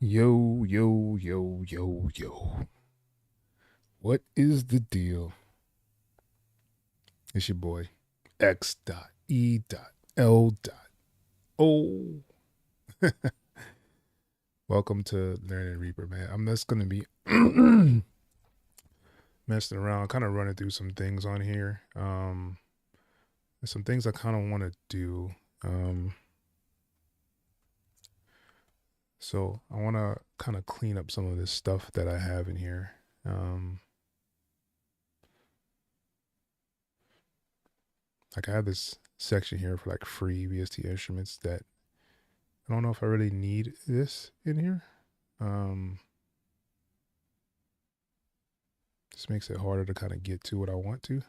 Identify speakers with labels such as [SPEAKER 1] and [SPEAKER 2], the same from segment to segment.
[SPEAKER 1] Yo, yo, yo, yo, yo. What is the deal? It's your boy, X.E.L. Oh. Welcome to Learn and Reaper, man. I'm just going to be messing around, kind of running through some things on here. There's some things I kind of want to do. So I want to kind of clean up some of this stuff that I have in here. Like I have this section here for like free VST instruments that I don't know if I really need this in here. This makes it harder to kind of get to what I want to.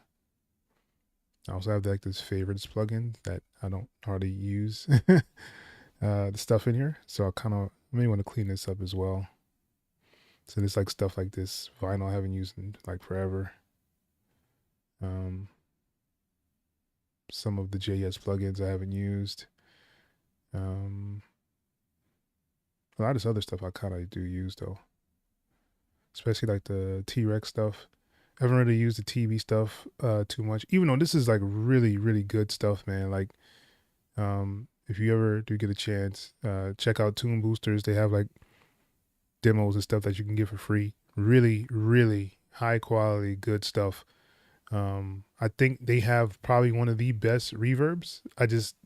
[SPEAKER 1] I also have like this favorites plugin that I don't hardly use the stuff in here. So I may want to clean this up as well. So there's like stuff like this vinyl I haven't used in like forever. Some of the JS plugins I haven't used. A lot of this other stuff I kind of do use though, especially like the T-Rex stuff. I haven't really used the TV stuff too much, even though this is like really, really good stuff, man. Like, if you ever do get a chance, check out Tune Boosters. They have like demos and stuff that you can get for free. Really, really high quality, good stuff. I think they have probably one of the best reverbs. I just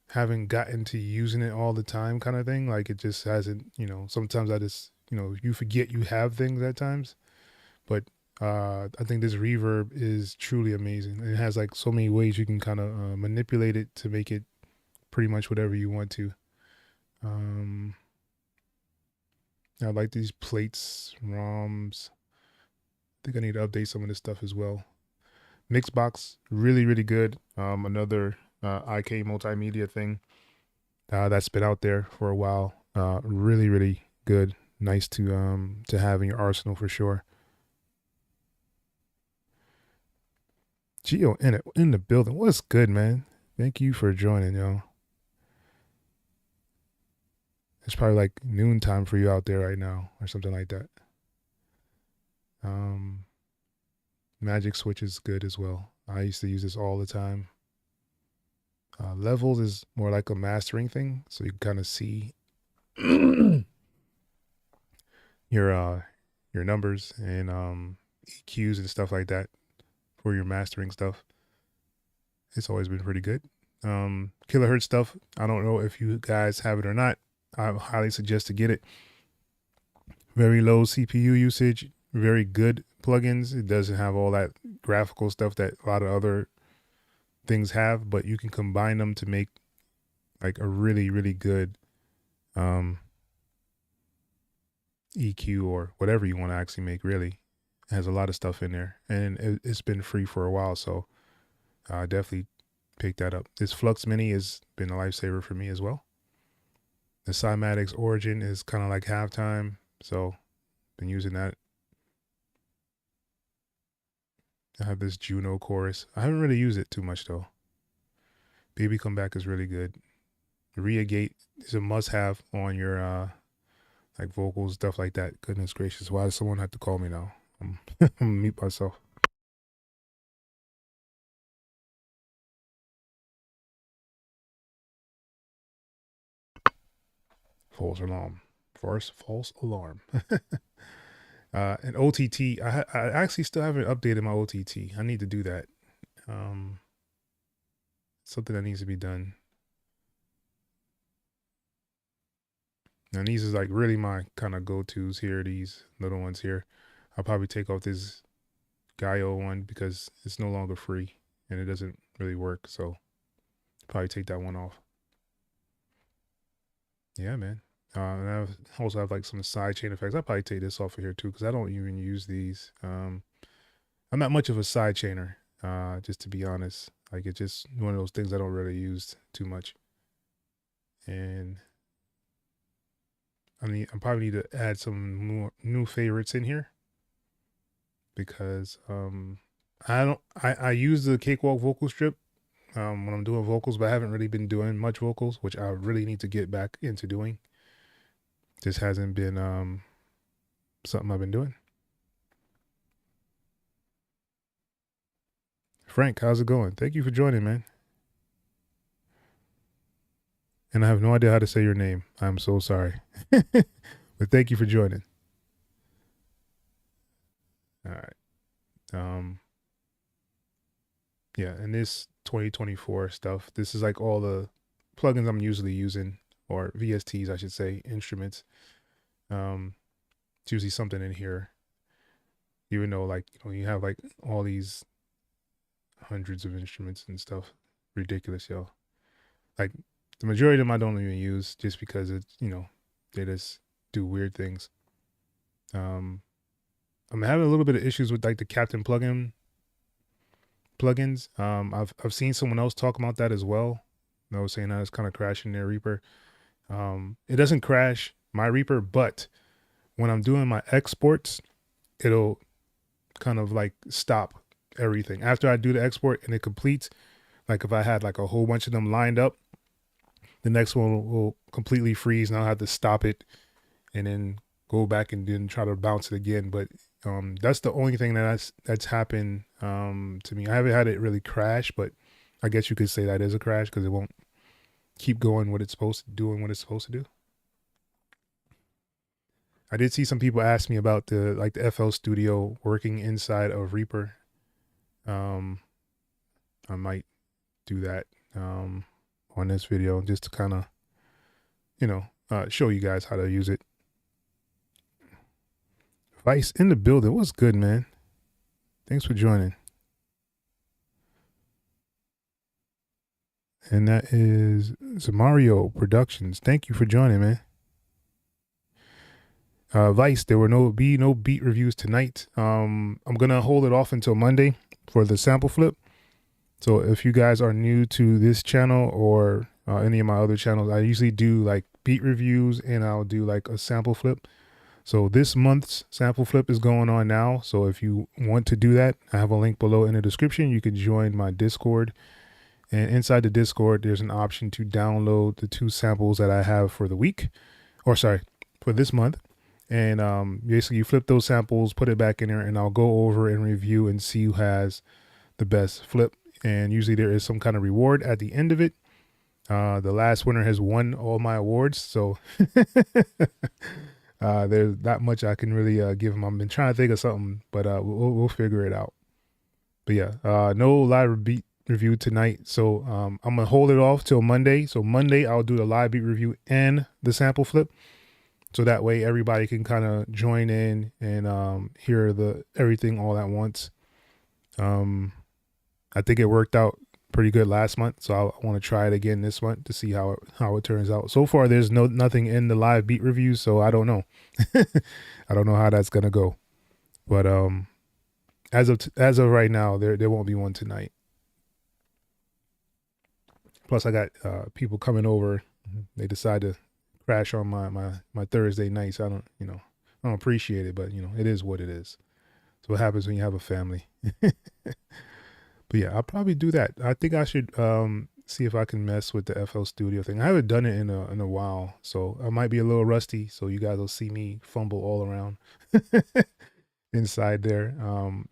[SPEAKER 1] haven't gotten to using it all the time, kind of thing. Like it just hasn't, sometimes I just, you forget you have things at times. But I think this reverb is truly amazing. It has like so many ways you can kind of manipulate it to make it pretty much whatever you want to. I like these plates, ROMs. I think I need to update some of this stuff as well. Mixbox, really, really good. Another IK multimedia thing that's been out there for a while. Really, really good. Nice to have in your arsenal for sure. Geo in the building. What's good, man? Thank you for joining, yo. It's probably like noontime for you out there right now, or something like that. Magic Switch is good as well. I used to use this all the time. Levels is more like a mastering thing, so you can kind of see your numbers and EQs and stuff like that for your mastering stuff. It's always been pretty good. Kilohertz stuff. I don't know if you guys have it or not. I highly suggest to get it. Very low CPU usage, very good plugins. It doesn't have all that graphical stuff that a lot of other things have, but you can combine them to make like a really, really good EQ or whatever you want to actually make. Really, it has a lot of stuff in there, and it's been free for a while, so definitely pick that up. This Flux Mini has been a lifesaver for me as well. The Cymatics Origin is kind of like halftime, so been using that. I have this Juno chorus. I haven't really used it too much though. Baby Come Back is really good. Reagate is a must-have on your like vocals, stuff like that. Goodness gracious, why does someone have to call me now? I'm gonna mute myself. False alarm. False alarm. And OTT, I actually still haven't updated my OTT. I need to do that. Something that needs to be done. Now these is like really my kind of go-tos here. These little ones here. I'll probably take off this Gaio one because it's no longer free and it doesn't really work. So probably take that one off. Yeah, man. And I also have like some side chain effects. I'll probably take this off of here too because I don't even use these. I'm not much of a side chainer, just to be honest. Like it's just one of those things I don't really use too much. And I probably need to add some more new favorites in here because I use the Cakewalk vocal strip when I'm doing vocals, but I haven't really been doing much vocals, which I really need to get back into doing. Just hasn't been something I've been doing. Frank, how's it going? Thank you for joining, man. And I have no idea how to say your name. I'm so sorry. But thank you for joining. All right. Um yeah, and this 2024 stuff, this is like all the plugins I'm usually using, or VSTs I should say, instruments. It's usually something in here. Even though like you have like all these hundreds of instruments and stuff. Ridiculous, yo. Like the majority of them I don't even use just because it's, they just do weird things. Um I'm having a little bit of issues with like the Captain plugins. I've seen someone else talk about that as well. I was saying that it's kind of crashing their Reaper. It doesn't crash my Reaper, but when I'm doing my exports, it'll kind of like stop everything. After I do the export and it completes, like if I had like a whole bunch of them lined up, the next one will completely freeze and I'll have to stop it and then go back and then try to bounce it again. But that's the only thing that's happened to me. I haven't had it really crash, but I guess you could say that is a crash because it won't keep going what it's supposed to doing what it's supposed to do. I did see some people ask me about the FL Studio working inside of Reaper. I might do that on this video just to kind of show you guys how to use it. Vice in the building. What's good, man? Thanks for joining. And that is Zamario Productions. Thank you for joining, man. Vice, there will no beat reviews tonight. I'm gonna hold it off until Monday for the sample flip. So if you guys are new to this channel or any of my other channels, I usually do like beat reviews and I'll do like a sample flip. So this month's sample flip is going on now. So if you want to do that, I have a link below in the description. You can join my Discord. And inside the Discord, there's an option to download the 2 samples that I have for the week, or sorry, for this month. And basically you flip those samples, put it back in there, and I'll go over and review and see who has the best flip. And usually there is some kind of reward at the end of it. The last winner has won all my awards. So there's not much I can really give him. I've been trying to think of something, but we'll figure it out. But yeah, no live beat review tonight. So I'm going to hold it off till Monday. So Monday I'll do the live beat review and the sample flip. So that way everybody can kind of join in and hear everything all at once. I think it worked out pretty good last month, so I want to try it again this month to see how it turns out. So far, there's nothing in the live beat review, so I don't know. I don't know how that's gonna go, but as of right now, there won't be one tonight. Plus, I got people coming over. They decide to crash on my Thursday night, so I don't appreciate it, but it is what it is. So what happens when you have a family. But yeah, I'll probably do that. I think I should see if I can mess with the FL Studio thing. I haven't done it in a while, so I might be a little rusty. So you guys will see me fumble all around inside there,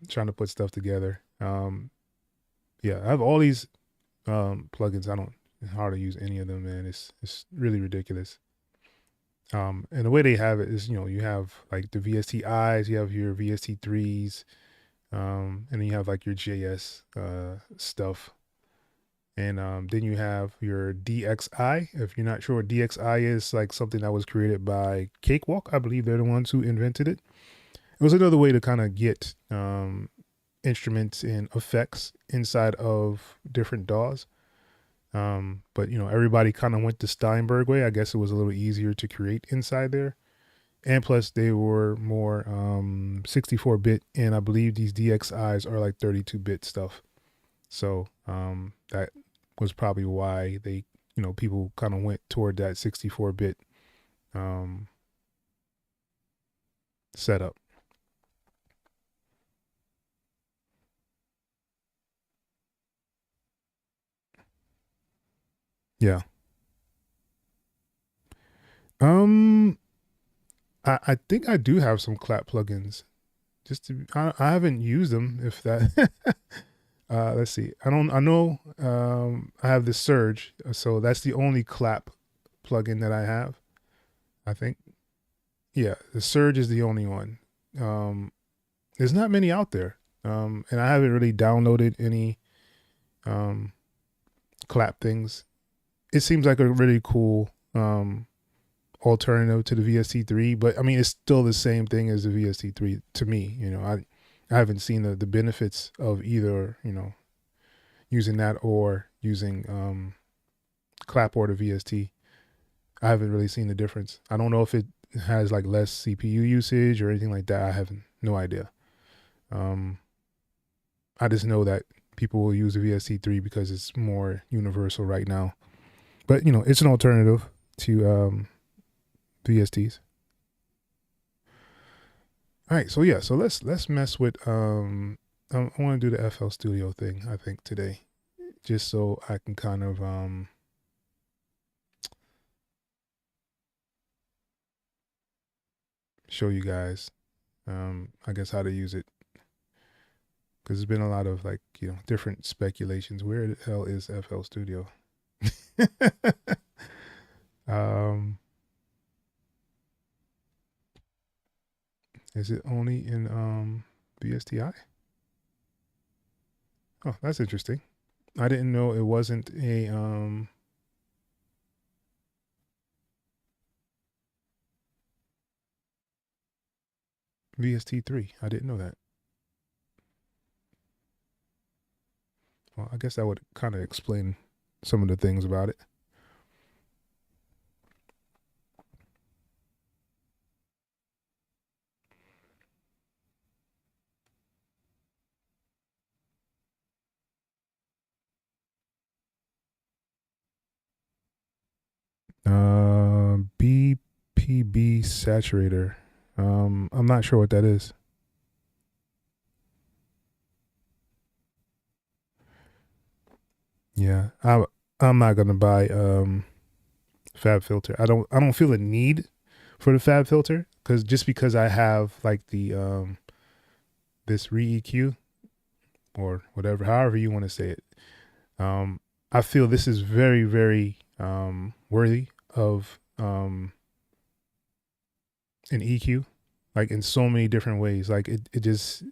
[SPEAKER 1] trying to put stuff together. Yeah, I have all these plugins. It's hard to use any of them, man. It's really ridiculous. And the way they have it is, you have like the VST I's, you have your VST 3s. And then you have like your JS stuff. And then you have your DXI. If you're not sure what DXI is, like something that was created by Cakewalk. I believe they're the ones who invented it. It was another way to kind of get instruments and effects inside of different DAWs. But everybody kind of went the Steinberg way. I guess it was a little easier to create inside there. And plus they were more 64-bit, and I believe these DXIs are like 32-bit stuff. So that was probably why they, people kind of went toward that 64-bit setup. Yeah. I think I do have some clap plugins. Just to, I haven't used them. If that, let's see. I don't. I know. I have the Surge, so that's the only clap plugin that I have. I think. Yeah, the Surge is the only one. Um, there's not many out there, and I haven't really downloaded any um, clap things. It seems like a really cool alternative to the VST3, but I mean, it's still the same thing as the VST3 to me. I haven't seen the benefits of either, using that or using clap or the VST. I haven't really seen the difference. I don't know if it has like less CPU usage or anything like that. I have no idea. I just know that people will use the VST3 because it's more universal right now. But it's an alternative to VSTs. All right, so yeah, so let's mess with I want to do the FL Studio thing, I think, today, just so I can kind of show you guys I guess how to use it, because there's been a lot of like different speculations. Where the hell is FL Studio? um is it only in VSTI? Oh, that's interesting. I didn't know it wasn't a VST3. I didn't know that. Well, I guess that would kind of explain some of the things about it. BPB saturator. I'm not sure what that is. Yeah, I'm not gonna buy Fab Filter. I don't feel a need for the Fab Filter because I have like the this re-EQ or whatever, however you want to say it. I feel this is very, very worthy of an EQ, like in so many different ways. Like it just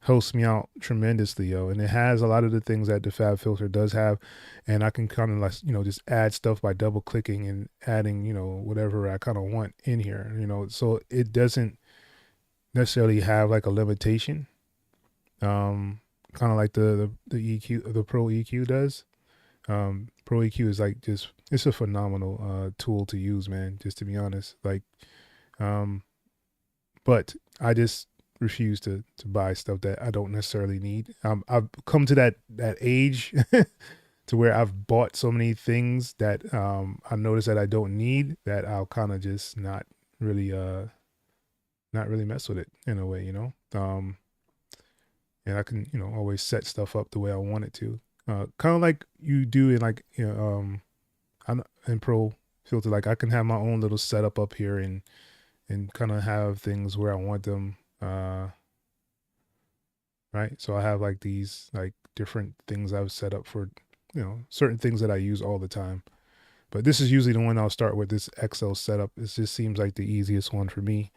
[SPEAKER 1] helps me out tremendously, yo. And it has a lot of the things that the Fab Filter does have, and I can kind of like just add stuff by double clicking and adding whatever I kind of want in here, So it doesn't necessarily have like a limitation, kind of like the EQ, the Pro EQ does. Pro EQ is like just it's a phenomenal tool to use, man. Just to be honest, like, um, but I just refuse to buy stuff that I don't necessarily need. I've come to that age to where I've bought so many things that I notice that I don't need, that I'll kind of just really not really mess with it in a way, and I can always set stuff up the way I want it to, kind of like you do in like I'm in Pro Filter. Like I can have my own little setup up here and kind of have things where I want them. Right. So I have like these like different things I've set up for, certain things that I use all the time. But this is usually the one I'll start with, this X.E.L setup. It just seems like the easiest one for me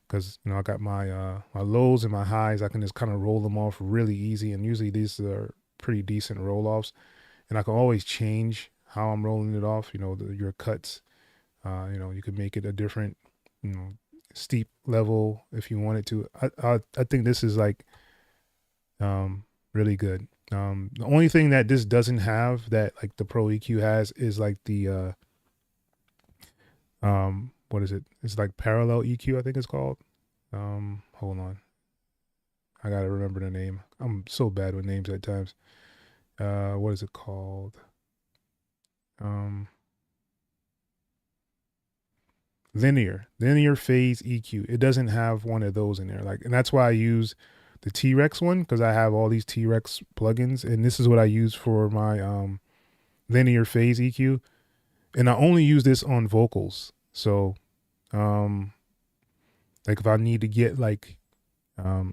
[SPEAKER 1] because, I got my lows and my highs. I can just kind of roll them off really easy. And usually these are pretty decent roll offs. And I can always change how I'm rolling it off, your cuts. You can make it a different, steep level if you wanted to. I think this is like really good. The only thing that this doesn't have that like the Pro EQ has is like the what is it? It's like parallel EQ, I think it's called. Hold on. I gotta remember the name. I'm so bad with names at times. What is it called? Um linear phase EQ. It doesn't have one of those in there. Like, and that's why I use the T-Rex one, because I have all these T-Rex plugins, and this is what I use for my linear phase EQ. And I only use this on vocals. So Like if I need to get like a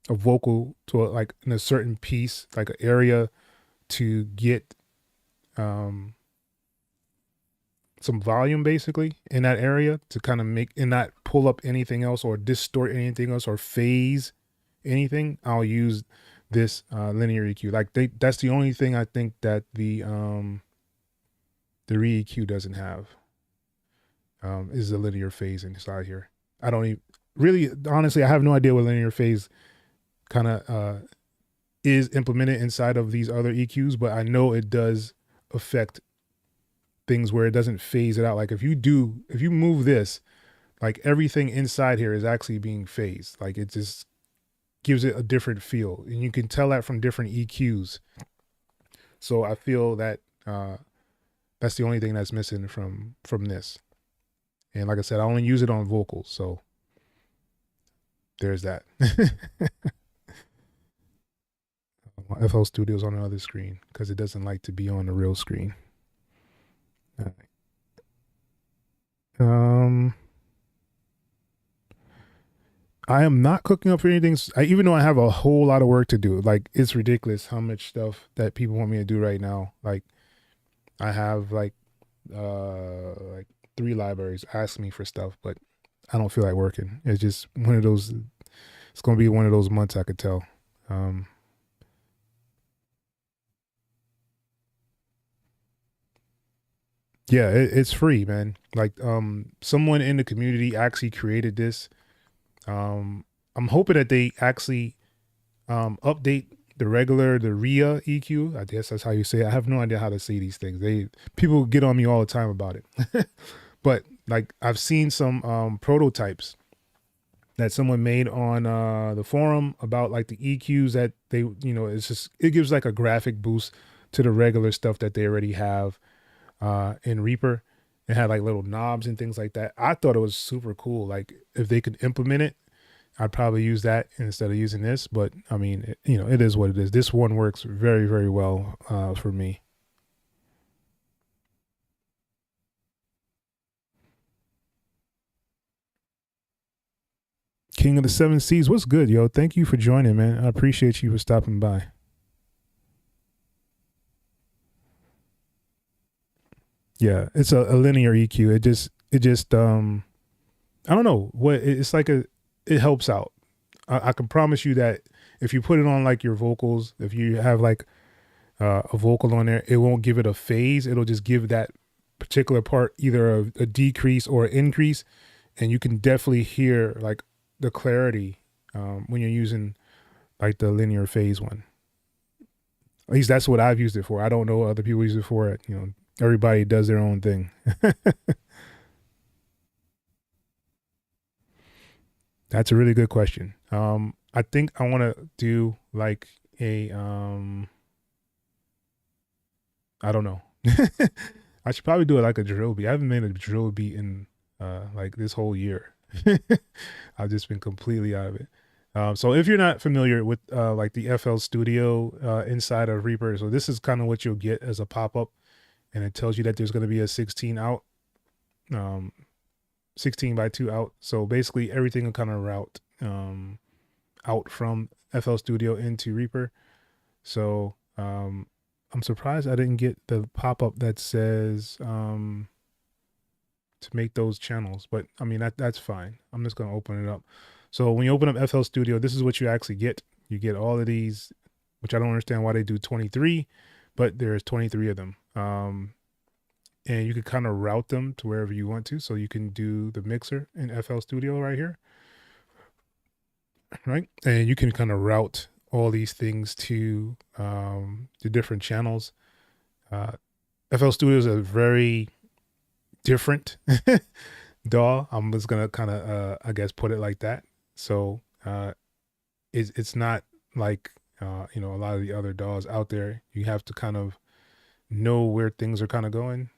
[SPEAKER 1] vocal to like in a certain piece, like an area to get um, some volume basically in that area to kind of make and not pull up anything else or distort anything else or phase anything, I'll use this linear EQ. Like that's the only thing I think that the re-EQ doesn't have is the linear phase inside here. I don't even really honestly I have no idea what linear phase kind of is implemented inside of these other EQs, but I know it does affect things where it doesn't phase it out. Like if you move this, like everything inside here is actually being phased. Like it just gives it a different feel, and you can tell that from different EQs. So I feel that that's the only thing that's missing from this. And like I said, I only use it on vocals, so there's that. My FL Studio's on the other screen because it doesn't like to be on the real screen. All right. I am not cooking up for anything. Even though I have a whole lot of work to do, like it's ridiculous how much stuff that people want me to do right now. Like I have like 3 libraries asking me for stuff, but I don't feel like working. It's just one of those. It's gonna be one of those months. I could tell. Um, yeah, it's free, man. Like someone in the community actually created this. I'm hoping that they actually update the RIA EQ. I guess that's how you say it. I have no idea how to say these things. People get on me all the time about it. But like I've seen some prototypes that someone made on the forum about like the EQs that they, it gives like a graphic boost to the regular stuff that they already have in Reaper. It had like little knobs and things like that. I thought it was super cool. Like if they could implement it, I'd probably use that instead of using this. But I mean, it is what it is. This one works very, very well for me. King of the Seven Seas, what's good, yo? Thank you for joining, man. I appreciate you for stopping by. Yeah, it's a linear EQ. It just I don't know what it's like it helps out. I can promise you that if you put it on like your vocals, if you have like a vocal on there, it won't give it a phase. It'll just give that particular part either a decrease or an increase, and you can definitely hear like the clarity when you're using like the linear phase one. At least that's what I've used it for. I don't know what other people use it for. Everybody does their own thing. That's a really good question. I think I want to do like a I don't know. I should probably do it like a drill beat. I haven't made a drill beat in like this whole year. I've just been completely out of it. So if you're not familiar with like the FL Studio inside of Reaper, so this is kind of what you'll get as a pop-up, and it tells you that there's going to be a 16 out, 16 by 2 out. So basically everything will kind of route out from FL Studio into Reaper. So I'm surprised I didn't get the pop-up that says to make those channels, but I mean that's fine. I'm just gonna open it up. So when you open up FL Studio, this is what you actually get. You get all of these, which I don't understand why they do 23, but there's 23 of them. And you can kind of route them to wherever you want to. So you can do the mixer in FL Studio right here, right? And you can kind of route all these things to the different channels. FL Studio is a very different DAW. I'm just gonna kind of I guess put it like that. So it's not like a lot of the other DAWs out there. You have to kind of know where things are kind of going.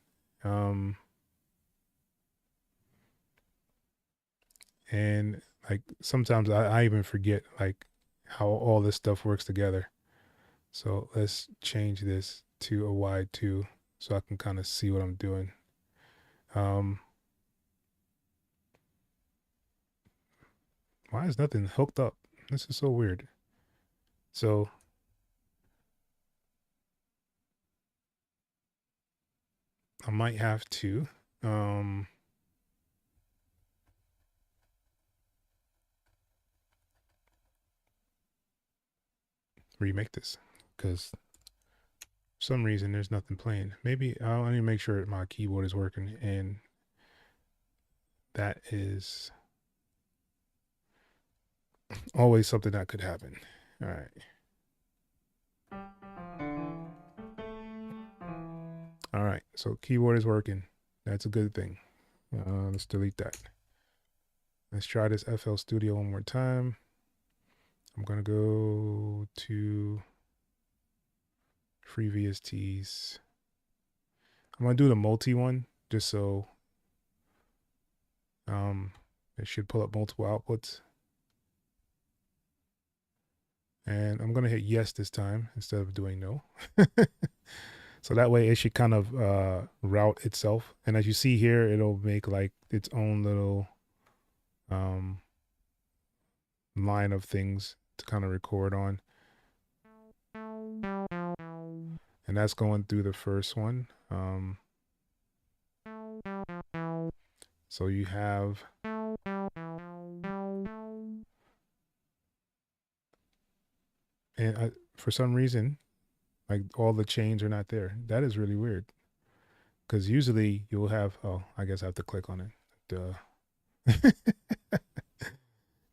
[SPEAKER 1] And like sometimes I even forget like how all this stuff works together. So let's change this to a wide 2 so I can kind of see what I'm doing. Why is nothing hooked up? This is so weird. So I might have to remake this because for some reason there's nothing playing. Maybe I need to make sure my keyboard is working, and that is always something that could happen. All right. All right. So keyboard is working. That's a good thing. Let's delete that. Let's try this FL Studio one more time. I'm going to go to free VSTs. I'm going to do the multi one just so it should pull up multiple outputs. And I'm going to hit yes this time instead of doing no. So that way it should kind of route itself. And as you see here, it'll make like its own little line of things to kind of record on. And that's going through the first one. So you have and for some reason, like all the chains are not there. That is really weird. Because usually you'll have, oh, I guess I have to click on it. Duh.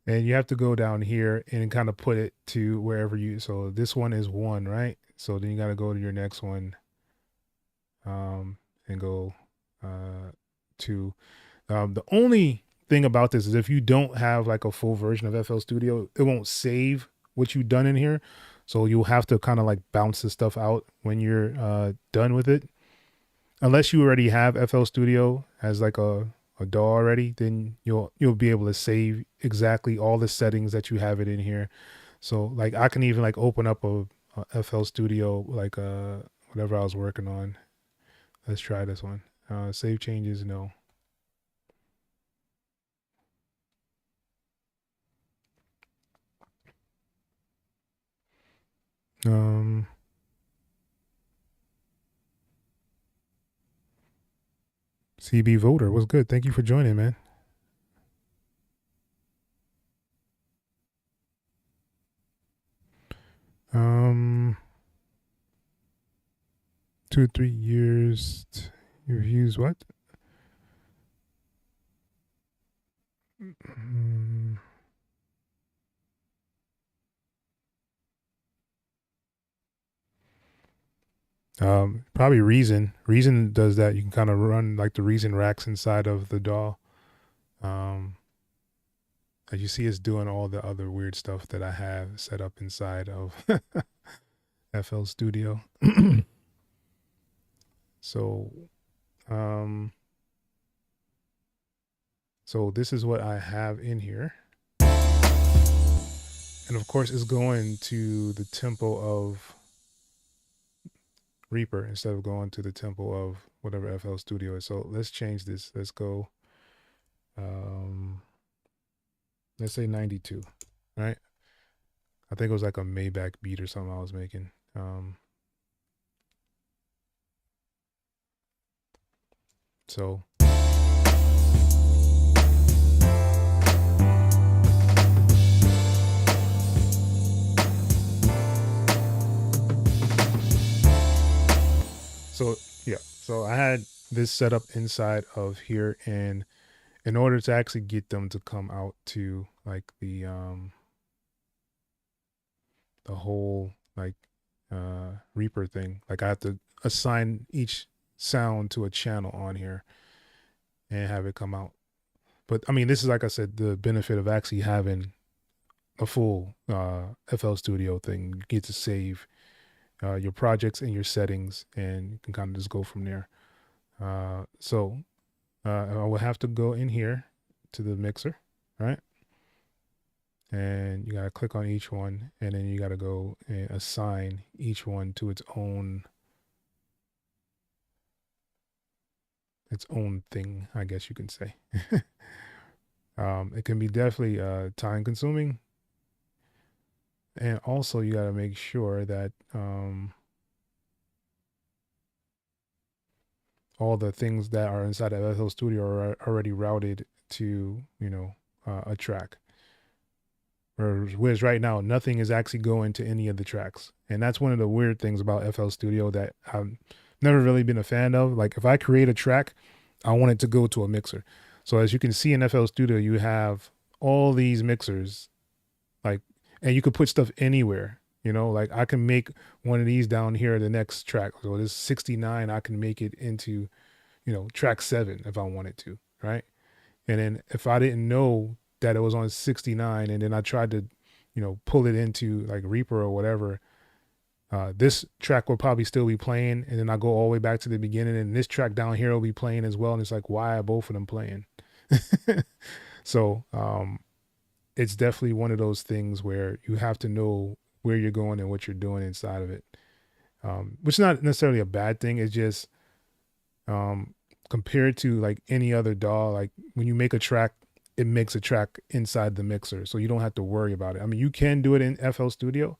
[SPEAKER 1] And you have to go down here and kind of put it to wherever you, so this one is 1, right? So then you got to go to your next one and go 2. The only thing about this is if you don't have like a full version of FL Studio, it won't save what you've done in here. So you'll have to kind of like bounce this stuff out when you're done with it. Unless you already have FL Studio as like a DAW already, then you'll be able to save exactly all the settings that you have it in here. So like I can even like open up a FL Studio, like whatever I was working on. Let's try this one. Save changes, no. CB Voter was good. Thank you for joining, man. Um, 2 3 years. You've used what? Probably Reason. Reason does that. You can kind of run like the Reason racks inside of the DAW. As you see, it's doing all the other weird stuff that I have set up inside of FL Studio. So, so this is what I have in here. And of course, it's going to the tempo of Reaper instead of going to the tempo of whatever FL Studio is. So let's change this. Let's go, let's say 92, right? I think it was like a Maybach beat or something I was making. So yeah, so I had this set up inside of here, and in order to actually get them to come out to like the whole like Reaper thing, like I have to assign each sound to a channel on here and have it come out. But I mean, this is, like I said, the benefit of actually having a full FL Studio thing. You get to save your projects and your settings, and you can kind of just go from there. So I will have to go in here to the mixer, right? And you got to click on each one, and then you got to go and assign each one to its own thing, I guess you can say. It can be definitely time consuming. And also you got to make sure that all the things that are inside of FL Studio are already routed to, a track. Whereas right now, nothing is actually going to any of the tracks. And that's one of the weird things about FL Studio that I've never really been a fan of. Like if I create a track, I want it to go to a mixer. So as you can see in FL Studio, you have all these mixers, like, and you could put stuff anywhere. Like I can make one of these down here, the next track. So this 69, I can make it into, track 7 if I wanted to, right? And then if I didn't know that it was on 69 and then I tried to, pull it into like Reaper or whatever, this track will probably still be playing. And then I go all the way back to the beginning and this track down here will be playing as well. And it's like, why are both of them playing? So it's definitely one of those things where you have to know where you're going and what you're doing inside of it. Which is not necessarily a bad thing. It's just um, compared to like any other DAW, like when you make a track, it makes a track inside the mixer, so you don't have to worry about it. I mean, you can do it in FL Studio,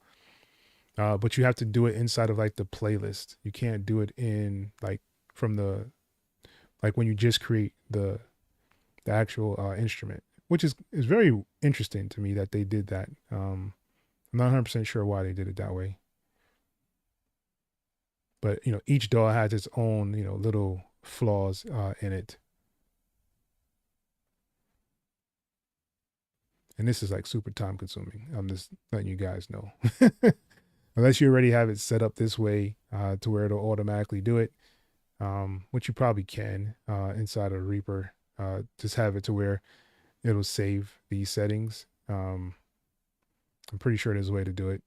[SPEAKER 1] but you have to do it inside of like the playlist. You can't do it in like from the like when you just create the actual instrument, which is very interesting to me that they did that. I'm not 100% sure why they did it that way, but each DAW has its own little flaws in it. And this is like super time consuming. I'm just letting you guys know. Unless you already have it set up this way to where it'll automatically do it, which you probably can inside of Reaper. Just have it to where it'll save these settings. I'm pretty sure there's a way to do it.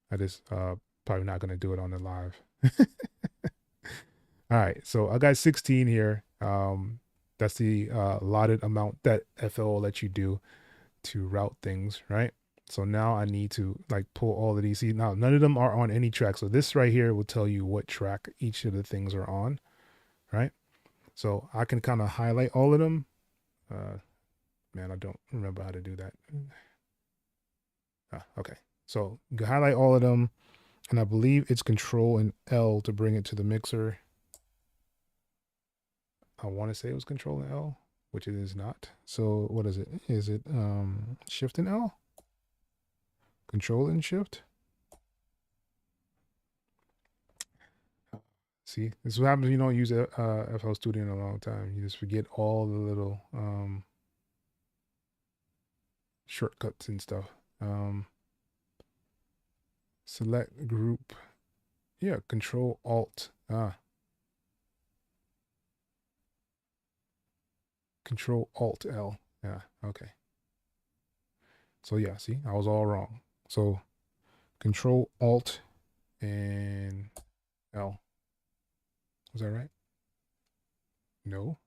[SPEAKER 1] I just probably not going to do it on the live. All right, so I got 16 here. That's the allotted amount that FL will let you do to route things, right? So now I need to like pull all of these. See, now none of them are on any track. So this right here will tell you what track each of the things are on, right? So I can kind of highlight all of them. Man, I don't remember how to do that. Okay. So you can highlight all of them, and I believe it's Control and L to bring it to the mixer. I want to say it was Control and L, which it is not. So what is it? Is it Shift and L? Control and Shift? See, this is what happens when you don't use FL Studio in a long time. You just forget all the little shortcuts and stuff. Select group. Yeah, Control Alt. Control Alt L. Yeah, okay. So yeah, see, I was all wrong. So Control Alt and L. Was that right? No.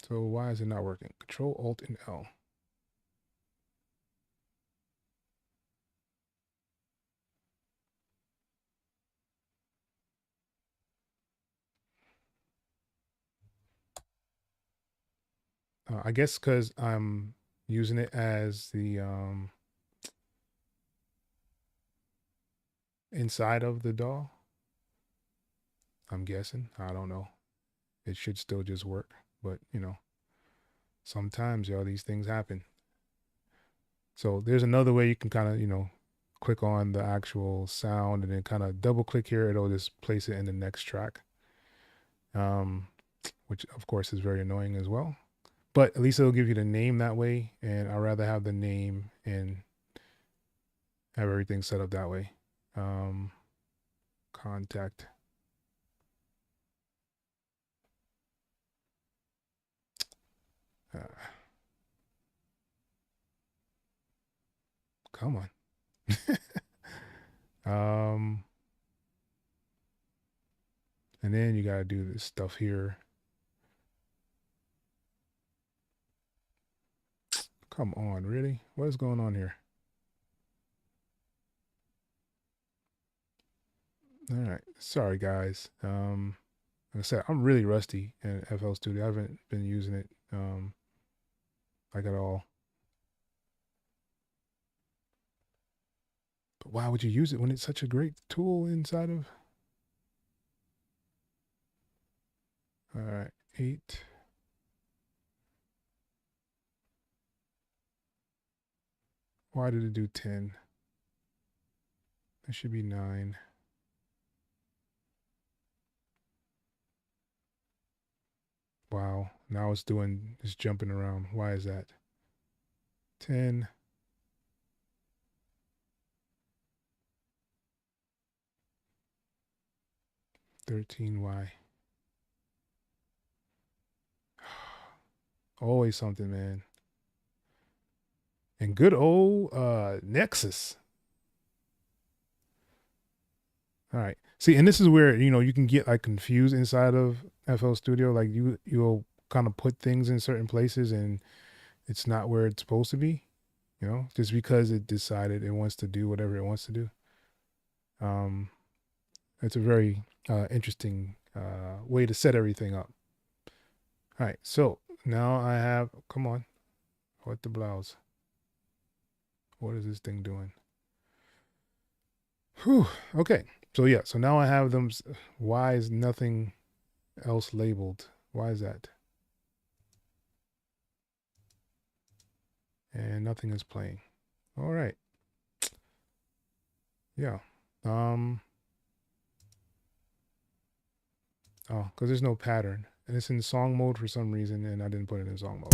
[SPEAKER 1] So why is it not working? Control Alt and L. I guess because I'm using it as the inside of the DAW. I'm guessing. I don't know. It should still just work, but sometimes these things happen. So there's another way you can kind of click on the actual sound and then kind of double click here. It'll just place it in the next track, um, which of course is very annoying as well. But at least it'll give you the name that way, and I'd rather have the name and have everything set up that way. Contact. Uh, come on. um, and then you gotta do this stuff here. Come on, really? What is going on here? All right. Sorry, guys. Like I said, I'm really rusty in FL Studio. I haven't been using it like at all. But why would you use it when it's such a great tool inside of? All right, 8. Why did it do 10? It should be 9. Wow, now it's jumping around. Why is that? 10. 13. Why? Always something, man. And good old Nexus. All right. See, and this is where, you can get like confused inside of FL Studio. Like you'll kind of put things in certain places and it's not where it's supposed to be, just because it decided it wants to do whatever it wants to do. Um, it's a very interesting way to set everything up. All right. So now I have, come on, what the blouse? What is this thing doing? Whew. Okay. So yeah. So now I have them. Why is nothing else labeled? Why is that? And nothing is playing. All right. Yeah. Oh, because there's no pattern. And it's in song mode for some reason, and I didn't put it in song mode.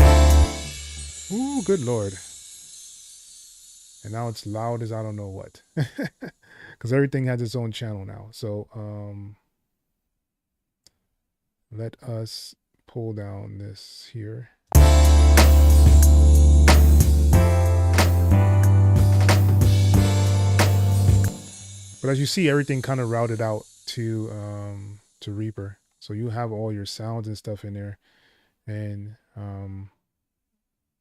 [SPEAKER 1] Ooh, good lord. And now it's loud as I don't know what. Because everything has its own channel now. So let us pull down this here. But as you see, everything kind of routed out to Reaper. So you have all your sounds and stuff in there. And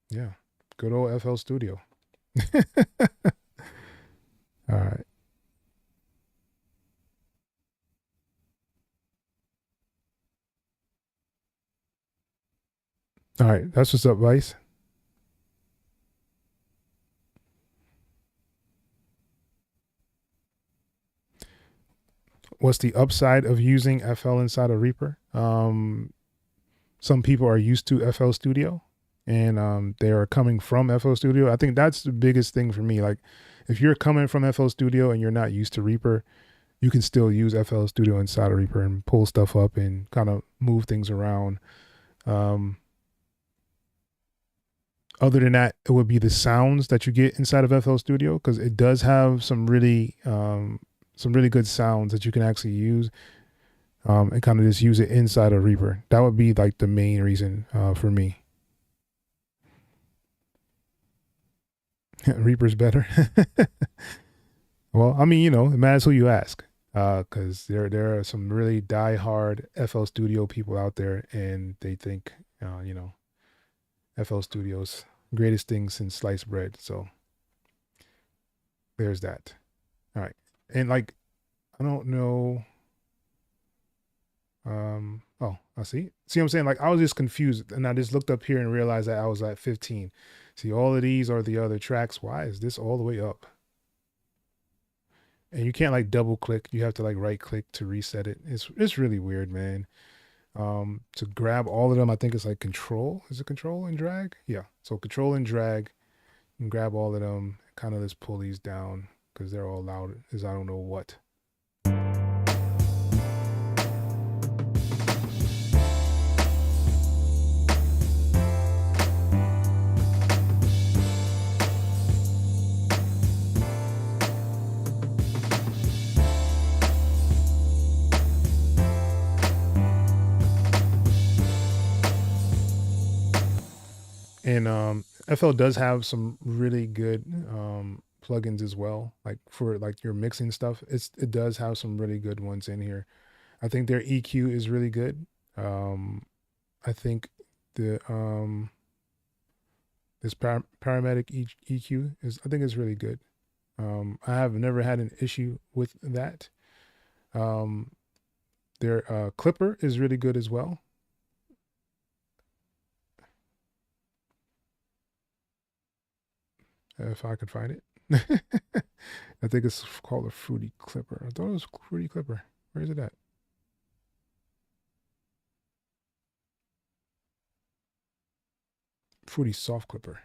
[SPEAKER 1] yeah, good old FL Studio. All right. All right. That's what's up, Vice. What's the upside of using FL inside of Reaper? Some people are used to FL Studio and they are coming from FL Studio. I think that's the biggest thing for me. Like, if you're coming from FL Studio and you're not used to Reaper, you can still use FL Studio inside of Reaper and pull stuff up and kind of move things around. Other than that, it would be the sounds that you get inside of FL Studio, because it does have some really good sounds that you can actually use and kind of just use it inside of Reaper. That would be like the main reason for me. Reaper's better. Well, I mean, it matters who you ask, because there are some really die-hard FL Studio people out there, and they think, FL Studio's greatest thing since sliced bread. So there's that. All right, and like, I don't know. Oh, I see. See what I'm saying? Like, I was just confused, and I just looked up here and realized that I was at 15. See, all of these are the other tracks. Why is this all the way up? And you can't like double click. You have to like right click to reset it. It's really weird, man. To grab all of them, I think it's like control. Is it control and drag? Yeah. So control and drag. You can grab all of them. Kind of just pull these down because they're all loud as I don't know what. And FL does have some really good plugins as well, like for like your mixing stuff. It does have some really good ones in here. I think their EQ is really good. I think the this paramedic EQ is, I think, is really good. I have never had an issue with that. Um, their clipper is really good as well. If I could find it. I think it's called a fruity clipper. I thought it was fruity clipper. Where is it at? Fruity soft clipper.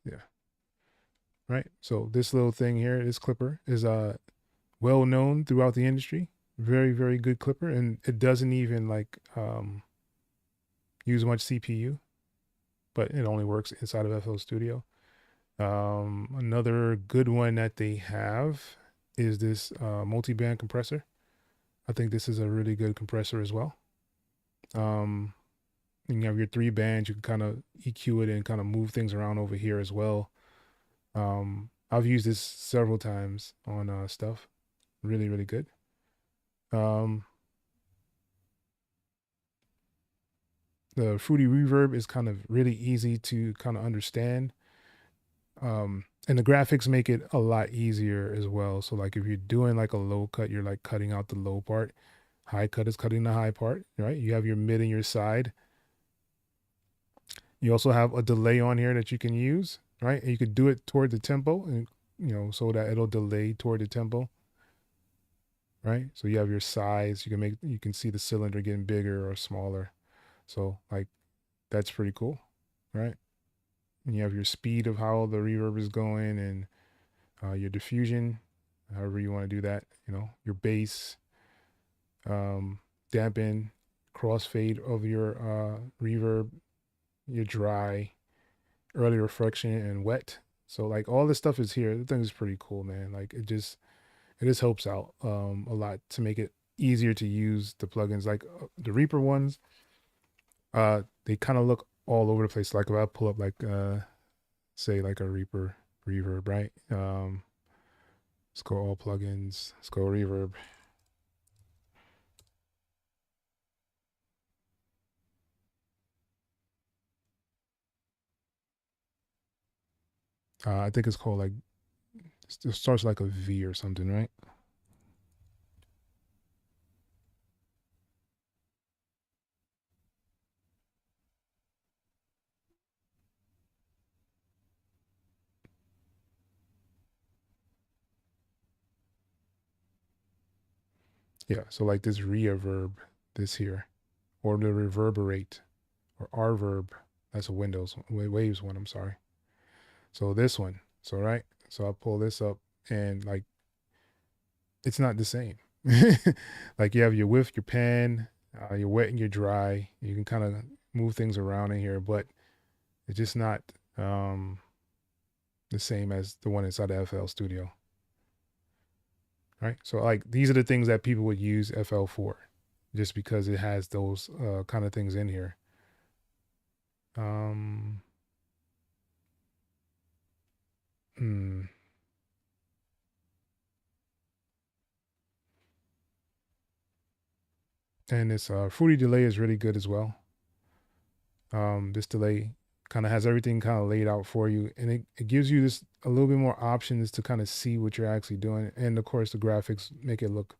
[SPEAKER 1] Yeah. Right. So this little thing here, this clipper is well known throughout the industry. Very, very good clipper. And it doesn't even like use much CPU, but it only works inside of FL Studio. Another good one that they have is this multi-band compressor. I think this is a really good compressor as well. Um, you have your 3 bands. You can kind of EQ it and kind of move things around over here as well. I've used this several times on stuff. Really, really good. Um, the Fruity Reverb is kind of really easy to kind of understand. And the graphics make it a lot easier as well. So like if you're doing like a low cut, you're like cutting out the low part. High cut is cutting the high part, right? You have your mid and your side. You also have a delay on here that you can use, right? And you could do it toward the tempo and so that it'll delay toward the tempo, right? So you have your size, you can see the cylinder getting bigger or smaller. So like that's pretty cool, right? And you have your speed of how the reverb is going and your diffusion, however you want to do that, your bass, um, dampen, crossfade of your reverb, your dry, early reflection, and wet. So like all this stuff is here. The thing is pretty cool, man. Like it just helps out a lot to make it easier to use the plugins. Like the Reaper ones, they kind of look all over the place. Like if I pull up like say like a Reaper reverb, right? Let's go all plugins. Let's go reverb. I think it's called like it starts like a V or something, right? Yeah. So like this reverb, this here, or the reverberate, or R-verb. That's a Windows Waves one. I'm sorry. So this one. So right. So I pull this up and like it's not the same. Like you have your width, your pan, your wet and your dry. You can kind of move things around in here, but it's just not um, the same as the one inside the FL Studio, right? So like these are the things that people would use FL for, just because it has those kind of things in here. Um, hmm. And this fruity delay is really good as well. This delay kind of has everything kind of laid out for you, and it gives you this a little bit more options to kind of see what you're actually doing. And of course, the graphics make it look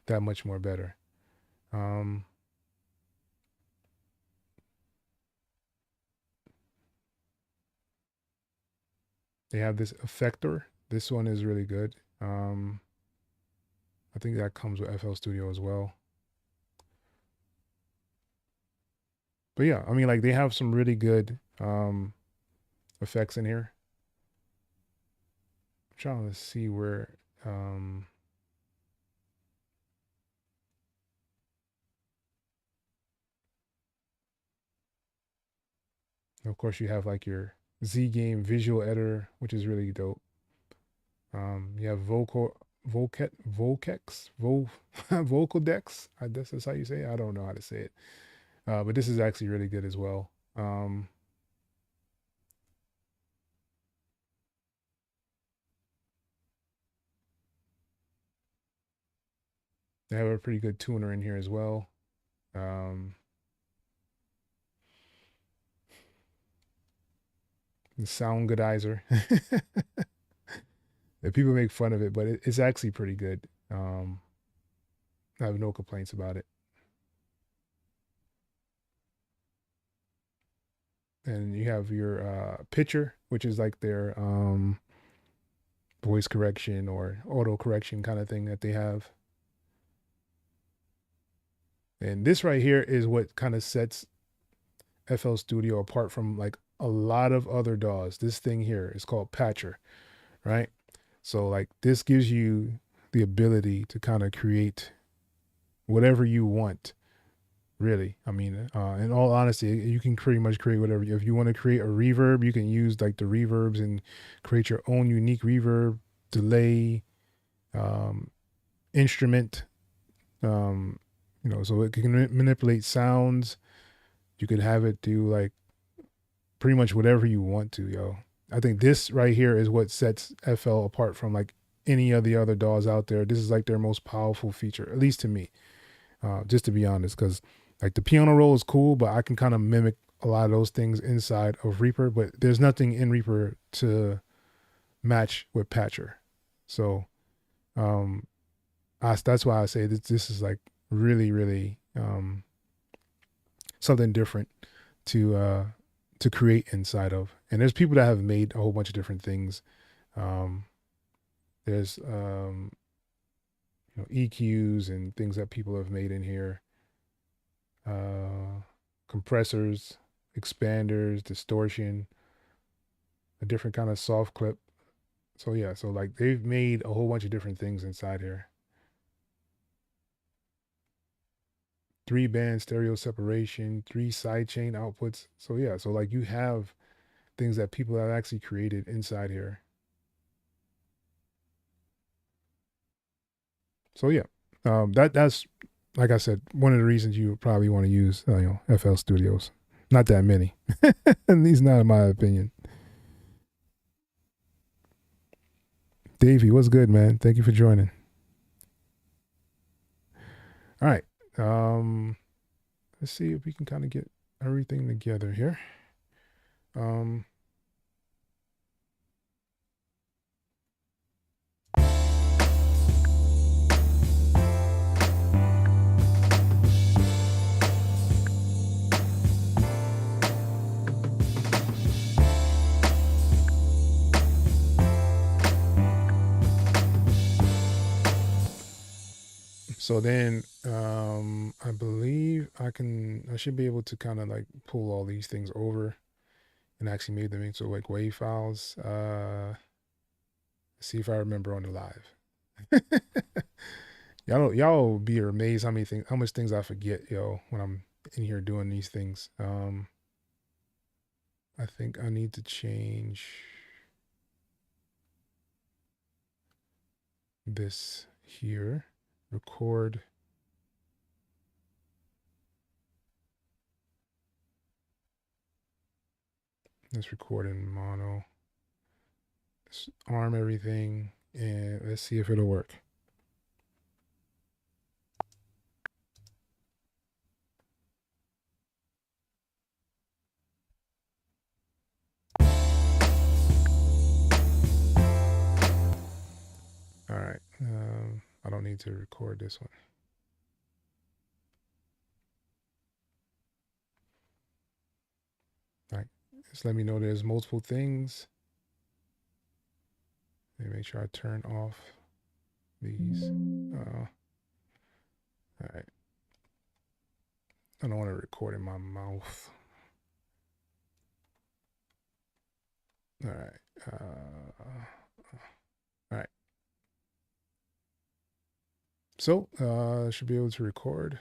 [SPEAKER 1] that much more better. Um, they have this effector. This one is really good. I think that comes with FL Studio as well. But yeah, I mean, like they have some really good effects in here. I'm trying to see where. Of course, you have like your Z Game visual editor, which is really dope. You have Volkex, Vocal Dex. I guess that's how you say it. I don't know how to say it. But this is actually really good as well. They have a pretty good tuner in here as well. Um, the Sound Goodizer. People make fun of it, but it's actually pretty good. I have no complaints about it. And you have your picture, which is like their voice correction or auto correction kind of thing that they have. And this right here is what kind of sets FL Studio apart from like a lot of other DAWs. This thing here is called Patcher, right? So like this gives you the ability to kind of create whatever you want. Really, I mean, in all honesty, you can pretty much create whatever. If you want to create a reverb, you can use like the reverbs and create your own unique reverb, delay, um, instrument. So it can manipulate sounds. You could have it do like pretty much whatever you want to, yo. I think this right here is what sets FL apart from like any of the other DAWs out there. This is like their most powerful feature, at least to me. Just to be honest, because like the piano roll is cool, but I can kind of mimic a lot of those things inside of Reaper, but there's nothing in Reaper to match with Patcher. So that's why I say this is like really, really something different to create inside of. And there's people that have made a whole bunch of different things. There's EQs and things that people have made in here. Compressors, expanders, distortion, a different kind of soft clip. So yeah, so like they've made a whole bunch of different things inside here. 3-band stereo separation, 3 sidechain outputs. So yeah, so like you have things that people have actually created inside here. So yeah, that's like I said, one of the reasons you probably want to use FL Studios. Not that many, at least not in my opinion. Davey, what's good, man? Thank you for joining. All right, let's see if we can kind of get everything together here. So then I believe I should be able to kind of like pull all these things over and actually made them into like WAV files. See if I remember on the live. Y'all be amazed how much things I forget, yo, when I'm in here doing these things. I think I need to change this here. Record. Let's record in mono. Let's arm everything and let's see if it'll work. All right. I don't need to record this one. All right. Just let me know there's multiple things. Let me make sure I turn off these. All right. I don't want to record in my mouth. All right. All right. So I should be able to record.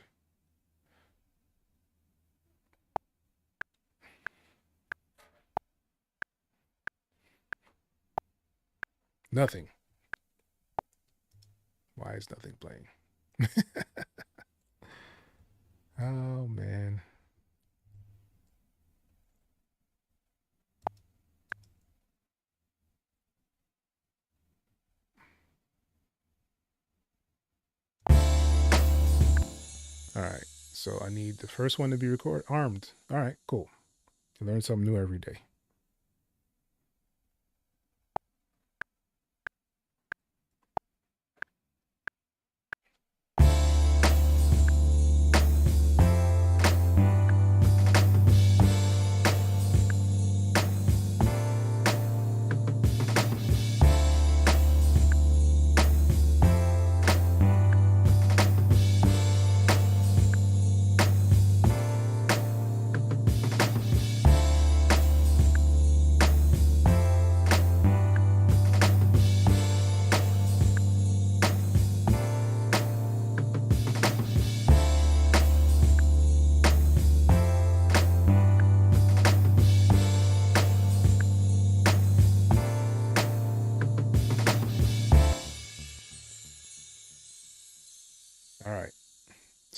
[SPEAKER 1] Nothing. Why is nothing playing? Oh, man. All right. So I need the first one to be armed. All right, cool. You learn something new every day.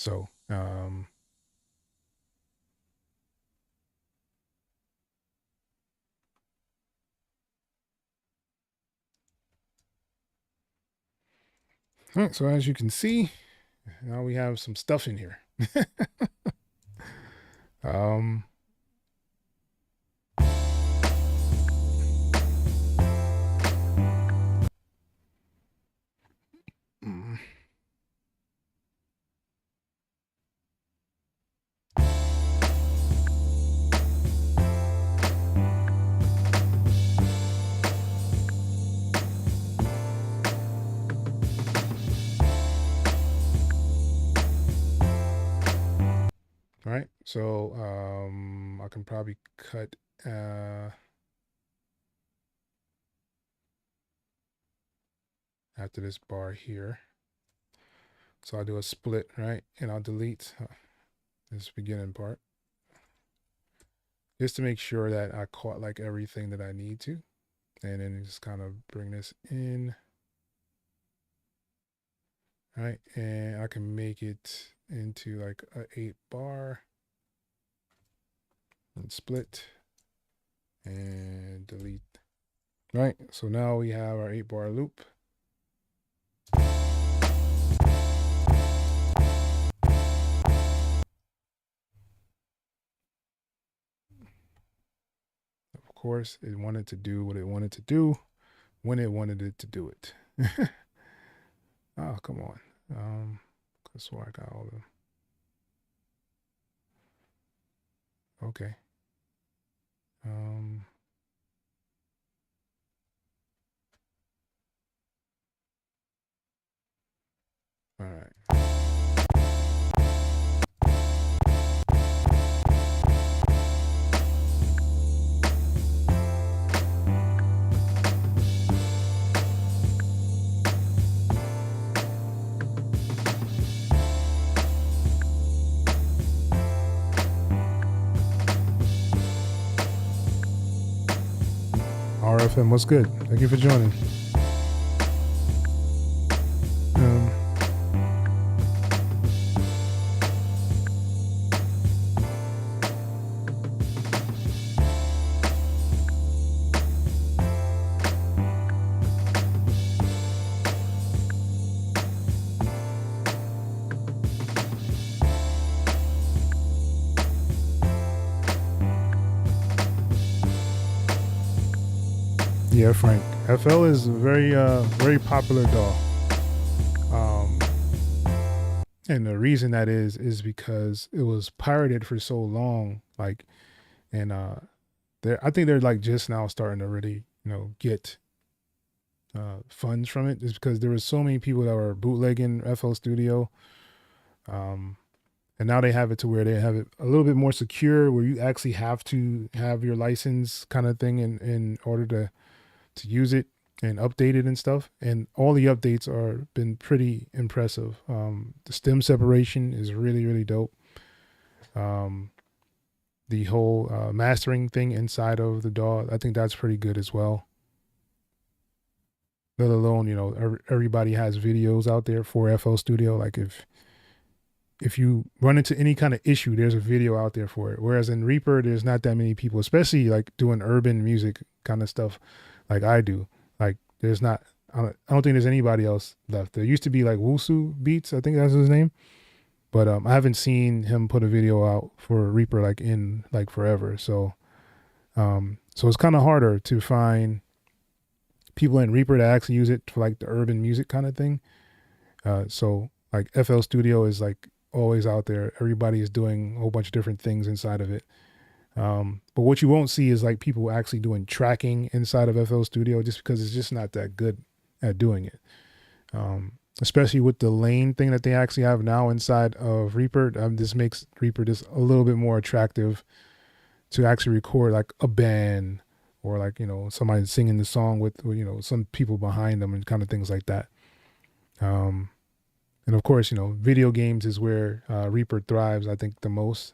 [SPEAKER 1] So, all right, so as you can see, now we have some stuff in here. um, mm. All right, so I can probably cut after this bar here. So I'll do a split, right? And I'll delete this beginning part just to make sure that I caught like everything that I need to. And then just kind of bring this in. Right, and I can make it into like a 8-bar and split and delete. Right, so now we have our 8-bar loop. Of course, it wanted to do what it wanted to do when it wanted it to do it. Oh, come on. That's why I got all of them. Okay. All right. RFM, what's good? Thank you for joining. Yeah, Frank. FL is a very popular DAW. And the reason that is because it was pirated for so long, like, and I think they're like just now starting to really, get funds from it, just because there was so many people that were bootlegging FL Studio. And now they have it to where they have it a little bit more secure, where you actually have to have your license kind of thing in order to use it and update it and stuff. And all the updates are been pretty impressive. The stem separation is really, really dope. The whole mastering thing inside of the DAW, I think that's pretty good as well. Let alone, everybody has videos out there for FL Studio. Like if you run into any kind of issue, there's a video out there for it. Whereas in Reaper, there's not that many people, especially like doing urban music kind of stuff like I do. Like there's not, I don't think there's anybody else left. There used to be like Wusu Beats, I think that's his name. But I haven't seen him put a video out for Reaper like in like forever. So it's kind of harder to find people in Reaper that actually use it for like the urban music kind of thing. So like FL Studio is like always out there. Everybody is doing a whole bunch of different things inside of it. But what you won't see is like people actually doing tracking inside of FL Studio, just because it's just not that good at doing it. Especially with the lane thing that they actually have now inside of Reaper. This makes Reaper just a little bit more attractive to actually record like a band or like, somebody singing the song with, some people behind them and kind of things like that. And of course, video games is where Reaper thrives, I think, the most.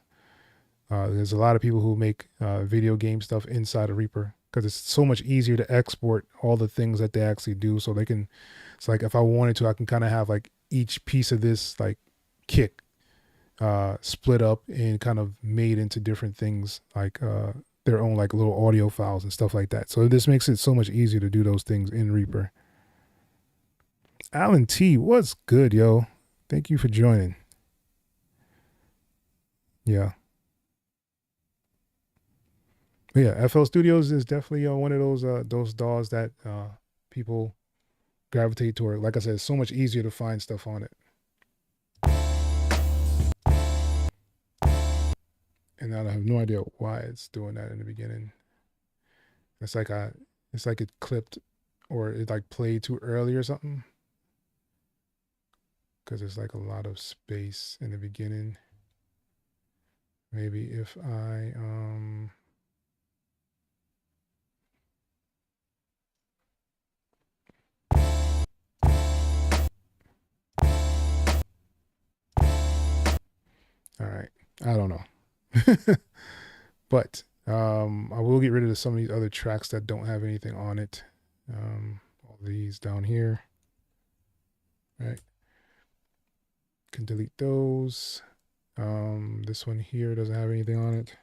[SPEAKER 1] There's a lot of people who make video game stuff inside of Reaper because it's so much easier to export all the things that they actually do. So it's like if I wanted to, I can kind of have like each piece of this like kick split up and kind of made into different things, like their own like little audio files and stuff like that. So this makes it so much easier to do those things in Reaper. Alan T, what's good, yo? Thank you for joining. Yeah. But yeah, FL Studios is definitely one of those DAWs that people gravitate toward. Like I said, it's so much easier to find stuff on it. And I have no idea why it's doing that in the beginning. It's like it clipped or it like played too early or something. Because there's like a lot of space in the beginning. Maybe if I all right, I don't know. But I will get rid of some of these other tracks that don't have anything on it. All these down here. Right. Can delete those. This one here doesn't have anything on it.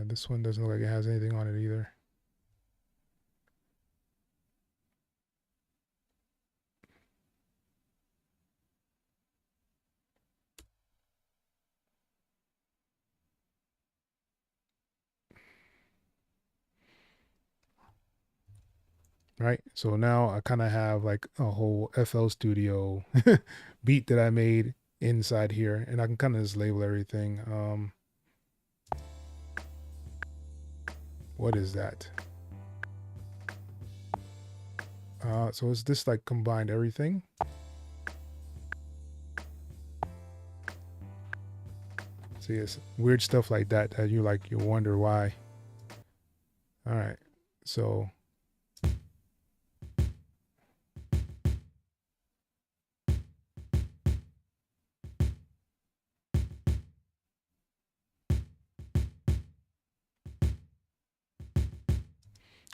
[SPEAKER 1] This one doesn't look like it has anything on it either. Right. So now I kind of have like a whole FL Studio beat that I made inside here, and I can kind of just label everything. What is that? So it's this like combined everything. See, it's weird stuff like that that you wonder why. All right. So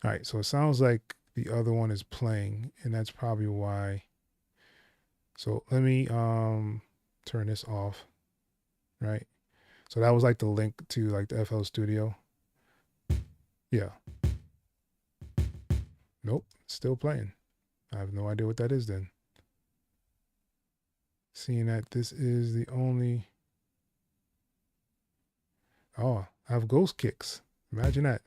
[SPEAKER 1] all right, so it sounds like the other one is playing, and that's probably why. So let me turn this off. Right. So that was like the link to like the FL Studio. Yeah. Nope, still playing. I have no idea what that is then. Seeing that this is the only. Oh, I have ghost kicks. Imagine that.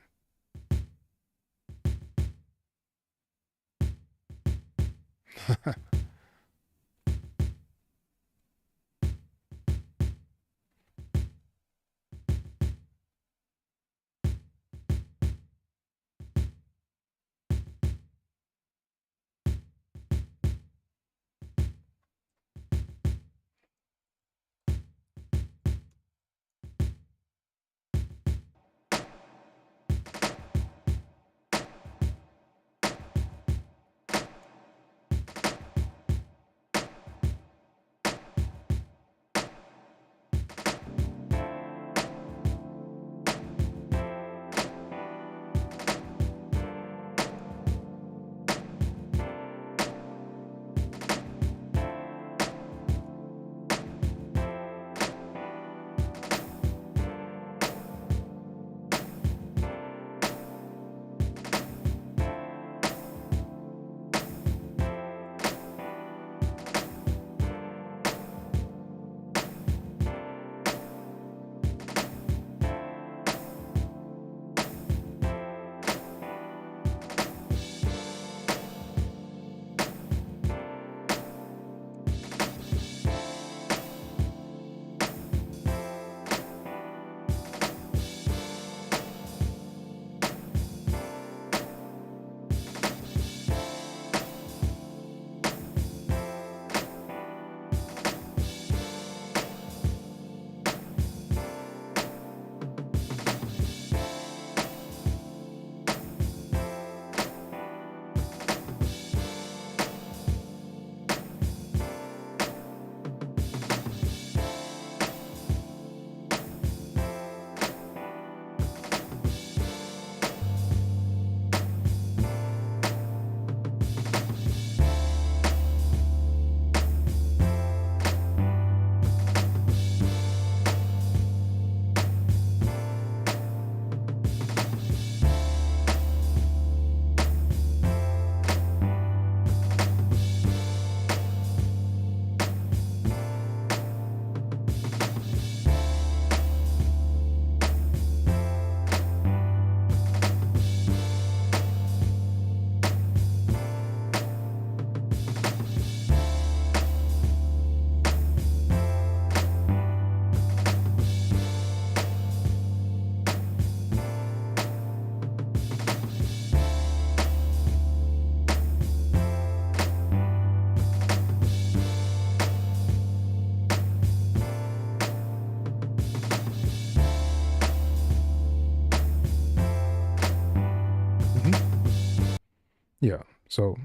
[SPEAKER 1] Yeah. So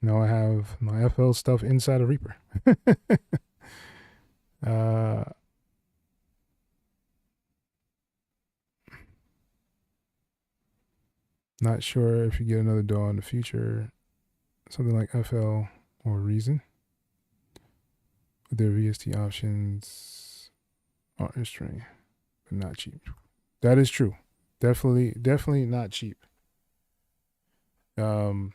[SPEAKER 1] now I have my FL stuff inside of Reaper. uh, Not sure if you get another DAW in the future, something like FL or Reason with their VST options are interesting, but not cheap. That is true. Definitely not cheap. Um,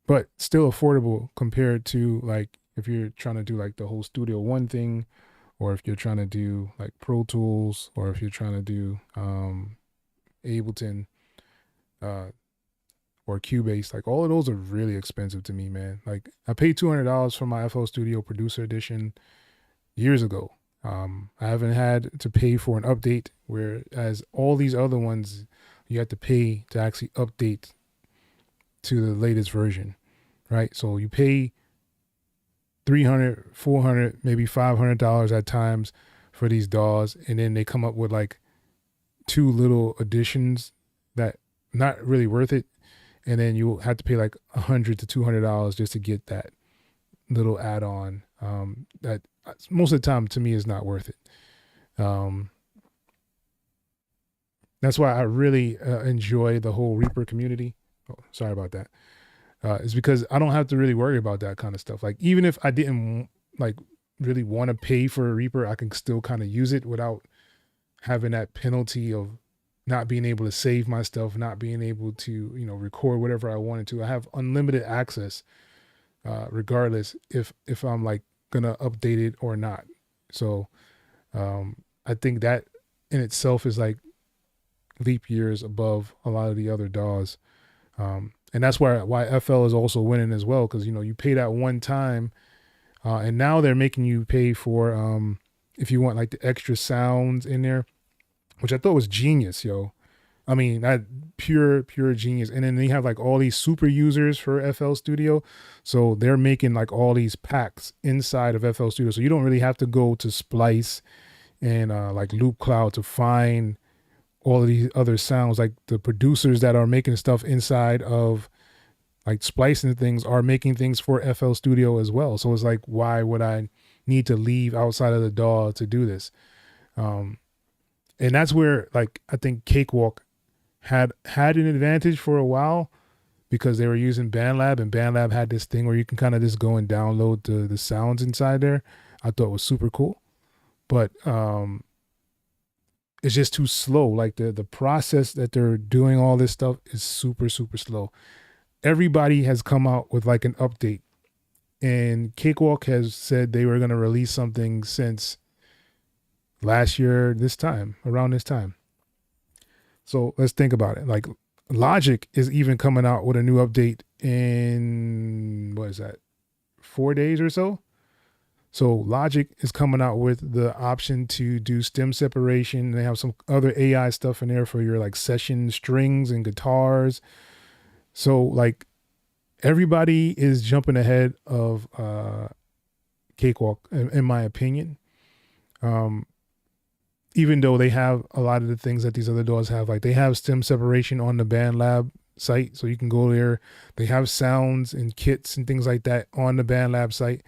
[SPEAKER 1] but still affordable compared to like if you're trying to do like the whole Studio One thing, or if you're trying to do like Pro Tools, or if you're trying to do Ableton, uh, or Cubase. Like all of those are really expensive to me, man. Like I paid $200 for my FL Studio Producer Edition years ago. I haven't had to pay for an update, whereas all these other ones you have to pay to actually update to the latest version, right? So you pay $300, $400, maybe $500 at times for these DAWs, and then they come up with like two little additions that not really worth it, and then you have to pay like $100 to $200 just to get that little add-on. That most of the time to me is not worth it. That's why I really enjoy the whole Reaper community. Oh, sorry about that. It's because I don't have to really worry about that kind of stuff. Like even if I didn't like really want to pay for a Reaper, I can still kind of use it without having that penalty of not being able to save my stuff, not being able to, record whatever I wanted to. I have unlimited access, regardless if I'm like gonna update it or not. So I think that in itself is like leap years above a lot of the other DAWs. And that's why FL is also winning as well, because you pay that one time, and now they're making you pay for if you want like the extra sounds in there, which I thought was genius, yo. I mean, that pure genius. And then they have like all these super users for FL Studio, so they're making like all these packs inside of FL Studio, so you don't really have to go to Splice and like Loop Cloud to find all of these other sounds. Like the producers that are making stuff inside of like splicing things are making things for FL Studio as well. So it's like, why would I need to leave outside of the DAW to do this? And that's where like I think Cakewalk had an advantage for a while, because they were using BandLab, and BandLab had this thing where you can kind of just go and download the sounds inside there. I thought it was super cool, but it's just too slow. Like the process that they're doing all this stuff is super slow. Everybody has come out with like an update, and Cakewalk has said they were going to release something since last year, around this time. So let's think about it. Like Logic is even coming out with a new update in, what is that, 4 days or so? So Logic is coming out with the option to do stem separation. They have some other AI stuff in there for your like session strings and guitars. So like everybody is jumping ahead of Cakewalk, in my opinion. Even though they have a lot of the things that these other DAWs have, like they have stem separation on the BandLab site, so you can go there. They have sounds and kits and things like that on the BandLab site,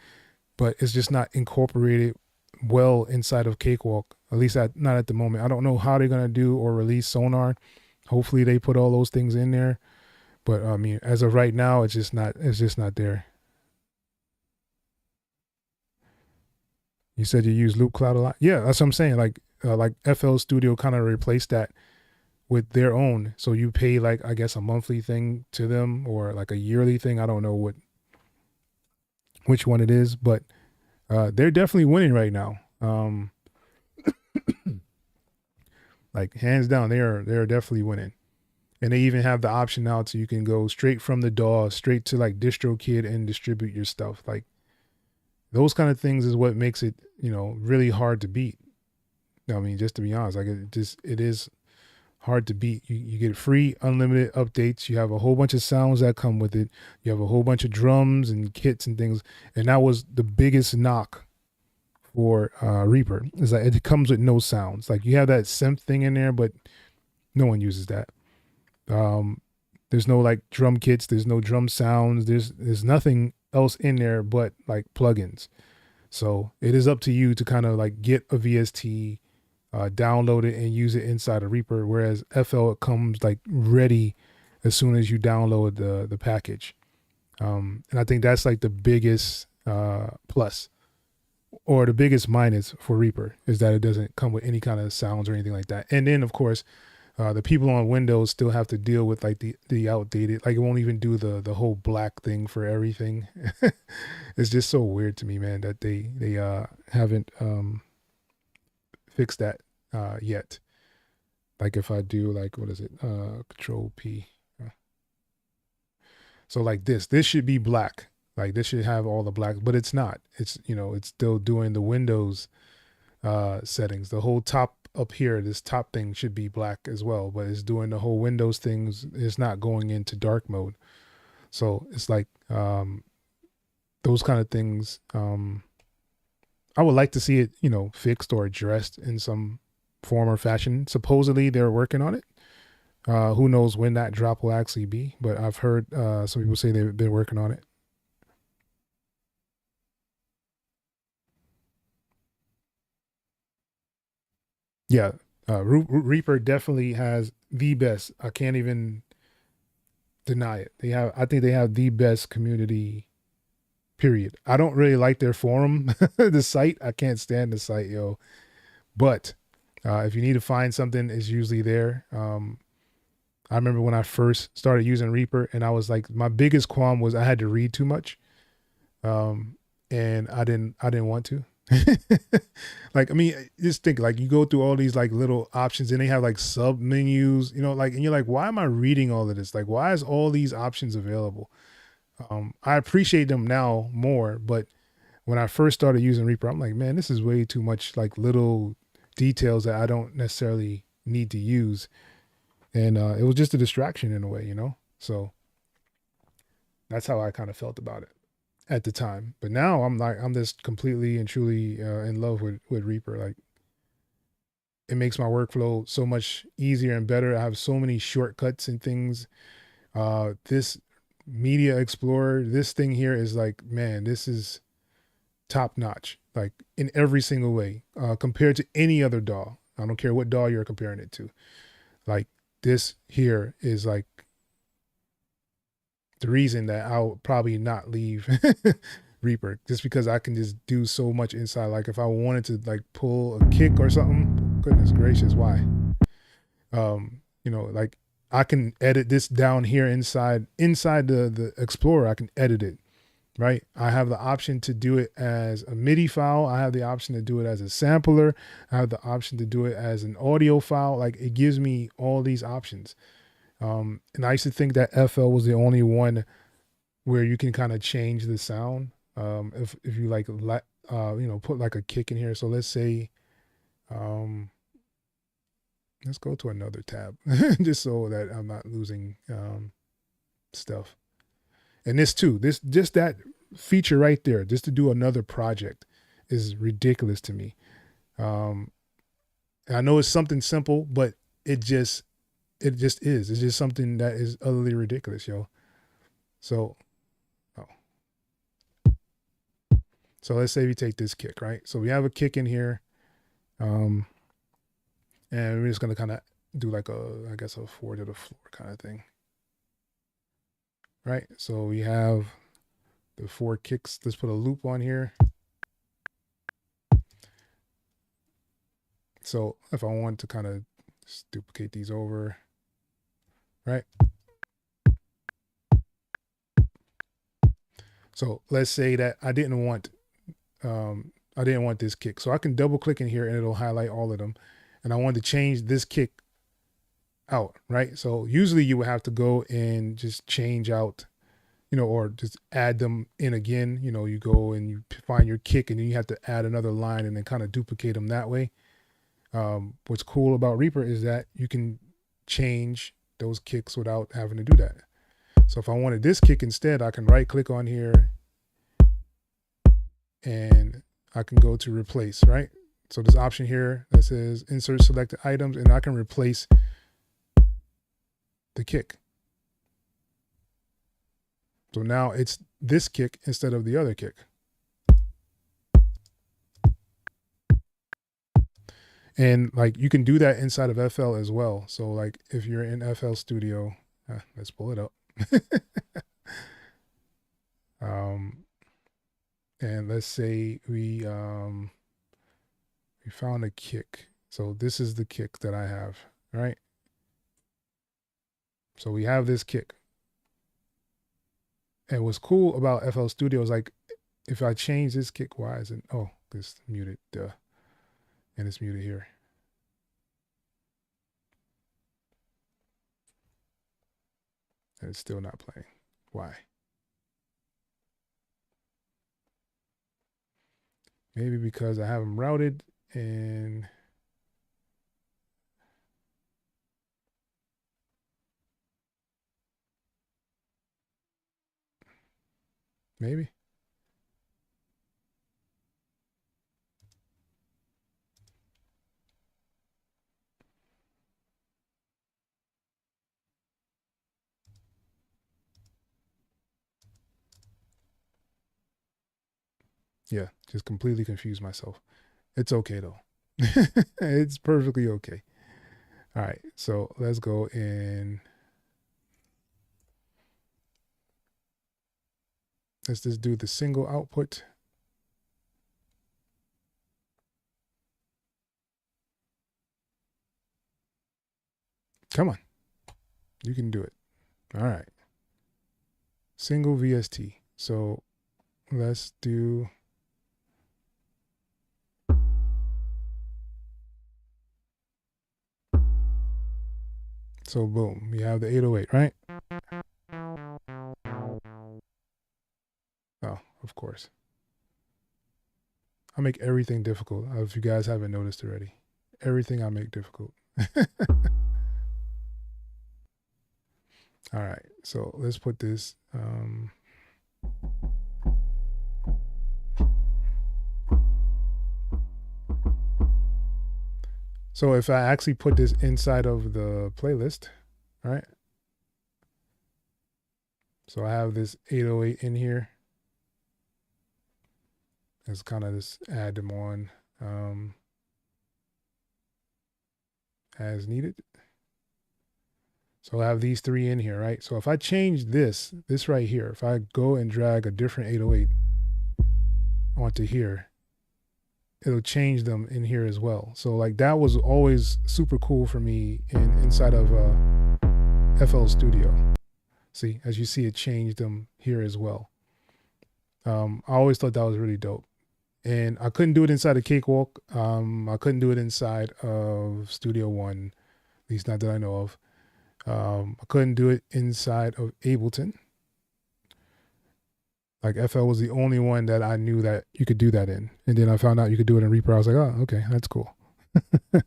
[SPEAKER 1] but it's just not incorporated well inside of Cakewalk, at least not at the moment. I don't know how they're going to do or release Sonar. Hopefully they put all those things in there. But I mean, as of right now, it's just not there. You said you use Loop Cloud a lot. Yeah, that's what I'm saying. Like FL Studio kind of replaced that with their own. So you pay like, I guess, a monthly thing to them, or like a yearly thing. I don't know which one it is, but they're definitely winning right now. Like hands down, they're definitely winning. And they even have the option now so you can go straight from the DAW straight to like DistroKid and distribute your stuff. Like those kind of things is what makes it, really hard to beat. I mean, just to be honest, like it is hard to beat. You get free unlimited updates. You have a whole bunch of sounds that come with it. You have a whole bunch of drums and kits and things. And that was the biggest knock for Reaper, is that it comes with no sounds. Like you have that synth thing in there, but no one uses that. There's no like drum kits, there's no drum sounds, there's nothing else in there but like plugins. So it is up to you to kind of like get a VST, download it and use it inside of Reaper. Whereas FL, it comes like ready as soon as you download the package. And I think that's like the biggest plus, or the biggest minus for Reaper, is that it doesn't come with any kind of sounds or anything like that. And then of course, the people on Windows still have to deal with like the outdated, like it won't even do the whole black thing for everything. It's just so weird to me, man, that they haven't fixed that yet. Like if I do like, what is it? Control P. So like this should be black. Like this should have all the black, but it's not. It's, you know, it's still doing the Windows settings. The whole top up here, this top thing should be black as well, but it's doing the whole Windows things. It's not going into dark mode. So it's like those kind of things. I would like to see it, you know, fixed or addressed in some form or fashion. Supposedly they're working on it. Who knows when that drop will actually be, but I've heard some people say they've been working on it. Yeah, Reaper definitely has the best. I can't even deny it. I think they have the best community. Period. I don't really like their forum, the site. I can't stand the site, yo. But if you need to find something, it's usually there. I remember when I first started using Reaper, and I was like, my biggest qualm was I had to read too much, and I didn't want to. Like, I mean, just think, like, you go through all these like little options and they have like sub menus, you know, like, and you're like, why am I reading all of this? Like, why is all these options available? I appreciate them now more, but when I first started using Reaper, I'm like, man, this is way too much like little details that I don't necessarily need to use. And it was just a distraction in a way, you know? So that's how I kind of felt about it at the time. But now I'm like, I'm just completely and truly in love with Reaper. Like, it makes my workflow so much easier and better. I have so many shortcuts and things. This Media Explorer, this thing here is like, man, this is top notch, like in every single way, compared to any other DAW. I don't care what DAW you're comparing it to. Like, this here is like the reason that I'll probably not leave Reaper, just because I can just do so much inside. Like if I wanted to like pull a kick or something, goodness gracious, why? You know, like I can edit this down here inside the Explorer. I can edit it, right? I have the option to do it as a MIDI file. I have the option to do it as a sampler. I have the option to do it as an audio file. Like, it gives me all these options. And I used to think that FL was the only one where you can kind of change the sound. If you like, you know, put like a kick in here. So let's say, let's go to another tab just so that I'm not losing stuff. And this too, just that feature right there, just to do another project, is ridiculous to me. And I know it's something simple, but it just is. It's just something that is utterly ridiculous, yo. So, so let's say we take this kick, right? So we have a kick in here, and we're just gonna kind of do like I guess a 4 to the floor kind of thing, right? So we have the 4 kicks. Let's put a loop on here. So if I want to kind of just duplicate these over, right? So let's say that I didn't want this kick. So I can double click in here and it'll highlight all of them. And I want to change this kick out, right? So usually you would have to go and just change out, you know, or just add them in again. You know, you go and you find your kick and then you have to add another line and then kind of duplicate them that way. What's cool about Reaper is that you can change those kicks without having to do that. So if I wanted this kick instead, I can right click on here and I can go to replace, right? So this option here that says insert selected items, and I can replace the kick. So now it's this kick instead of the other kick. And like you can do that inside of FL as well. So like if you're in FL Studio, let's pull it up. And let's say we found a kick. So this is the kick that I have, right? So we have this kick. And what's cool about FL Studio is like, if I change this kick, why isn't, oh, this muted, duh. And it's muted here. And it's still not playing. Why? Maybe because I have them routed and maybe. Yeah, just completely confused myself. It's okay though. It's perfectly okay. All right, so let's go and let's just do the single output. Come on, you can do it. All right, single VST. So let's do. So boom, we have the 808, right? Oh, of course. I make everything difficult. If you guys haven't noticed already, everything I make difficult. All right, so let's put this. So if I actually put this inside of the playlist, right? So I have this 808 in here. Let's kind of just add them on as needed. So I have these three in here, right? So if I change this right here, if I go and drag a different 808 onto here, it'll change them in here as well. So like that was always super cool for me inside of FL Studio. See, as you see, it changed them here as well. I always thought that was really dope. And I couldn't do it inside of Cakewalk. I couldn't do it inside of Studio One, at least not that I know of. I couldn't do it inside of Ableton. Like FL was the only one that I knew that you could do that in. And then I found out you could do it in Reaper. I was like, oh, okay, that's cool. All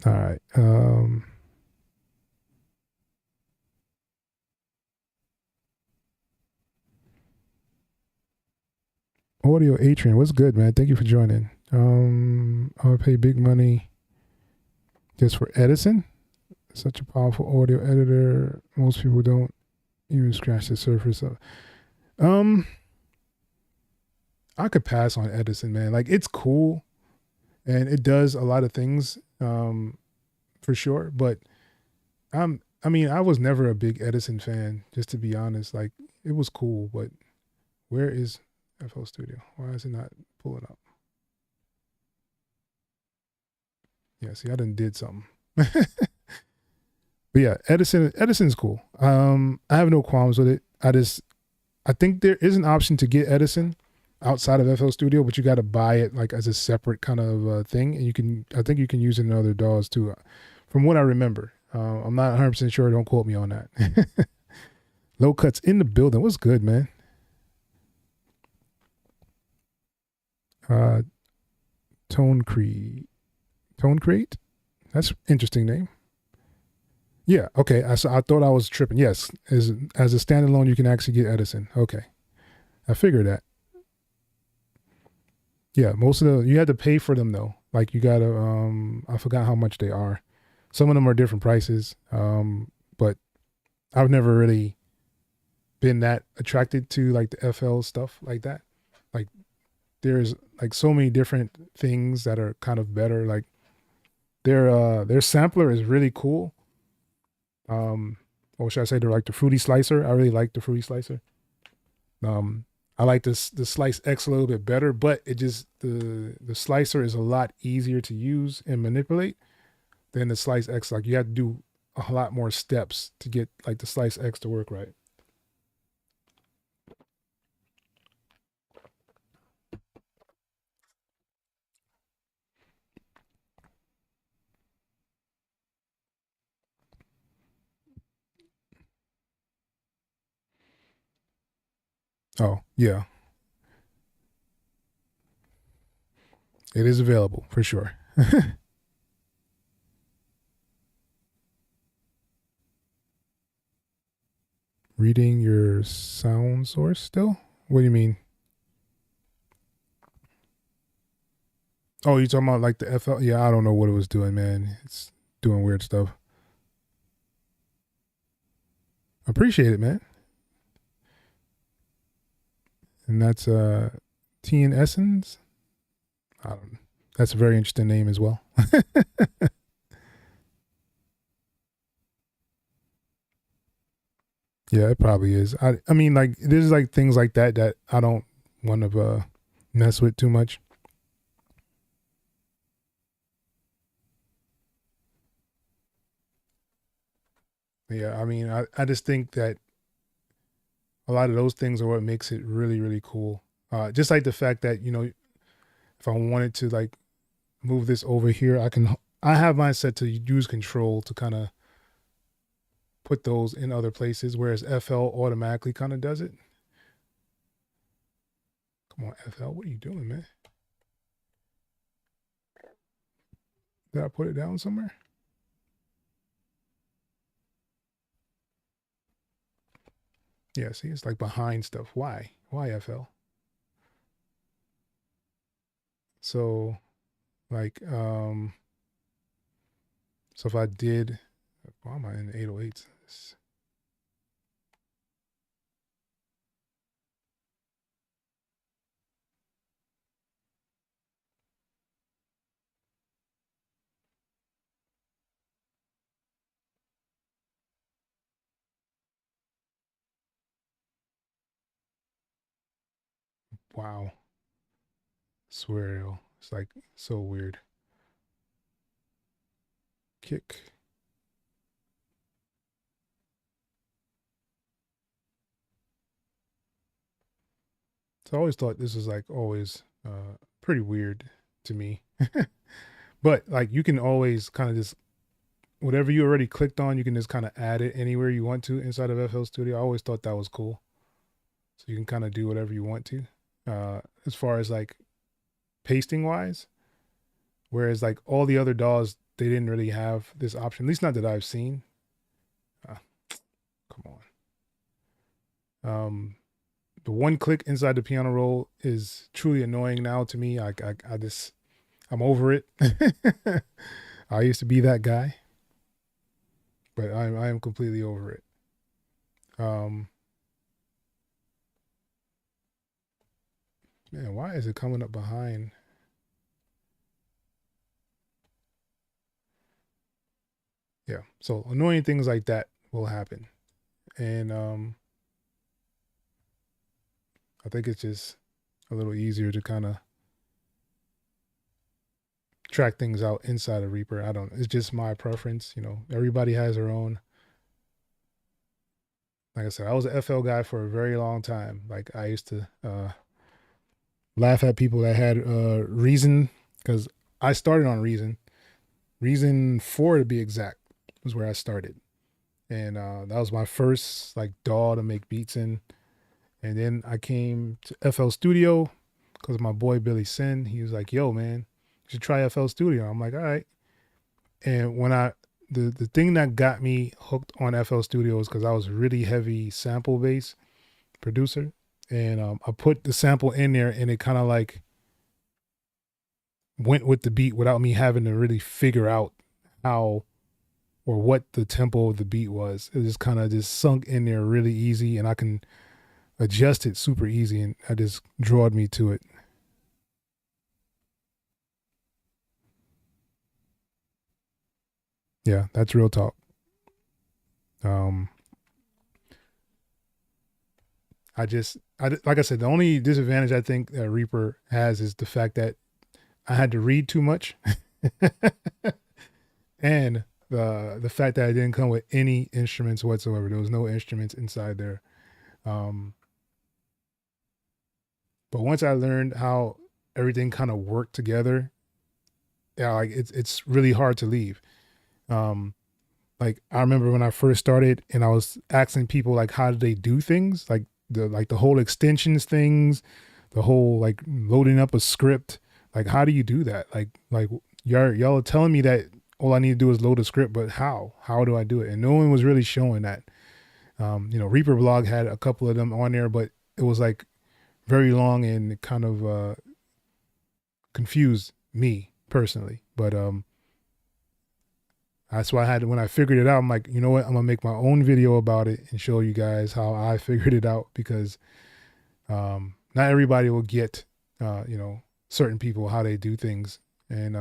[SPEAKER 1] right. Audio Atrian, what's good, man? Thank you for joining. I'll pay big money just for Edison. Such a powerful audio editor. Most people don't even scratch the surface of. I could pass on Edison, man. Like it's cool, and it does a lot of things, for sure. But I mean, I was never a big Edison fan, just to be honest. Like it was cool, but where is FL Studio? Why is it not pulling up? Yeah, see, I done did something. But yeah, Edison's cool. I have no qualms with it. I think there is an option to get Edison outside of FL Studio, but you got to buy it like as a separate kind of thing. And I think you can use it in other DAWs too, from what I remember. I'm not 100% sure. Don't quote me on that. Low Cuts in the building. What's good, man? Tone Crate. That's an interesting name. Yeah, okay. I thought I was tripping. Yes, as a standalone, you can actually get Edison. Okay, I figured that. Yeah, most of you had to pay for them though. Like you gotta, I forgot how much they are. Some of them are different prices, but I've never really been that attracted to like the FL stuff like that. Like there's like so many different things that are kind of better. Like their sampler is really cool. Or should I say they're like the fruity slicer? I really like the fruity slicer. Um, I like this the Slice X a little bit better, but it just the slicer is a lot easier to use and manipulate than the Slice X. Like you have to do a lot more steps to get like the Slice X to work right. Oh yeah, it is available for sure. Reading your sound source still? What do you mean? Oh, you talking about like the FL? Yeah, I don't know what it was doing, man. It's doing weird stuff. Appreciate it, man. And that's T and Essence. I don't. That's a very interesting name as well. Yeah, it probably is. I mean, like there's like things like that that I don't want to mess with too much. Yeah, I mean, I just think that a lot of those things are what makes it really really cool. Just like the fact that if I wanted to like move this over here, I can. I have mine set to use control to kind of put those in other places, whereas FL automatically kind of does it. Come on, FL, what are you doing, man? Did I put it down somewhere? Yeah, see, it's like behind stuff. Why? Why FL? So like so if I did why am I in 808s? Wow. Swear it's like so weird. Kick. So I always thought this was like always pretty weird to me. But like you can always kind of just whatever you already clicked on, you can just kind of add it anywhere you want to inside of FL Studio. I always thought that was cool. So you can kind of do whatever you want to. As far as like pasting wise, whereas like all the other DAWs, they didn't really have this option. At least not that I've seen. Uh, come on. The one click inside the piano roll is truly annoying now to me. I just I'm over it. I used to be that guy, but I am completely over it. Um, Man, why is it coming up behind? Yeah, so annoying things like that will happen, and I think it's just a little easier to kind of track things out inside of Reaper. I don't. It's just my preference. Everybody has their own. Like I said, I was an FL guy for a very long time. Like I used to laugh at people that had Reason because I started on Reason. Reason 4 to be exact was where I started, and that was my first like DAW to make beats in. And then I came to FL Studio because my boy Billy Sin. He was like, "Yo, man, you should try FL Studio." I'm like, "All right." And when the thing that got me hooked on FL Studio is because I was really heavy sample bass producer, and I put the sample in there, and it kind of like went with the beat without me having to really figure out how or what the tempo of the beat was. It just kind of just sunk in there really easy, and I can adjust it super easy, and I just drawed me to it. Yeah, that's real talk. Um, like I said, the only disadvantage I think that Reaper has is the fact that I had to read too much, and the fact that I didn't come with any instruments whatsoever. There was no instruments inside there. Um, but once I learned how everything kind of worked together, yeah, like it's really hard to leave. Um, like I remember when I first started and I was asking people like how do they do things, like the whole extensions things, the whole like loading up a script, like how do you do that? Like y'all are telling me that all I need to do is load a script, but how do I do it? And no one was really showing that. Reaper blog had a couple of them on there, but it was like very long and kind of confused me personally. But that's why I had when I figured it out, I'm like, you know what? I'm gonna make my own video about it and show you guys how I figured it out, because not everybody will get certain people how they do things. And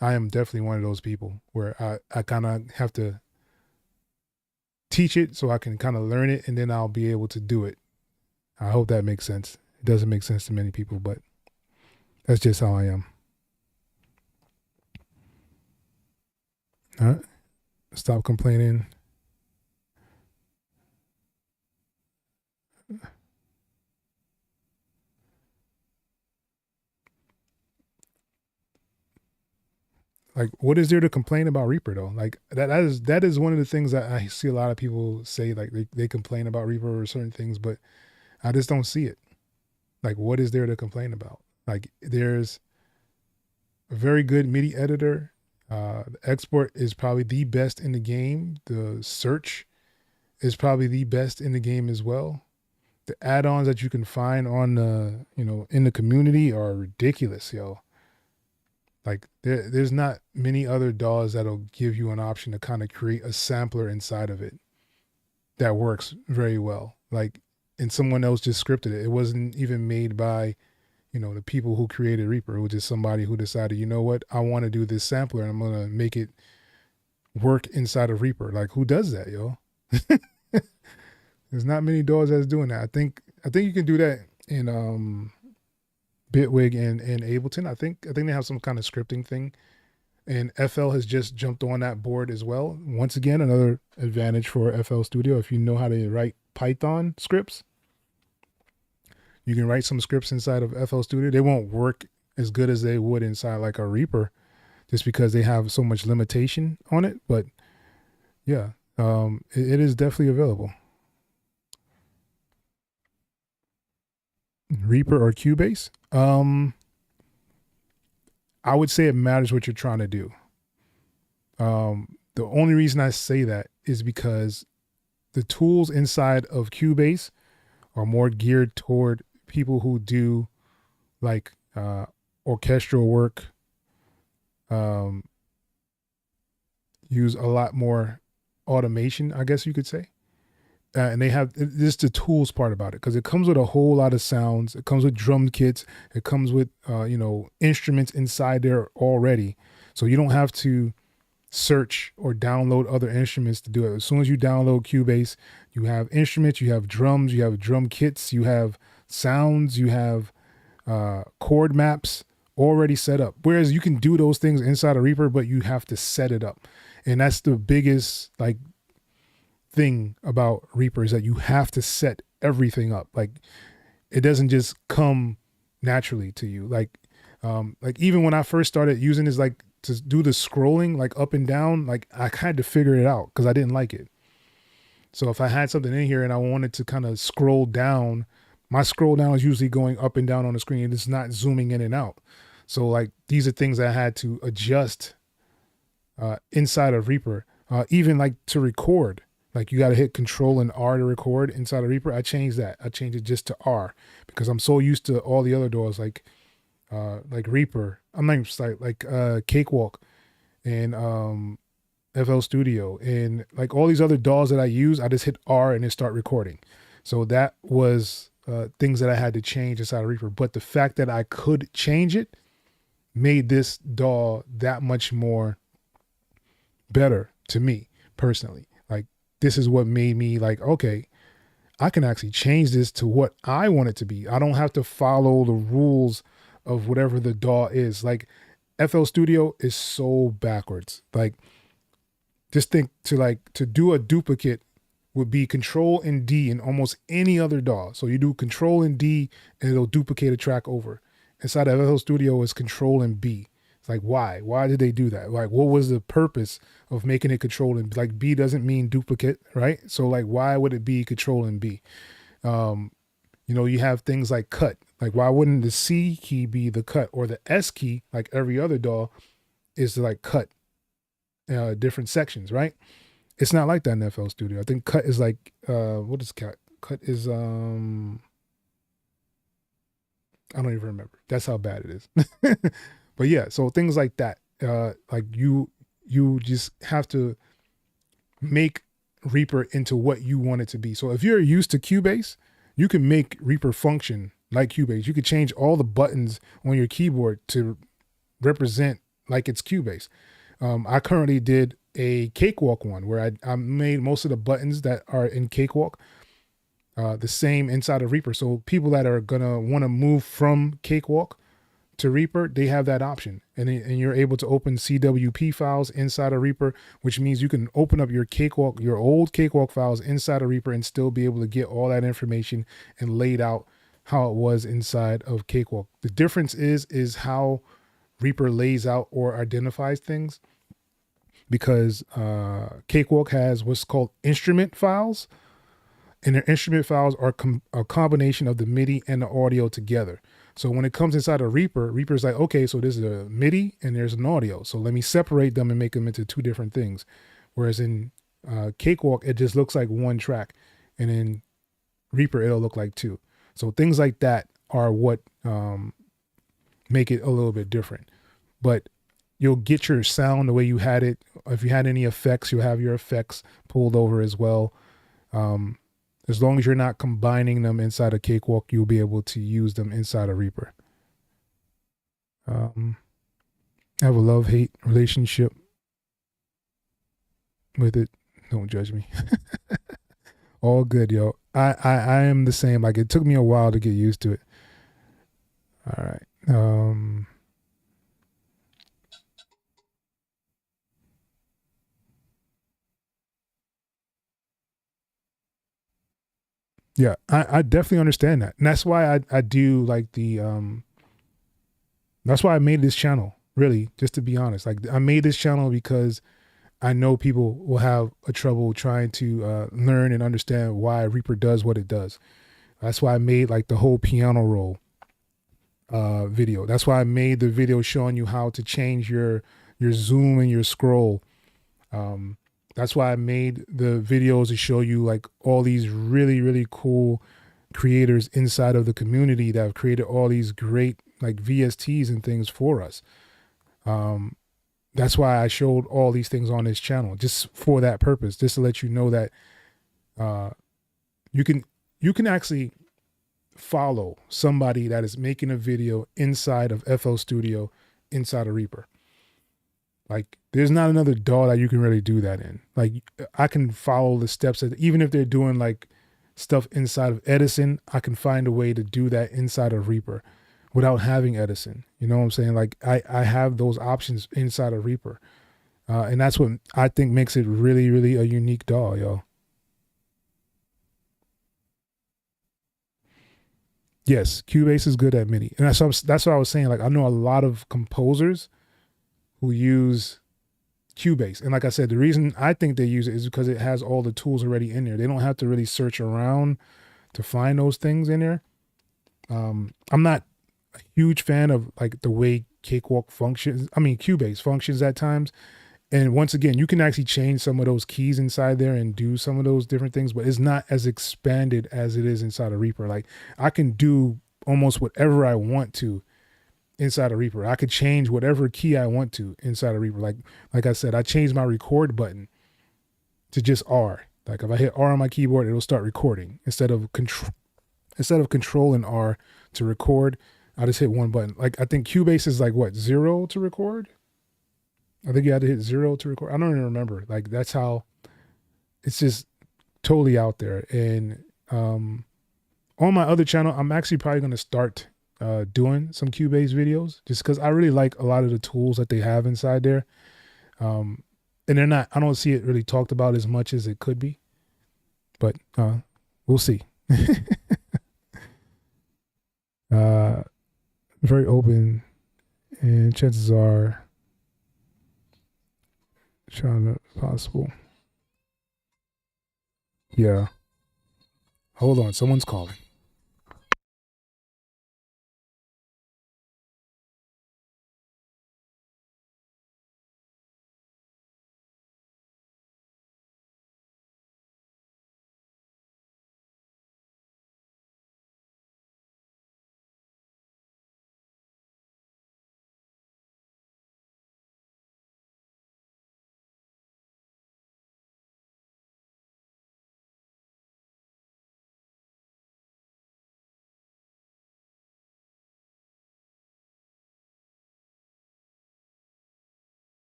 [SPEAKER 1] I am definitely one of those people where I kind of have to teach it so I can kind of learn it, and then I'll be able to do it. I hope that makes sense. It doesn't make sense to many people, but that's just how I am. All right. Stop complaining. Like, what is there to complain about Reaper though? Like that is one of the things that I see a lot of people say, like they complain about Reaper or certain things, but I just don't see it. Like, what is there to complain about? Like, there's a very good MIDI editor. The export is probably the best in the game. The search is probably the best in the game as well. The add-ons that you can find on the in the community are ridiculous, yo. Like there's not many other DAWs that'll give you an option to kind of create a sampler inside of it that works very well. Like, and someone else just scripted it. It wasn't even made by, the people who created Reaper. It was just somebody who decided, you know what, I want to do this sampler and I'm gonna make it work inside of Reaper. Like, who does that, yo? There's not many DAWs that's doing that. I think you can do that in Bitwig and Ableton. I think they have some kind of scripting thing. And FL has just jumped on that board as well. Once again, another advantage for FL Studio. If you know how to write Python scripts, you can write some scripts inside of FL Studio. They won't work as good as they would inside like a Reaper, just because they have so much limitation on it. But yeah, it is definitely available. Reaper or Cubase? I would say it matters what you're trying to do. The only reason I say that is because the tools inside of Cubase are more geared toward people who do like orchestral work, use a lot more automation, I guess you could say. And they have just the tools part about it, because it comes with a whole lot of sounds. It comes with drum kits. It comes with instruments inside there already, so you don't have to search or download other instruments to do it. As soon as you download Cubase, you have instruments, you have drums, you have drum kits, you have sounds, you have chord maps already set up. Whereas you can do those things inside of Reaper, but you have to set it up, and that's the biggest thing about Reaper, is that you have to set everything up. Like, it doesn't just come naturally to you. Like even when I first started using this, like to do the scrolling, like up and down, like I had to figure it out because I didn't like it. So if I had something in here and I wanted to kind of scroll down, my scroll down is usually going up and down on the screen. It's not zooming in and out. So like these are things I had to adjust inside of Reaper. Even like to record. Like, you got to hit Control and R to record inside of Reaper. I changed that. I changed it just to R because I'm so used to all the other DAWs like Reaper. I'm not even like Cakewalk and FL Studio, and like all these other DAWs that I use, I just hit R and it start recording. So that was things that I had to change inside of Reaper. But the fact that I could change it made this DAW that much more better to me personally. Like this is what made me like, okay, I can actually change this to what I want it to be. I don't have to follow the rules of whatever the DAW is. Like FL Studio is so backwards. Like just think to do a duplicate would be Control and D in almost any other DAW. So you do Control and D and it'll duplicate a track over. Inside of FL Studio is Control and B. It's like, why? Why did they do that? Like, what was the purpose of making it Control and like B doesn't mean duplicate, right? So like, why would it be Control and B? You know, you have things like cut. Like, why wouldn't the C key be the cut, or the S key, like every other DAW, is to like cut different sections, right? It's not like that in FL Studio. I think cut is like, what is cut? Cut is, I don't even remember. That's how bad it is. But yeah, so things like that, like you just have to make Reaper into what you want it to be. So if you're used to Cubase, you can make Reaper function like Cubase. You could change all the buttons on your keyboard to represent like it's Cubase. I currently did a Cakewalk one where I made most of the buttons that are in Cakewalk the same inside of Reaper. So people that are gonna want to move from Cakewalk to Reaper, they have that option, and you're able to open CWP files inside of Reaper, which means you can open up your Cakewalk, your old Cakewalk files inside of Reaper, and still be able to get all that information and laid out how it was inside of Cakewalk. The difference is how Reaper lays out or identifies things, because Cakewalk has what's called instrument files, and their instrument files are a combination of the MIDI and the audio together. So when it comes inside of Reaper, Reaper's like, okay, so there's a MIDI and there's an audio. So let me separate them and make them into two different things. Whereas in Cakewalk, it just looks like one track. And in Reaper, it'll look like two. So things like that are what make it a little bit different. But you'll get your sound the way you had it. If you had any effects, you'll have your effects pulled over as well. As long as you're not combining them inside of Cakewalk, you'll be able to use them inside of Reaper. I have a love-hate relationship with it. Don't judge me. All good, yo. I am the same. Like, it took me a while to get used to it. All right. Yeah, I definitely understand that. And that's why I do like the, that's why I made this channel, really, just to be honest. Like, I made this channel because I know people will have a trouble trying to learn and understand why Reaper does what it does. That's why I made like the whole piano roll video. That's why I made the video showing you how to change your zoom and your scroll. That's why I made the videos to show you like all these really, really cool creators inside of the community that have created all these great like VSTs and things for us. That's why I showed all these things on this channel, just for that purpose, just to let you know that you can actually follow somebody that is making a video inside of FL Studio, inside of Reaper. Like, there's not another DAW that you can really do that in. Like, I can follow the steps that, even if they're doing like stuff inside of Edison, I can find a way to do that inside of Reaper without having Edison. You know what I'm saying? Like, I have those options inside of Reaper. And that's what I think makes it really, really a unique DAW, yo. Yes, Cubase is good at MIDI. And that's what I was saying. Like, I know a lot of composers who use Cubase. And like I said, the reason I think they use it is because it has all the tools already in there. They don't have to really search around to find those things in there. I'm not a huge fan of like the way Cakewalk functions. I mean, Cubase functions at times. And once again, you can actually change some of those keys inside there and do some of those different things, but it's not as expanded as it is inside of Reaper. Like, I can do almost whatever I want to inside of Reaper. I could change whatever key I want to inside of Reaper. Like I said, I changed my record button to just R. Like if I hit R on my keyboard, it'll start recording instead of control and R to record. I just hit one button. Like I think Cubase is like what, 0 to record? I think you had to hit 0 to record. I don't even remember. Like that's how it's just totally out there. And on my other channel, I'm actually probably going to start doing some Cubase videos just because I really like a lot of the tools that they have inside there. And they're not, I don't see it really talked about as much as it could be, but we'll see. Very open, and chances are trying to possible. Yeah. Hold on, someone's calling.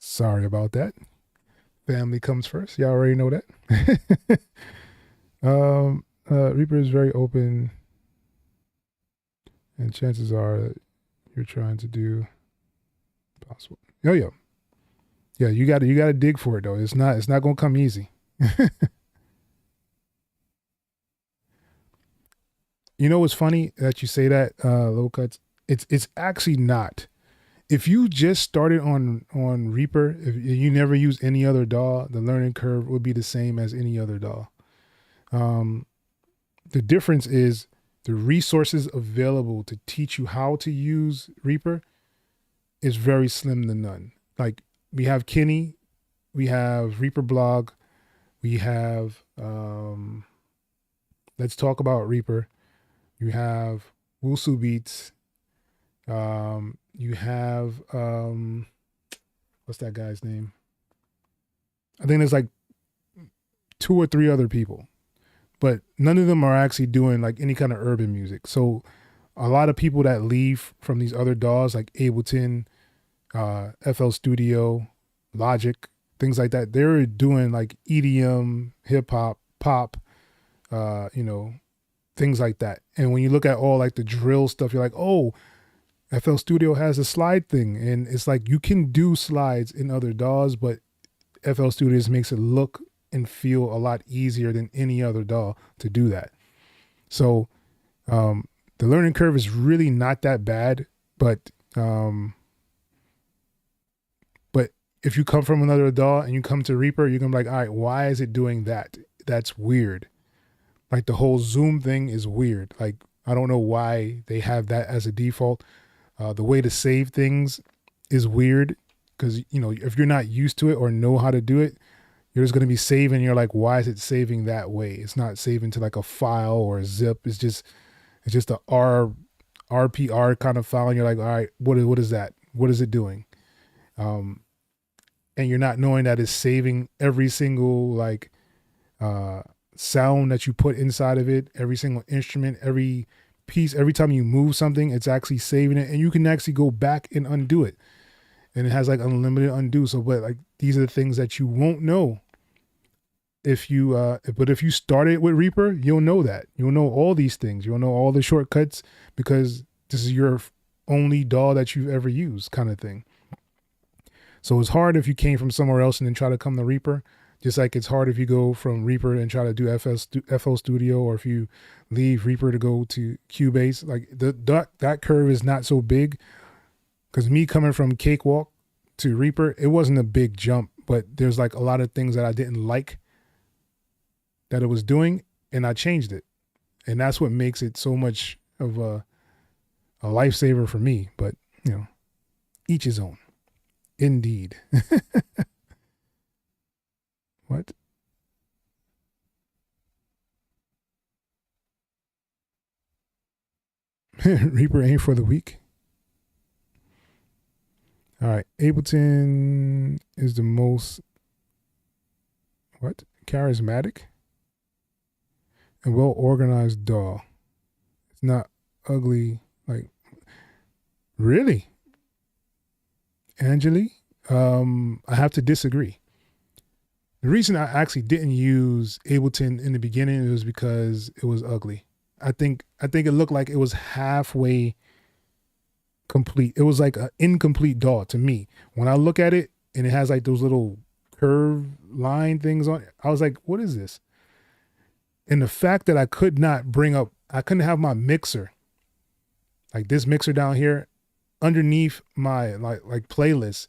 [SPEAKER 1] Sorry about that. Family comes first. Y'all already know that. Reaper is very open, and chances are you're trying to do possible. Oh yeah, yeah. You got to dig for it though. It's not gonna come easy. You know what's funny that you say that, low cuts? It's actually not. If you just started on Reaper, if you never use any other DAW, the learning curve would be the same as any other DAW. The difference is the resources available to teach you how to use Reaper is very slim to none. Like we have Kenny, we have Reaper blog, we have Let's Talk About Reaper, you have Wusu Beats, you have what's that guy's name? I think there's like 2 or 3 other people, but none of them are actually doing like any kind of urban music. So a lot of people that leave from these other DAWs like Ableton, FL Studio, Logic, things like that, they're doing like EDM, hip hop, pop, things like that. And when you look at all like the drill stuff, you're like, oh, FL Studio has a slide thing. And it's like you can do slides in other DAWs, but FL Studio just makes it look and feel a lot easier than any other DAW to do that. So the learning curve is really not that bad, but if you come from another DAW and you come to Reaper, you're gonna be like, all right, why is it doing that? That's weird. Like the whole zoom thing is weird. Like I don't know why they have that as a default. The way to save things is weird because if you're not used to it or know how to do it, you're just gonna be saving. You're like, why is it saving that way? It's not saving to like a file or a zip. It's just a RPR kind of file. And you're like, all right, what is that? What is it doing? And you're not knowing that it's saving every single like sound that you put inside of it, every single instrument, every piece, every time you move something, it's actually saving it, and you can actually go back and undo it. And it has like unlimited undo. So, but like these are the things that you won't know But if you started with Reaper, you'll know that. You'll know all these things. You'll know all the shortcuts because this is your only DAW that you've ever used, kind of thing. So it's hard if you came from somewhere else and then try to come to Reaper. Just like it's hard if you go from Reaper and try to do FL Studio, or if you leave Reaper to go to Cubase. Like that curve is not so big, because me coming from Cakewalk to Reaper, it wasn't a big jump, but there's like a lot of things that I didn't like that it was doing, and I changed it. And that's what makes it so much of a lifesaver for me. But, each his own. Indeed. What? Reaper ain't for the weak. All right. Ableton is the most, charismatic and well organized DAW. It's not ugly. Like, really? Angeli? I have to disagree. The reason I actually didn't use Ableton in the beginning was because it was ugly. I think it looked like it was halfway complete. It was like an incomplete DAW to me. When I look at it and it has like those little curve line things on it, I was like, what is this? And the fact that I couldn't have my mixer, like this mixer down here, underneath my like playlist,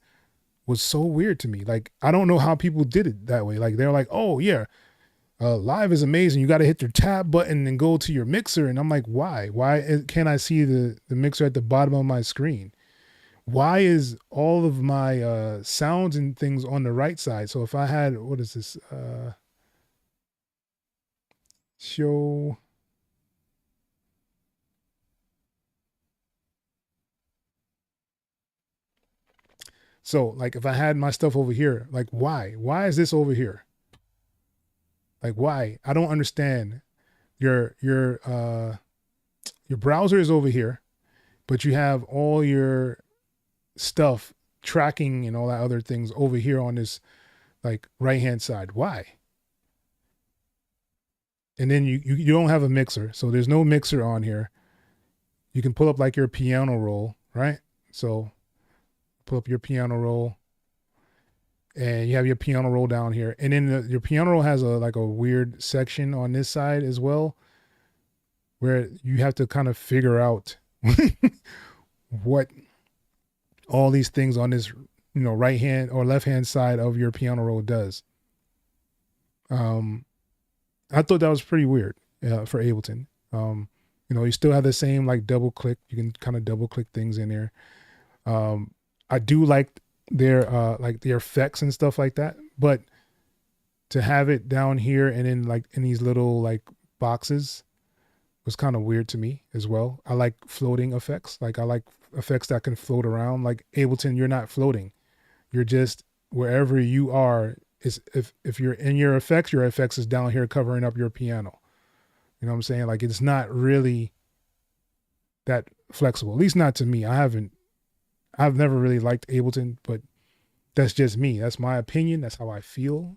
[SPEAKER 1] was so weird to me. Like, I don't know how people did it that way. Like, they're like, oh yeah, live is amazing. You got to hit your tab button and go to your mixer. And I'm like, why? Why can't I see the mixer at the bottom of my screen? Why is all of my sounds and things on the right side? So if I had, what is this? Show. So like if I had my stuff over here, like why? Why is this over here? Like why? I don't understand. Your browser is over here, but you have all your stuff tracking and all that other things over here on this like right hand side. Why? And then you don't have a mixer, so there's no mixer on here. You can pull up like your piano roll, right? So pull up your piano roll, and you have your piano roll down here, and then your piano roll has a weird section on this side as well, where you have to kind of figure out what all these things on this right hand or left hand side of your piano roll does. I thought that was pretty weird for Ableton. You still have the same like double click. You can kind of double click things in there. I do like their effects and stuff like that, but to have it down here and then like in these little like boxes was kind of weird to me as well. I like floating effects. Like I like effects that can float around. Like Ableton, you're not floating. You're just wherever you are. Is if you're in your effects is down here covering up your piano. You know what I'm saying? Like it's not really that flexible. At least not to me. I've never really liked Ableton, but that's just me. That's my opinion. That's how I feel.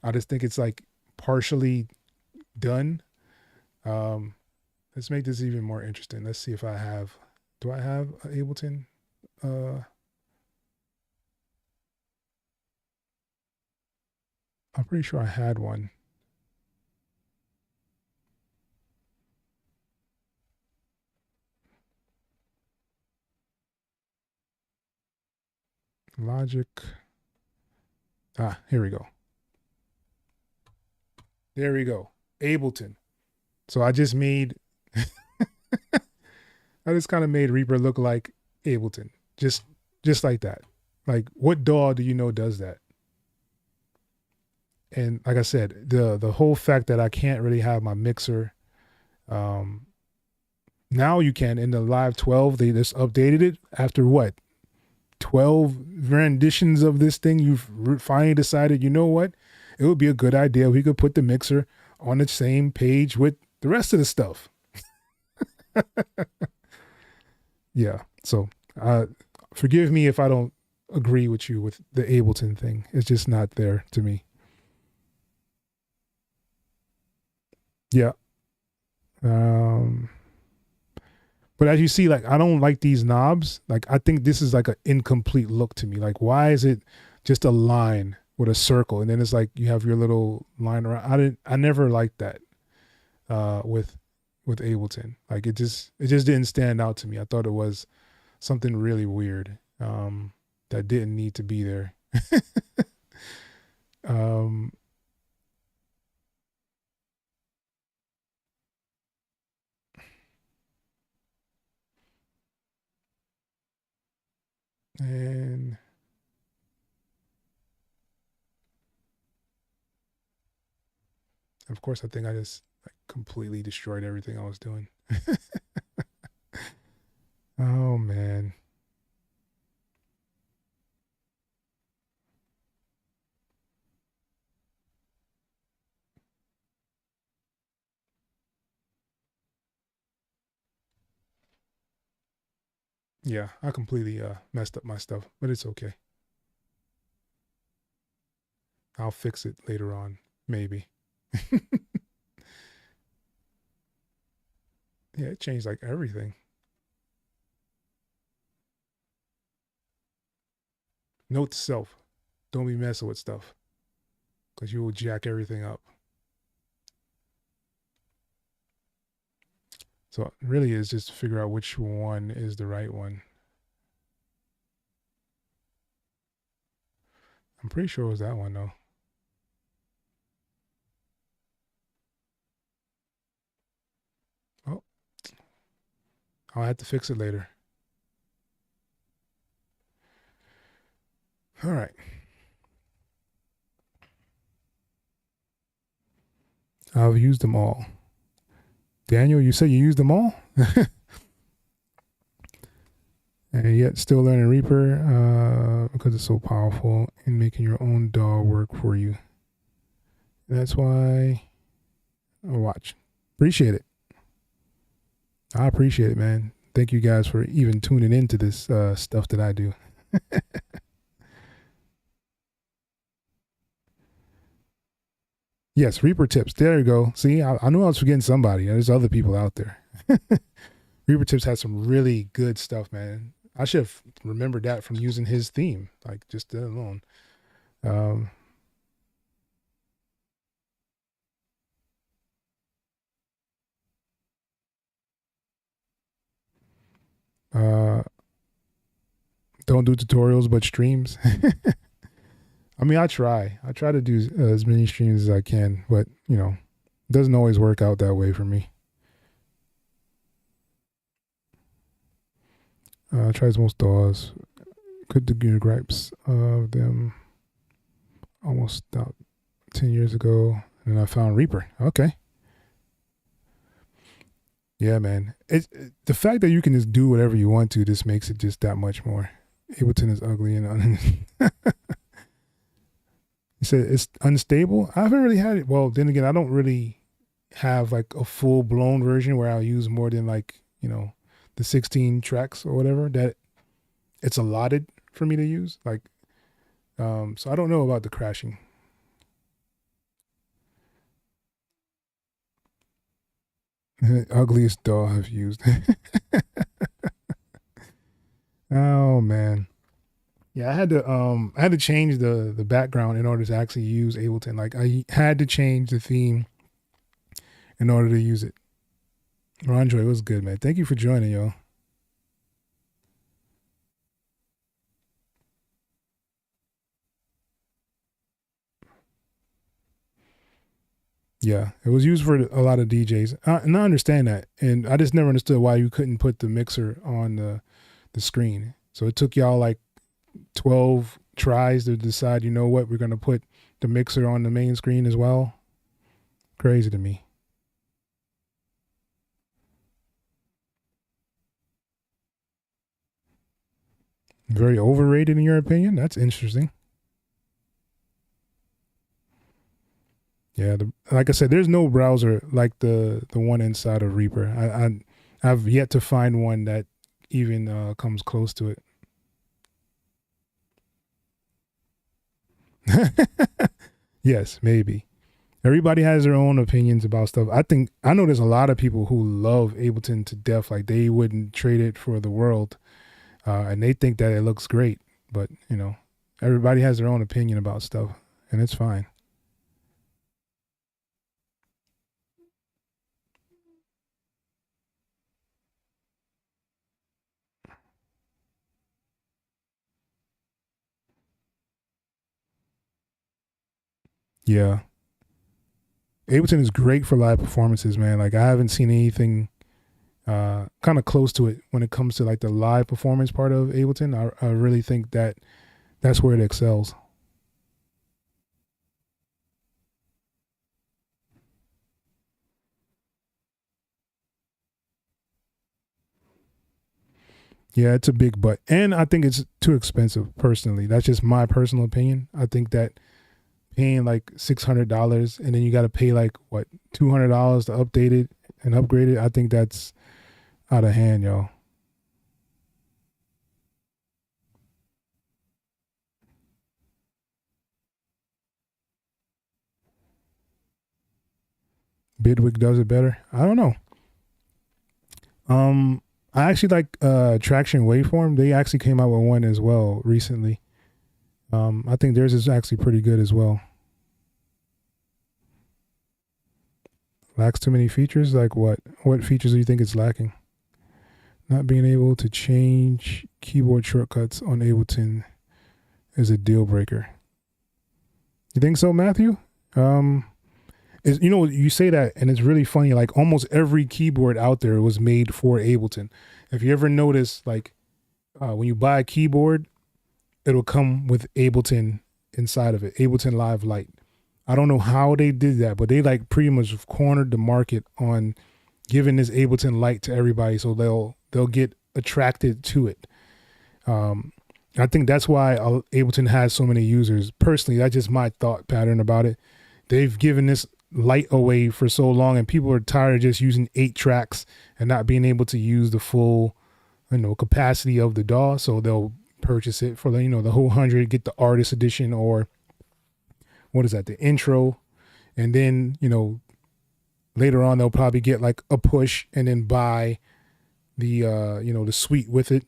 [SPEAKER 1] I just think it's like partially done. Let's make this even more interesting. Let's see if I have, do I have Ableton? I'm pretty sure I had one. Logic. Here we go. There we go. Ableton. So I just made, I just kind of made Reaper look like Ableton. Just like that. Like what DAW do you know does that? And like I said, the whole fact that I can't really have my mixer, now you can in the Live 12, they just updated it after what? 12 renditions of this thing. You've finally decided, you know what? It would be a good idea if we could put the mixer on the same page with the rest of the stuff. Yeah. So forgive me if I don't agree with you with the Ableton thing. It's just not there to me. Yeah. Um, but as you see, like I don't like these knobs. Like I think this is like an incomplete look to me. Like why is it just a line with a circle and then it's like you have your little line around? I never liked that with Ableton. Like it just didn't stand out to me. I thought it was something really weird that didn't need to be there. um, and of course, I think I just like completely destroyed everything I was doing. Oh man. Yeah, I completely messed up my stuff, but it's okay. I'll fix it later on, maybe. Yeah, it changed like everything. Note to self: don't be messing with stuff because you will jack everything up. So it really is just to figure out which one is the right one. I'm pretty sure it was that one though. Oh, I'll have to fix it later. All right. I've used them all. Daniel, you said you used them all? And yet still learning Reaper because it's so powerful in making your own DAW work for you. That's why I watch. Appreciate it. I appreciate it, man. Thank you guys for even tuning into this stuff that I do. Yes, Reaper tips. There you go. See, I knew I was forgetting somebody. There's other people out there. Reaper tips has some really good stuff, man. I should have remembered that from using his theme, like just that alone. Um, uh, don't do tutorials, but streams. I mean, I try. I try to do as many streams as I can, but you know, it doesn't always work out that way for me. Tries most DAWs. Could do your gripes of them almost about 10 years ago, and I found Reaper. Okay. Yeah, man. The fact that you can just do whatever you want to just makes it just that much more. Ableton is ugly and you said it's unstable. I haven't really had it. Well, then again, I don't really have like a full blown version where I'll use more than like, you know, the 16 tracks or whatever that it's allotted for me to use. Like, so I don't know about the crashing. Ugliest DAW I've used. Oh man. Yeah, I had to change the background in order to actually use Ableton. Like I had to change the theme in order to use it. Rondre, it was good, man. Thank you for joining, yo. Yeah, it was used for a lot of DJs, and I understand that. And I just never understood why you couldn't put the mixer on the screen. So it took y'all like 12 tries to decide. You know what? We're gonna put the mixer on the main screen as well. Crazy to me. Very overrated in your opinion. That's interesting. Yeah, like I said, there's no browser like the one inside of Reaper. I've yet to find one that even comes close to it. Yes, maybe. Everybody has their own opinions about stuff. I know there's a lot of people who love Ableton to death. Like they wouldn't trade it for the world, and they think that it looks great. But everybody has their own opinion about stuff, and it's fine. Yeah, Ableton is great for live performances, man. Like I haven't seen anything kind of close to it when it comes to like the live performance part of Ableton. I really think that that's where it excels. Yeah, it's a big but. And I think it's too expensive personally. That's just my personal opinion. I think that paying like $600 and then you got to pay like what, $200 to update it and upgrade it. I think that's out of hand, y'all. Bidwick does it better. I don't know. I actually like Traction Waveform. They actually came out with one as well recently. I think theirs is actually pretty good as well. Lacks too many features? Like what? What features do you think it's lacking? Not being able to change keyboard shortcuts on Ableton is a deal breaker. You think so, Matthew? You say that, and it's really funny. Like almost every keyboard out there was made for Ableton. If you ever notice, like when you buy a keyboard, it'll come with Ableton inside of it, Ableton Live Lite. I don't know how they did that, but they like pretty much cornered the market on giving this Ableton Lite to everybody, so they'll get attracted to it. I think that's why Ableton has so many users. Personally, that's just my thought pattern about it. They've given this light away for so long, and people are tired of just using 8 tracks and not being able to use the full, capacity of the DAW. So they'll purchase it for the whole 100, get the artist edition, or what is that, the intro, and then later on they'll probably get like a push and then buy the the suite with it.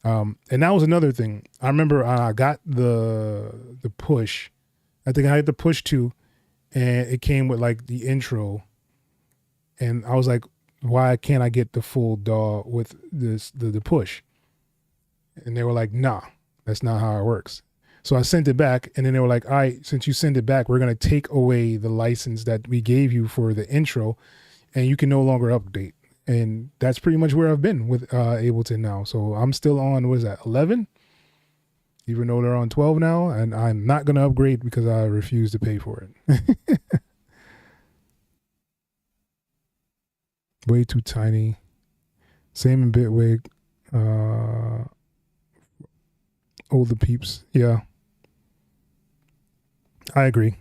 [SPEAKER 1] And that was another thing. I remember I got the push. I think I had the push too, and it came with like the intro. And I was like, why can't I get the full DAW with the push? And they were like, nah, that's not how it works. So I sent it back, and then they were like, all right, since you send it back, we're going to take away the license that we gave you for the intro, and you can no longer update. And that's pretty much where I've been with Ableton now. So I'm still on, what is that, 11? Even though they're on 12 now, and I'm not going to upgrade because I refuse to pay for it. Way too tiny. Same in Bitwig. Older peeps. Yeah. I agree.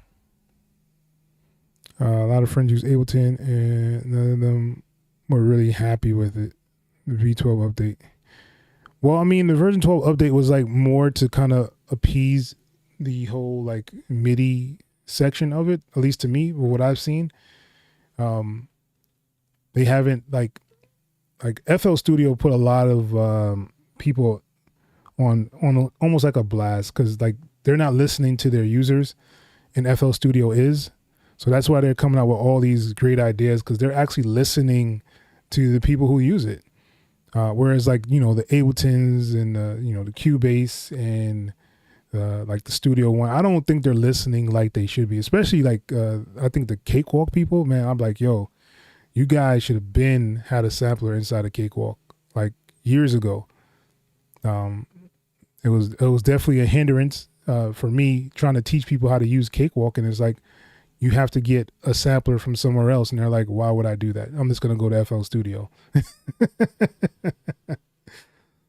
[SPEAKER 1] A lot of friends use Ableton, and none of them were really happy with it. The V12 update. Well, I mean, the version 12 update was like more to kind of appease the whole like MIDI section of it, at least to me, what I've seen. They haven't like FL Studio put a lot of people on almost like a blast, because like they're not listening to their users, and FL Studio is. So that's why they're coming out with all these great ideas, because they're actually listening to the people who use it. Whereas like, the Abletons and the Cubase and like the Studio One, I don't think they're listening like they should be. Especially like I think the Cakewalk people, man, I'm like, yo, you guys should have had a sampler inside a Cakewalk like years ago. It was definitely a hindrance for me trying to teach people how to use Cakewalk, and it's like you have to get a sampler from somewhere else, and they're like, why would I do that? I'm just gonna go to FL Studio.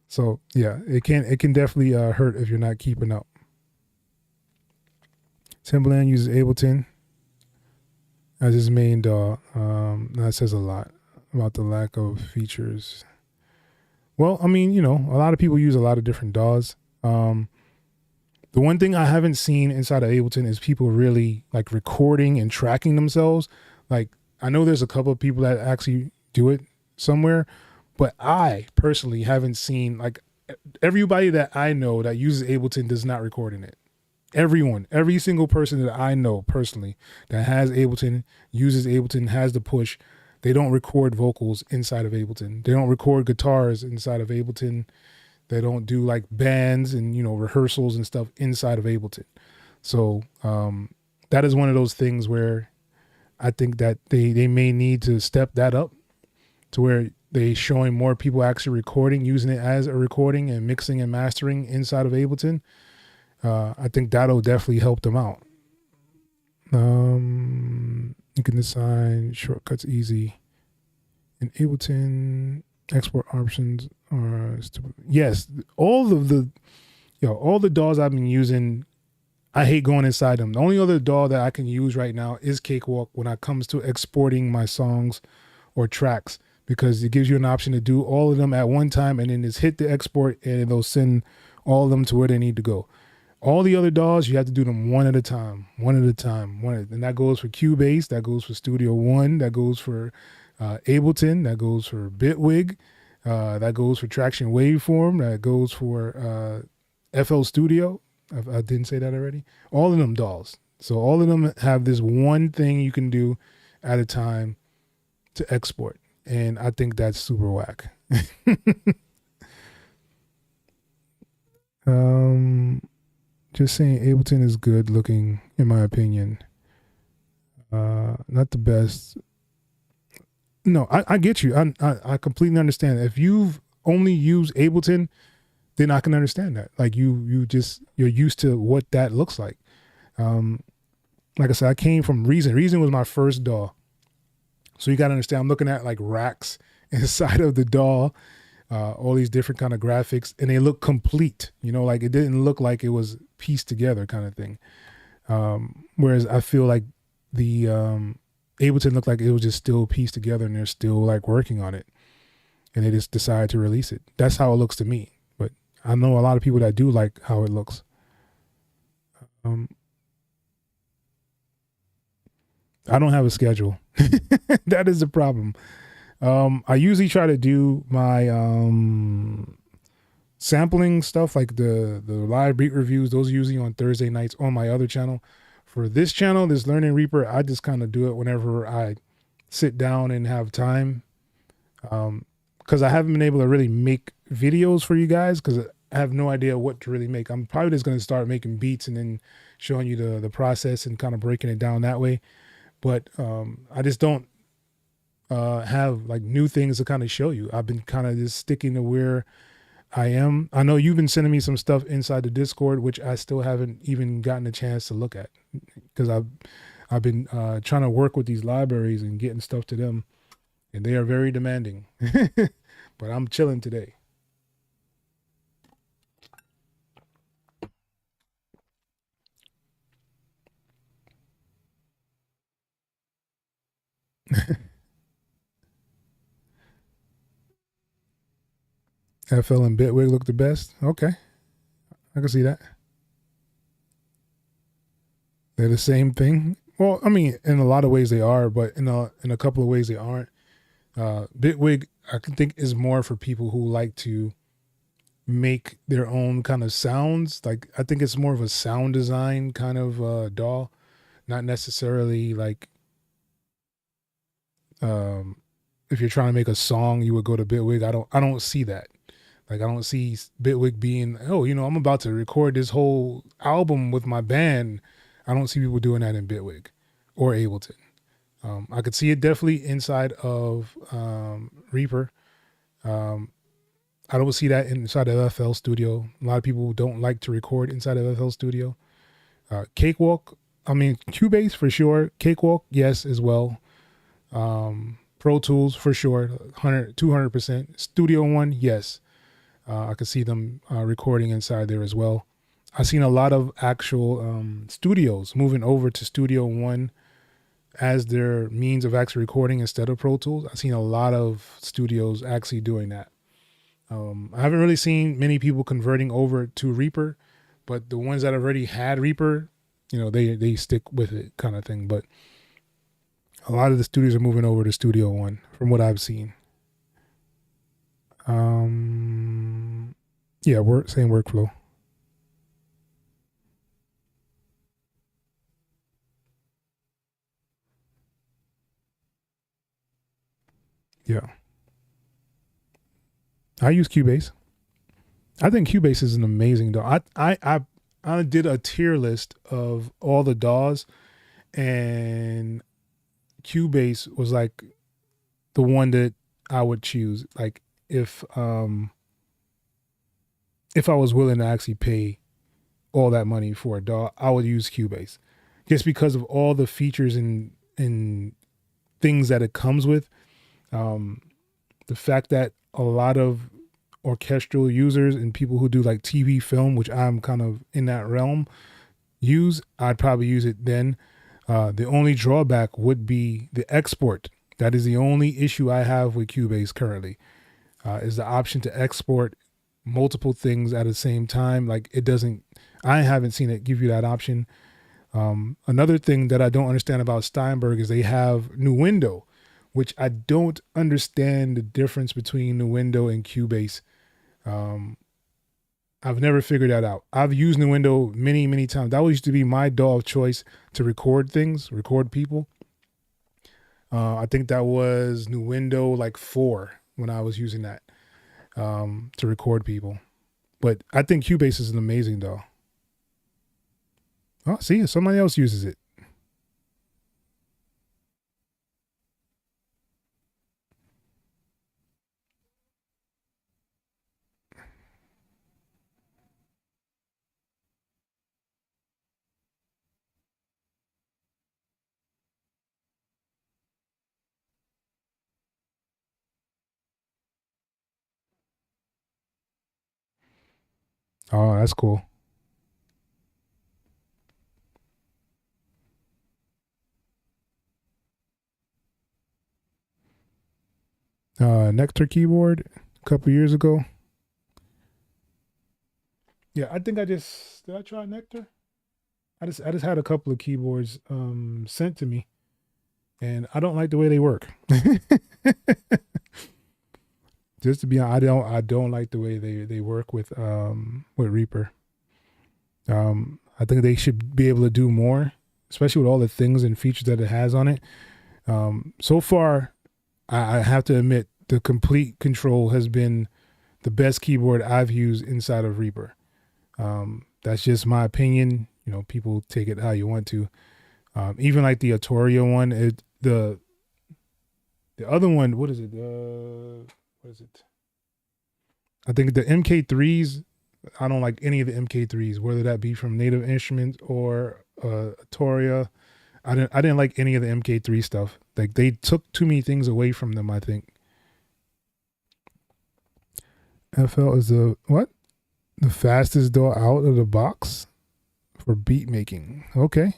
[SPEAKER 1] So yeah, it can definitely hurt if you're not keeping up. Timbaland uses Ableton as his main DAW. That says a lot about the lack of features. Well, I mean, a lot of people use a lot of different DAWs. The one thing I haven't seen inside of Ableton is people really like recording and tracking themselves. Like I know there's a couple of people that actually do it somewhere, but I personally haven't seen, like, everybody that I know that uses Ableton does not record in it. Everyone, every single person that I know personally that has Ableton, uses Ableton, has the push, they don't record vocals inside of Ableton. They don't record guitars inside of Ableton. They don't do like bands and, you know, rehearsals and stuff inside of Ableton. So that is one of those things where I think that they may need to step that up to where they showing more people actually recording, using it as a recording and mixing and mastering inside of Ableton. I think that'll definitely help them out. You can assign shortcuts easy in Ableton. Export options are yes. All of the all the DAWs I've been using, I hate going inside them. The only other DAW that I can use right now is Cakewalk when it comes to exporting my songs or tracks, because it gives you an option to do all of them at one time and then just hit the export and it'll send all of them to where they need to go. All the other DAWs, you have to do them one at a time, and that goes for Cubase, that goes for Studio One, that goes for Ableton, that goes for Bitwig, that goes for Traction Waveform, that goes for FL Studio. I didn't say that already. All of them DAWs. So all of them have this one thing you can do at a time to export, and I think that's super whack. Just saying, Ableton is good looking, in my opinion. Not the best. No, I get you. I completely understand. If you've only used Ableton, then I can understand that. Like you're used to what that looks like. Like I said, I came from Reason. Reason was my first DAW. So you got to understand, I'm looking at like racks inside of the DAW, all these different kind of graphics, and they look complete, you know, like it didn't look like it was pieced together kind of thing. Whereas I feel like the Ableton looked like it was just still pieced together and they're still like working on it and they just decided to release it. That's how it looks to me. But I know a lot of people that do like how it looks. I don't have a schedule. That is the problem. I usually try to do my sampling stuff, like the live beat reviews. Those are usually on Thursday nights on my other channel. For this channel, this Learning Reaper, I just kind of do it whenever I sit down and have time. Because I haven't been able to really make videos for you guys because I have no idea what to really make. I'm probably just going to start making beats and then showing you the process and kind of breaking it down that way. But I just don't have like new things to kind of show you. I've been kind of just sticking to where I am. I know you've been sending me some stuff inside the Discord, which I still haven't even gotten a chance to look at because I've been trying to work with these libraries and getting stuff to them, and they are very demanding. But I'm chilling today. FL and Bitwig look the best. Okay, I can see that. They're the same thing. Well, I mean, in a lot of ways they are, but in a couple of ways they aren't. Bitwig, I think, is more for people who like to make their own kind of sounds. Like, I think it's more of a sound design kind of DAW, not necessarily like if you're trying to make a song, you would go to Bitwig. I don't see that. Like, I don't see Bitwig being, oh, you know, I'm about to record this whole album with my band. I don't see people doing that in Bitwig or Ableton. I could see it definitely inside of Reaper. I don't see that inside of FL Studio. A lot of people don't like to record inside of FL Studio. Cakewalk, I mean, Cubase for sure. Cakewalk, yes, as well. Pro Tools for sure, 200%. Studio One, yes. I could see them recording inside there as well. I've seen a lot of actual studios moving over to Studio One as their means of actually recording instead of Pro Tools. I've seen a lot of studios actually doing that. I haven't really seen many people converting over to Reaper, But the ones that already had Reaper, they stick with it kind of thing. But a lot of the studios are moving over to Studio One, from what I've seen. Yeah, same workflow. Yeah, I use Cubase. I think Cubase is an amazing DAW. I did a tier list of all the DAWs, and Cubase was like the one that I would choose. Like if I was willing to actually pay all that money for a DAW, I would use Cubase, just because of all the features and things that it comes with. The fact that a lot of orchestral users and people who do like TV film, which I'm kind of in that realm, I'd probably use it then. The only drawback would be the export. That is the only issue I have with Cubase currently, is the option to export multiple things at the same time. Like I haven't seen it give you that option. Another thing that I don't understand about Steinberg is they have New Window, which I don't understand the difference between New Window and Cubase. I've never figured that out. I've used New Window many, many times. That used to be my DAW of choice to record things, record people. I think that was New Window like 4 when I was using that to record people. But I think Cubase is an amazing DAW. Oh, see, somebody else uses it. Oh, that's cool. Nectar keyboard a couple years ago. Yeah, I think did I try Nectar? I just had a couple of keyboards sent to me, and I don't like the way they work. Just to be honest, I don't like the way they work with Reaper. I think they should be able to do more, especially with all the things and features that it has on it. So far, I have to admit the Complete Control has been the best keyboard I've used inside of Reaper. That's just my opinion. People take it how you want to. Even like the Autoria one, the other one, what is it? What is it? I think the MK3s. I don't like any of the MK3s, whether that be from Native Instruments or Autoria. I didn't like any of the MK3 stuff. Like they took too many things away from them, I think. FL is the what? The fastest DAW out of the box for beat making. Okay.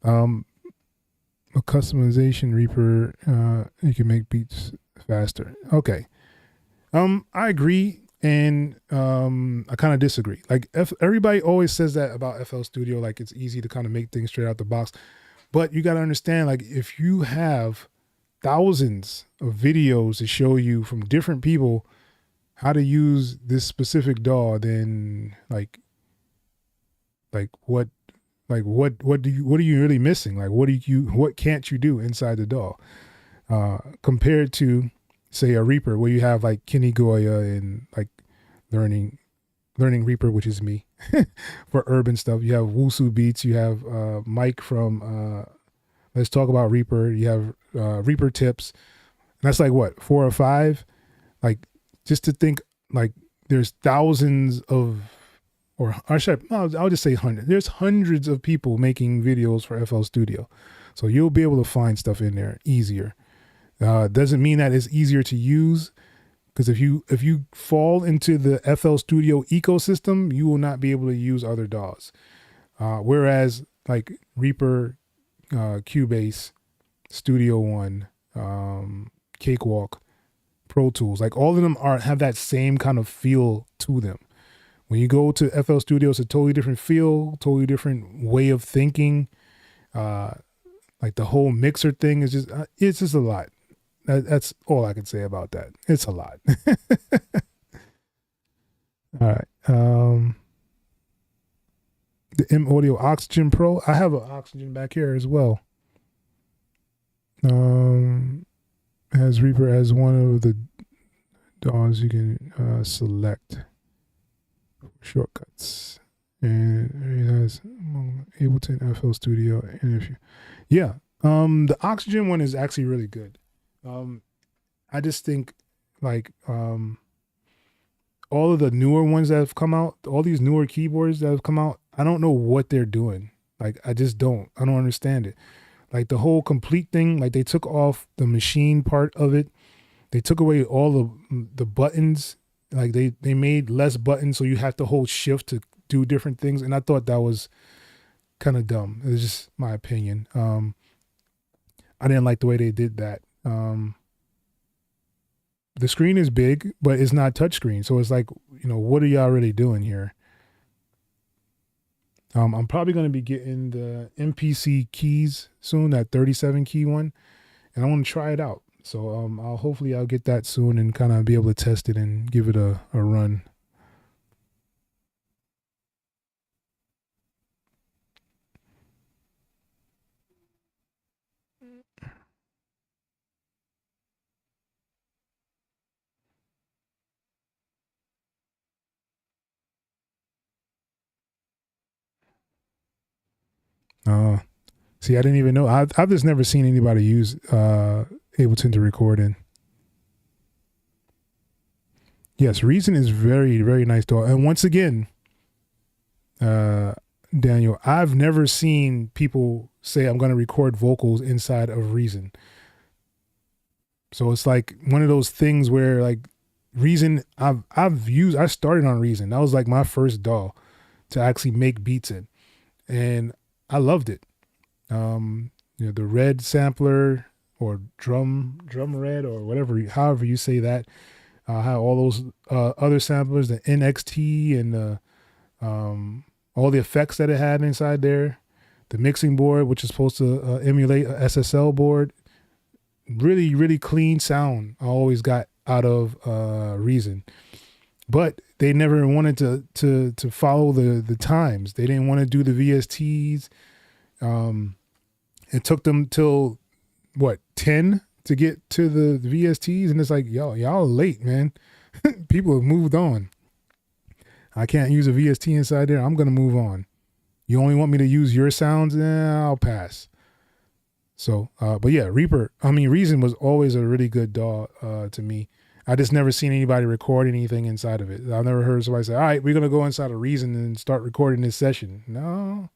[SPEAKER 1] A customization Reaper, you can make beats faster. Okay. I agree, and I kind of disagree. Like everybody always says that about FL Studio, like it's easy to kind of make things straight out the box. But you got to understand, like if you have thousands of videos to show you from different people how to use this specific DAW, then what what are you really missing? Like what can't you do inside the DAW? Compared to say a Reaper where you have like Kenny Goya and like learning Reaper, which is me, for urban stuff. You have Wusu Beats, you have Mike from Let's Talk About Reaper, you have Reaper Tips. And that's like what, 4 or 5? Like just to think, like there's thousands of, or I'll just say hundreds. There's hundreds of people making videos for FL Studio. So you'll be able to find stuff in there easier. Doesn't mean that it's easier to use, because if you fall into the FL Studio ecosystem, you will not be able to use other DAWs. Whereas like Reaper, Cubase, Studio One, Cakewalk, Pro Tools, like all of them have that same kind of feel to them, When you go to FL Studio, it's a totally different feel, totally different way of thinking. Like the whole mixer thing is just, it's just a lot. That's all I can say about that. It's a lot. All right. The M Audio Oxygen Pro. I have an Oxygen back here as well. Has Reaper as one of the DAWs you can select shortcuts, and it has Ableton FL Studio. And if you, yeah, the Oxygen one is actually really good. I just think like all of the newer ones that have come out, all these newer keyboards that have come out, I don't know what they're doing. Like I don't understand it. Like the whole complete thing, like they took off the machine part of it. They took away all the buttons. Like they made less buttons, so you have to hold shift to do different things. And I thought that was kind of dumb. It's just my opinion. I didn't like the way they did that. The screen is big, but it's not touchscreen. So it's like, what are y'all really doing here? I'm probably going to be getting the MPC keys soon, that 37 key one, and I want to try it out. So hopefully I'll get that soon and kind of be able to test it and give it a run. See, I didn't even know. I've just never seen anybody use Ableton to record in. Yes, Reason is very, very nice DAW. And once again, Daniel, I've never seen people say I'm going to record vocals inside of Reason. So it's like one of those things where like Reason, I started on Reason. That was like my first DAW to actually make beats in, and I loved it. The red sampler or drum red or whatever, however you say that. How all those other samplers, the NXT and the all the effects that it had inside there, the mixing board, which is supposed to emulate a SSL board. Really, really clean sound I always got out of Reason. But they never wanted to follow the times. They didn't want to do the VSTs. It took them till 10 to get to the VSTs, and it's like, y'all are late, man. People have moved on. I can't use a VST inside there. I'm gonna move on. You only want me to use your sounds? I'll pass. So, but yeah, Reason was always a really good DAW to me. I just never seen anybody record anything inside of it. I've never heard somebody say, all right, we're gonna go inside of Reason and start recording this session. No.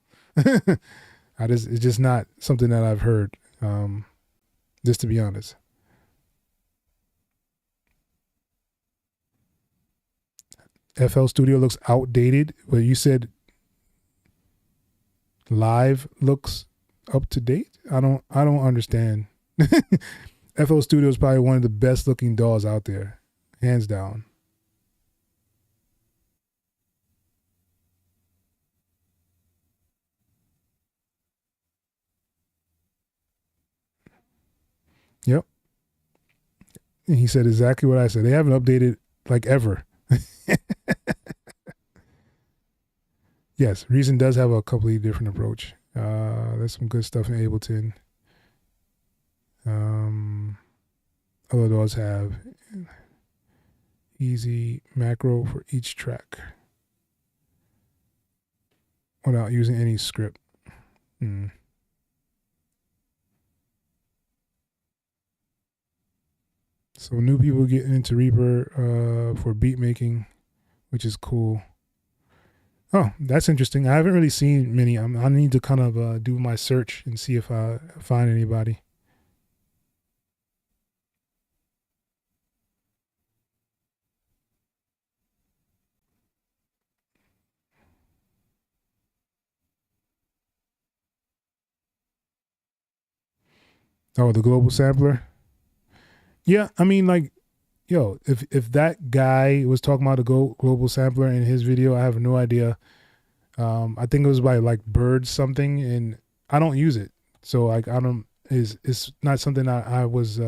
[SPEAKER 1] It's just not something that I've heard. Just to be honest. FL Studio looks outdated, but you said Live looks up to date. I don't understand. FL Studio is probably one of the best looking DAWs out there, hands down. Yep. And he said exactly what I said. They haven't updated like ever. Yes, Reason does have a completely different approach. There's some good stuff in Ableton. Other DAWs have easy macro for each track without using any script. So new people getting into Reaper for beat making, which is cool. Oh, that's interesting. I haven't really seen many. I need to kind of do my search and see if I find anybody. Oh, the global sampler. Yeah, I mean, like yo, if that guy was talking about the global sampler in his video, I have no idea. I think it was by like Bird something, and I don't use it, so like I don't is it's not something I was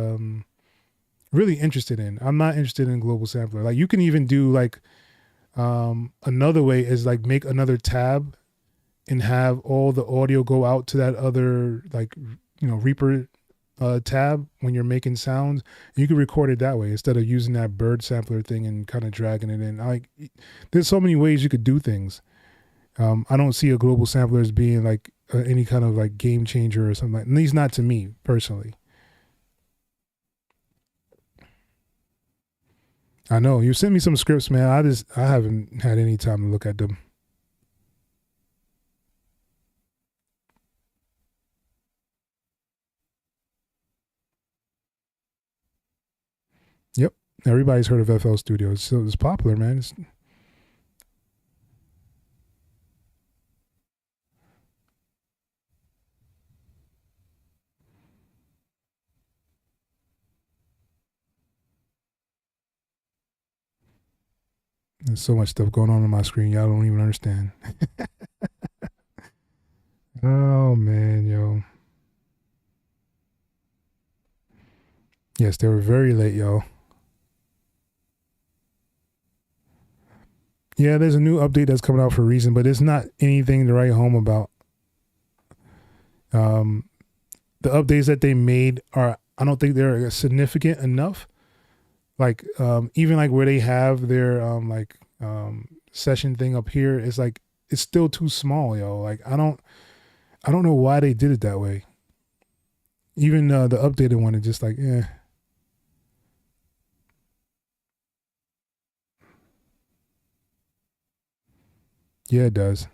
[SPEAKER 1] really interested in. I'm not interested in global sampler. Like you can even do like another way is like make another tab and have all the audio go out to that other like Reaper tab when you're making sounds. You can record it that way instead of using that Bird sampler thing and kind of dragging it in. Like there's so many ways you could do things. I don't see a global sampler as being like any kind of like game changer or something. At least not to me personally. I know you sent me some scripts, man. I haven't had any time to look at them. Yep, everybody's heard of FL Studio. It's popular, man. There's so much stuff going on my screen, y'all don't even understand. Oh man, yo. Yes, they were very late, yo. Yeah, there's a new update that's coming out for a reason, but it's not anything to write home about. The updates that they made I don't think they're significant enough. Like even like where they have their session thing up here, it's like it's still too small, yo. Like I don't know why they did it that way. Even the updated one is just like, eh. Yeah, it does.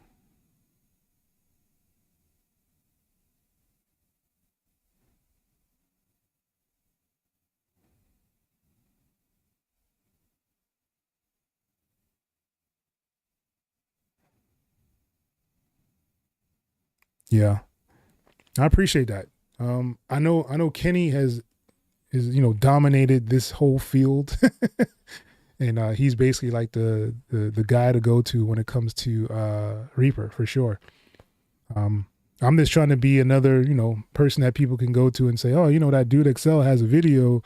[SPEAKER 1] Yeah, I appreciate that. I know Kenny is dominated this whole field, and he's basically like the guy to go to when it comes to Reaper for sure. I'm just trying to be another person that people can go to and say, oh, that dude X.E.L has a video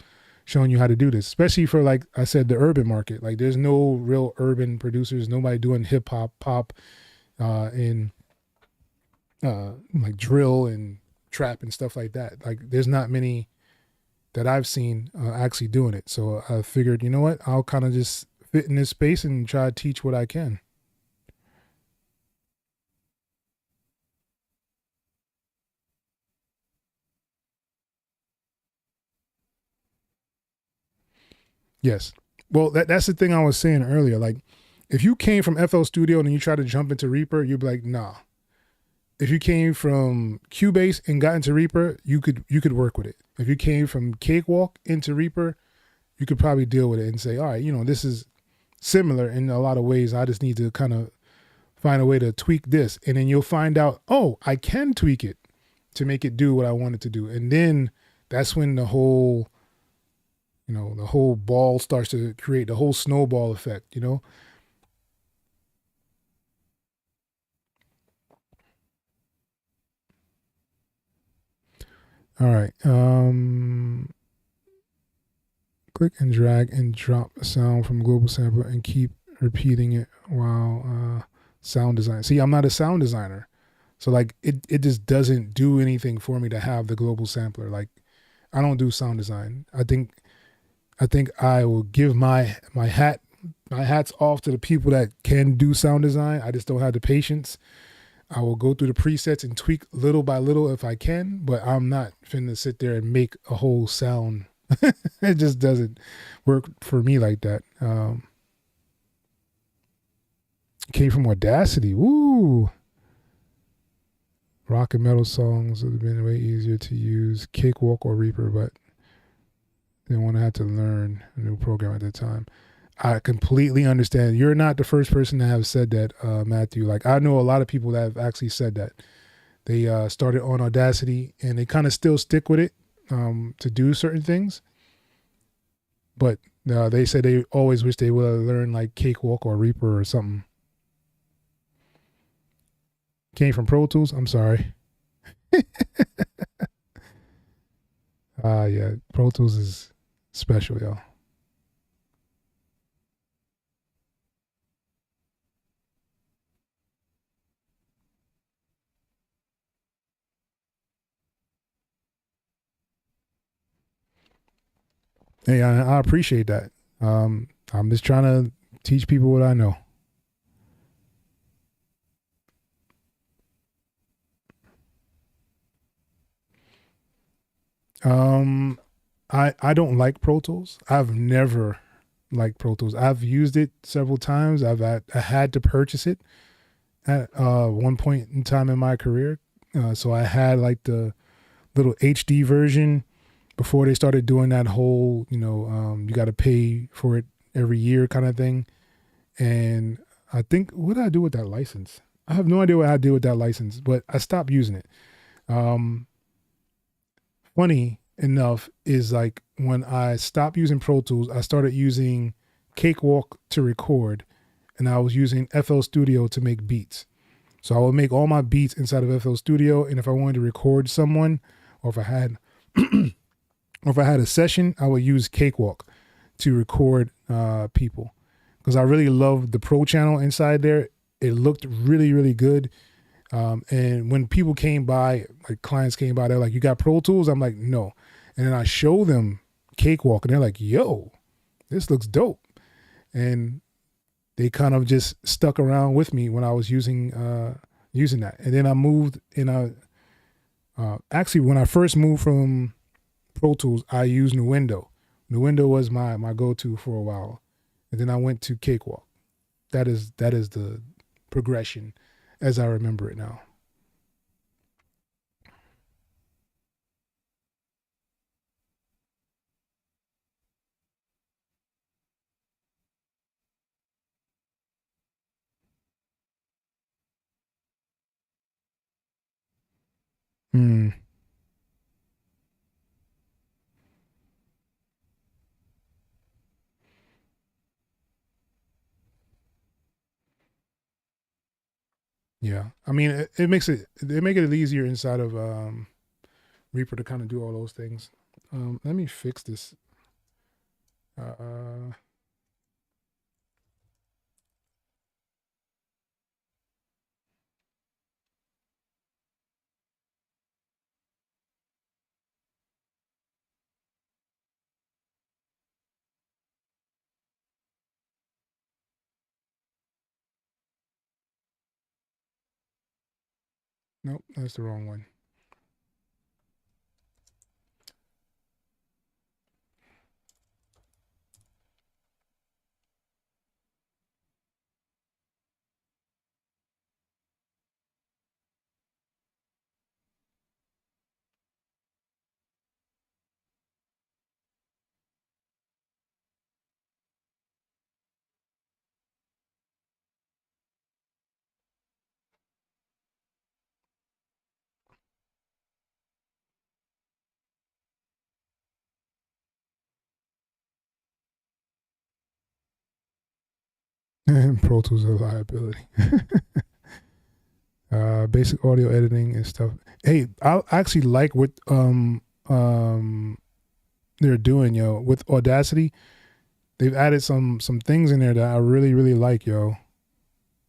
[SPEAKER 1] showing you how to do this, especially for like I said, the urban market. Like there's no real urban producers, nobody doing hip hop, pop, and like drill and trap and stuff like that. Like there's not many that I've seen actually doing it. So I figured, you know what, I'll kind of just fit in this space and try to teach what I can. Yes. Well, that's the thing I was saying earlier. Like, if you came from FL Studio and then you try to jump into Reaper, you'd be like, nah. If you came from Cubase and got into Reaper, you could work with it. If you came from Cakewalk into Reaper, you could probably deal with it and say, all right, this is similar in a lot of ways. I just need to kind of find a way to tweak this. And then you'll find out, oh, I can tweak it to make it do what I want it to do. And then that's when the whole ball starts to create the whole snowball effect. All right. Click and drag and drop a sound from global sampler and keep repeating it while sound design. See, I'm not a sound designer. So like it just doesn't do anything for me to have the global sampler. Like I don't do sound design. I think I will give my hats off to the people that can do sound design. I just don't have the patience. I will go through the presets and tweak little by little if I can, but I'm not finna sit there and make a whole sound. It just doesn't work for me like that. Came from Audacity. Woo! Rock and metal songs would have been way easier to use Cakewalk or Reaper, but they want to have to learn a new program at the time. I completely understand. You're not the first person to have said that, Matthew. Like I know a lot of people that have actually said that. They started on Audacity and they kind of still stick with it to do certain things. But They said they always wish they would have learned like Cakewalk or Reaper or something. Came from Pro Tools. I'm sorry. Yeah, Pro Tools is special, y'all. Hey, I appreciate that. I'm just trying to teach people what I know. Um, I don't like Pro Tools. I've never liked Pro Tools. I've used it several times. I had to purchase it at one point in time in my career. So I had like the little HD version before they started doing that whole, you got to pay for it every year kind of thing. And I think, what did I do with that license? I have no idea what I did with that license, but I stopped using it. Um, Funny enough is like when I stopped using Pro Tools, I started using Cakewalk to record, and I was using FL Studio to make beats. So I would make all my beats inside of FL Studio, and if I wanted to record someone, or if I had, or if I had a session, I would use Cakewalk to record people because I really loved the Pro channel inside there. It looked really, really good. And when people came by, like clients came by, they're like, "You got Pro Tools?" I'm like, "No." And then I show them Cakewalk, and they're like, "Yo, this looks dope." And they kind of just stuck around with me when I was using that. And then I moved, and actually when I first moved from Pro Tools, I used Nuendo. Nuendo was my go-to for a while, and then I went to Cakewalk. That is the progression as I remember it now. Hmm. Yeah, I mean, it makes it they make it easier inside of Reaper to kind of do all those things. Let me fix this. Uh, nope, that's the wrong one. Pro Tools is a liability. Basic audio editing and stuff. Hey, I actually like what they're doing, yo, with Audacity. They've added some things in there that I really really like, yo.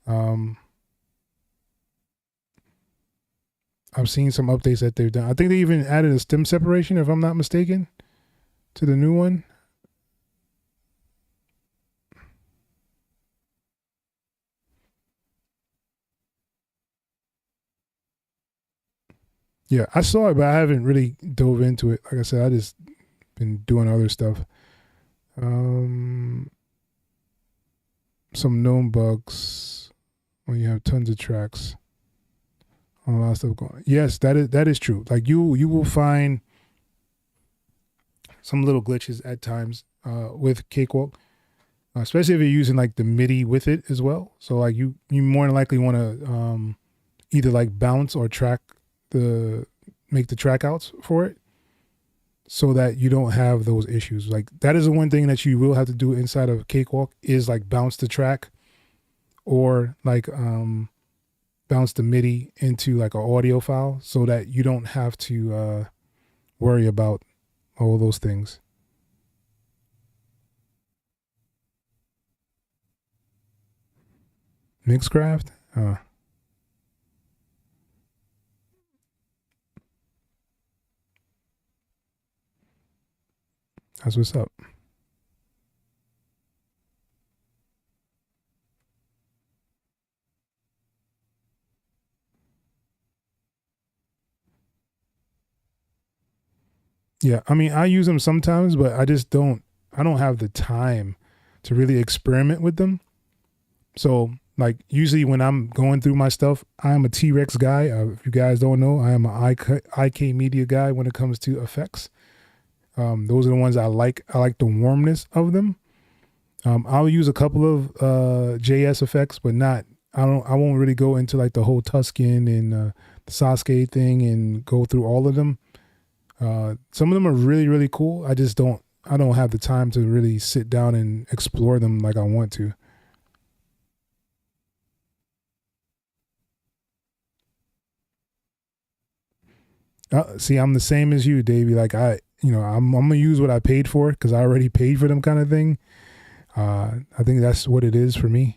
[SPEAKER 1] Um, I've seen some updates that they've done. I think they even added a stem separation, if I'm not mistaken, to the new one. Yeah, I saw it, but I haven't really dove into it. Like I said, I just been doing other stuff. Um, some known bugs when you have tons of tracks, a lot of stuff going. Yes, that is true. Like you will find some little glitches at times with Cakewalk, especially if you're using like the MIDI with it as well. So like you more than likely want to either like bounce or track the make the track outs for it. so that you don't have those issues. Like that is the one thing that you will have to do inside of Cakewalk is like bounce the track or like bounce the MIDI into like an audio file so that you don't have to worry about all those things. Mixcraft? That's what's up. Yeah, I mean, I use them sometimes, but I don't have the time to really experiment with them. So, like, usually when I'm going through my stuff, I'm a T-Rex guy. If you guys don't know, I am an IK Media guy when it comes to effects. Those are the ones I like. I like the warmness of them. I'll use a couple of JS effects, but not. I won't really go into like the whole Tuscan and the Sasuke thing and go through all of them. Some of them are really, really cool. I don't have the time to really sit down and explore them like I want to. See, I'm the same as you, Davey. Like I'm gonna use what I paid for because I already paid for them, kind of thing. I think that's what it is for me.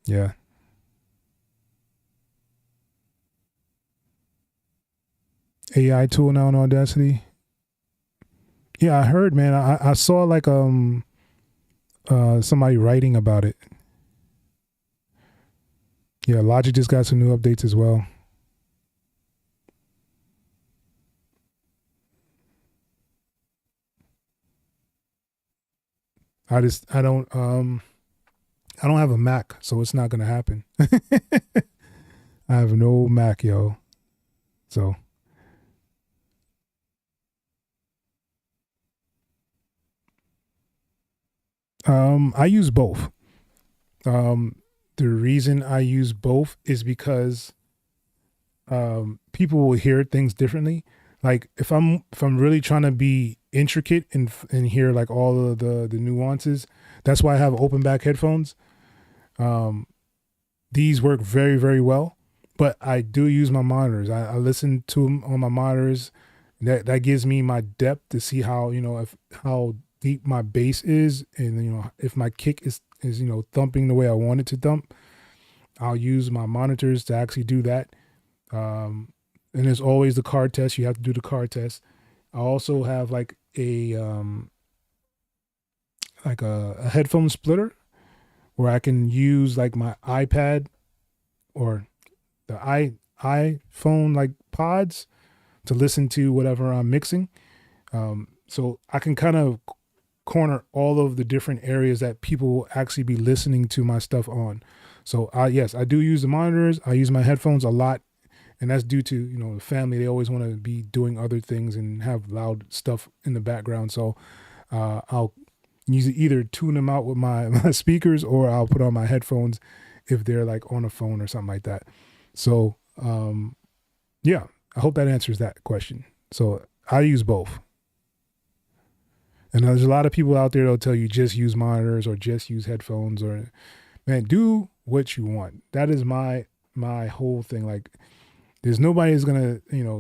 [SPEAKER 1] Yeah. AI tool now in Audacity. Yeah, I heard, man. I saw like somebody writing about it. Yeah, Logic just got some new updates as well. I don't have a Mac, so it's not gonna happen. I have no Mac, yo. So I use both. Um the reason I use both is because people will hear things differently. Like if I'm really trying to be intricate and hear like all of the nuances, that's why I have open back headphones. Um, these work very very well, but I do use my monitors. I listen to them on my monitors. That gives me my depth to see how if how deep my bass is, and if my kick is thumping the way I want it to thump. I'll use my monitors to actually do that. And there's always the card test. You have to do the card test. I also have like a headphone splitter where I can use like my iPad or the iPhone like pods to listen to whatever I'm mixing. So I can kind of corner all of the different areas that people will actually be listening to my stuff on. So yes, I do use the monitors. I use my headphones a lot, and that's due to the family. They always want to be doing other things and have loud stuff in the background. So I'll either tune them out with my speakers, or I'll put on my headphones if they're like on a phone or something like that. So yeah, I hope that answers that question. So I use both. And there's a lot of people out there that'll tell you just use monitors or just use headphones, or man, do what you want. That is my whole thing. Like there's nobody who's gonna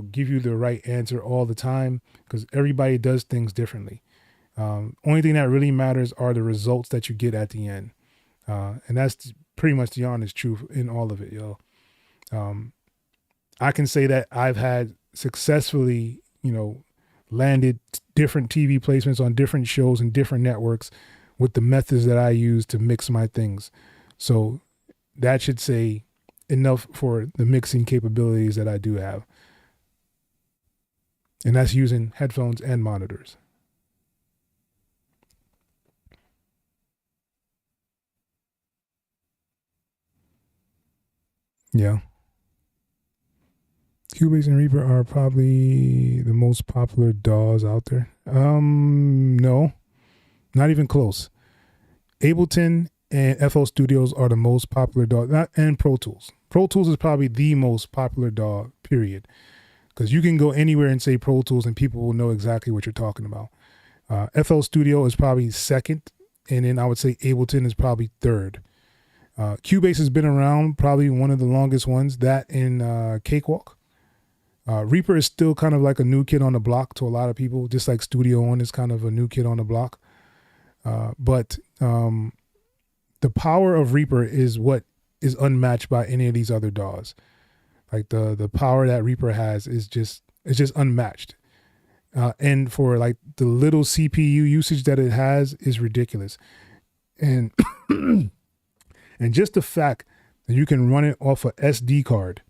[SPEAKER 1] give you the right answer all the time, because everybody does things differently. Only thing that really matters are the results that you get at the end, and that's pretty much the honest truth in all of it, yo. I can say that I've had successfully landed different TV placements on different shows and different networks with the methods that I use to mix my things. So that should say enough for the mixing capabilities that I do have. And that's using headphones and monitors. Yeah. Cubase and Reaper are probably the most popular DAWs out there. No. Not even close. Ableton and FL Studios are the most popular DAW, and Pro Tools. Pro Tools is probably the most popular DAW, period. Because you can go anywhere and say Pro Tools and people will know exactly what you're talking about. FL Studio is probably second, and then I would say Ableton is probably third. Cubase has been around, probably one of the longest ones. That and Cakewalk. Reaper is still kind of like a new kid on the block to a lot of people, just like Studio One is kind of a new kid on the block. But the power of Reaper is what is unmatched by any of these other DAWs. Like the power that Reaper has is just it's just unmatched. And for like the little CPU usage that it has is ridiculous. And and just the fact that you can run it off a SD card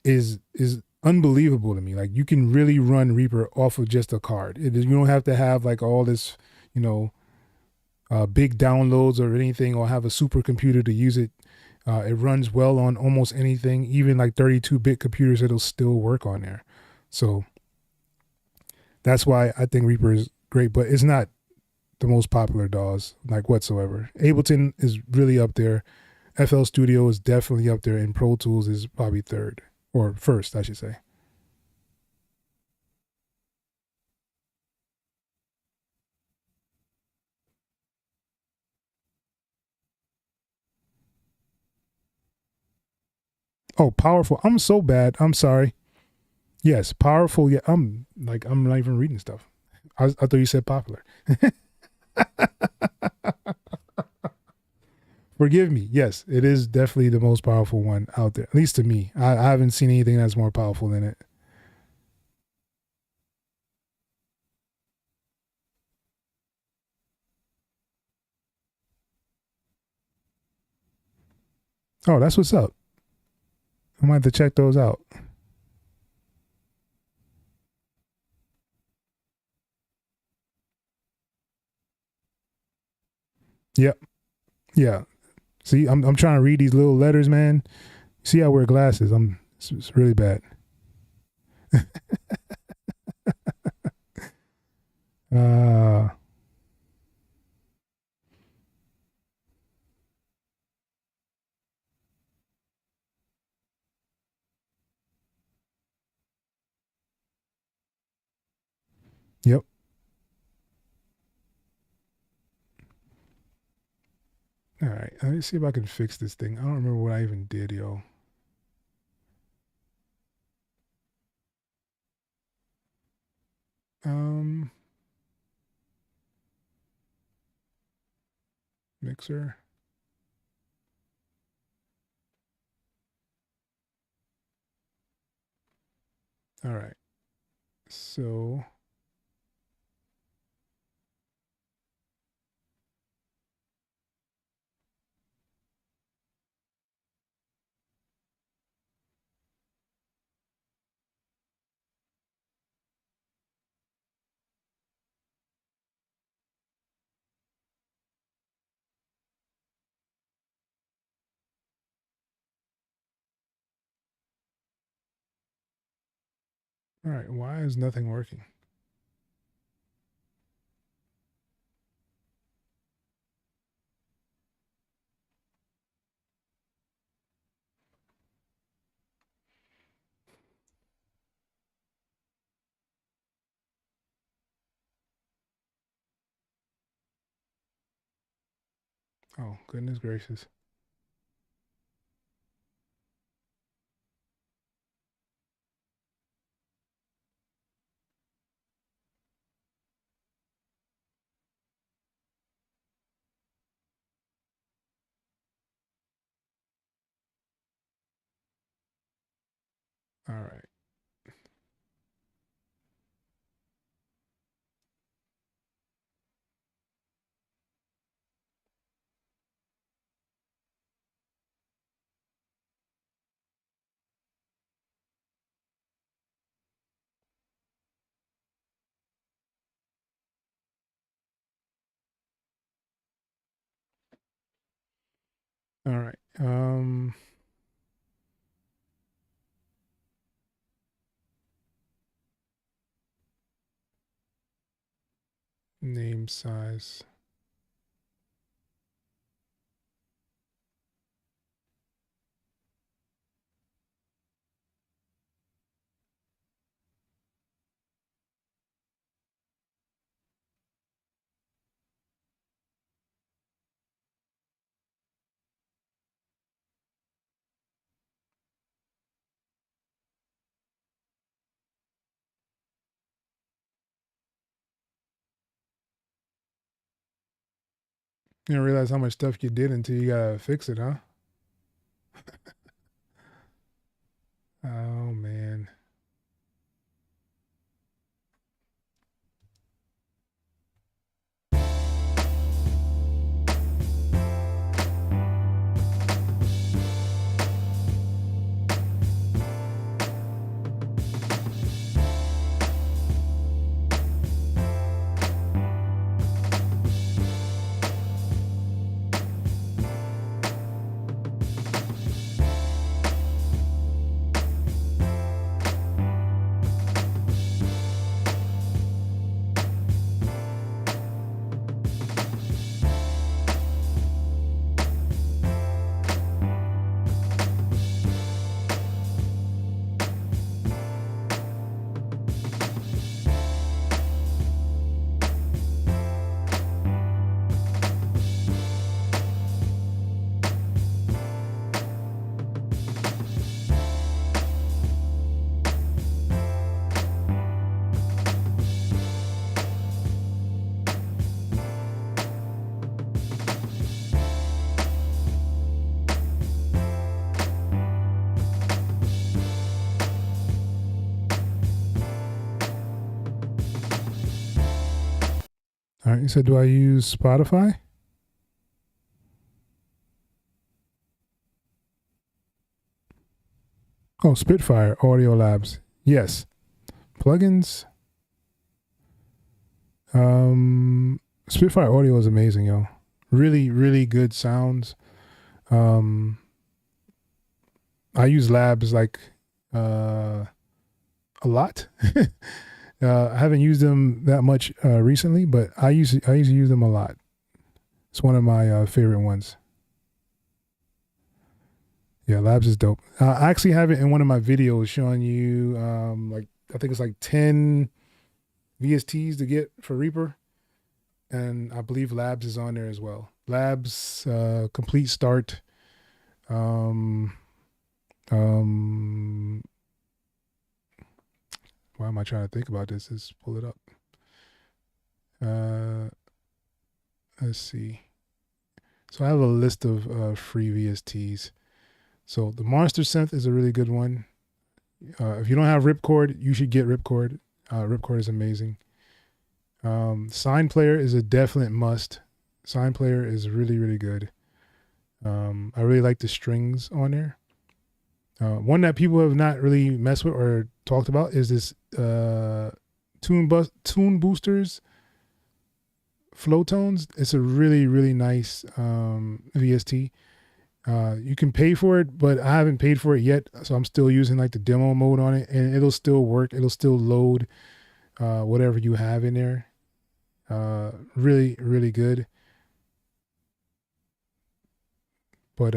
[SPEAKER 1] is unbelievable to me. Like you can really run Reaper off of just a card. You don't have to have like all this, you know, big downloads or anything, or have a supercomputer to use it. It runs well on almost anything, even like 32-bit computers. It'll still work on there. So that's why I think Reaper is great, but it's not the most popular DAWs like whatsoever. Ableton is really up there. FL Studio is definitely up there, and Pro Tools is probably third or first, I should say. Oh, powerful. I'm so bad. I'm sorry. Yes, powerful. Yeah, I'm not even reading stuff. I thought you said popular. Forgive me. Yes, it is definitely the most powerful one out there, at least to me. I haven't seen anything that's more powerful than it. Oh, that's what's up. I might have to check those out. Yep. Yeah. See, I'm trying to read these little letters, man. See, I wear glasses. It's really bad. Uh, yep. All right. Let me see if I can fix this thing. I don't remember what I even did, yo. Um, Mixer. All right. So, all right. Why is nothing working? Oh, goodness gracious. All right. All right. Name same size. You don't realize how much stuff you did until you gotta fix it, huh? Oh man. All right, you said, do I use Spotify? Oh, Spitfire Audio Labs. Yes. Plugins. Spitfire Audio is amazing, yo. Really, really good sounds. I use Labs like a lot. I haven't used them that much recently, but I used to use them a lot. It's one of my favorite ones. Yeah, Labs is dope. I actually have it in one of my videos showing you like I think it's like 10 VSTs to get for Reaper, and I believe Labs is on there as well. Labs complete start. Um, why am I trying to think about this? Let's pull it up. Let's see. So I have a list of free VSTs. So the Monster Synth is a really good one. If you don't have Ripcord, you should get Ripcord. Ripcord is amazing. Sign Player is a definite must. Sign Player is really, really good. I really like the strings on there. One that people have not really messed with or talked about is this Tune Boosters Flow Tones. It's a really, really nice VST. You can pay for it, but I haven't paid for it yet, so I'm still using like the demo mode on it, and it'll still work. It'll still load whatever you have in there. Really, really good. But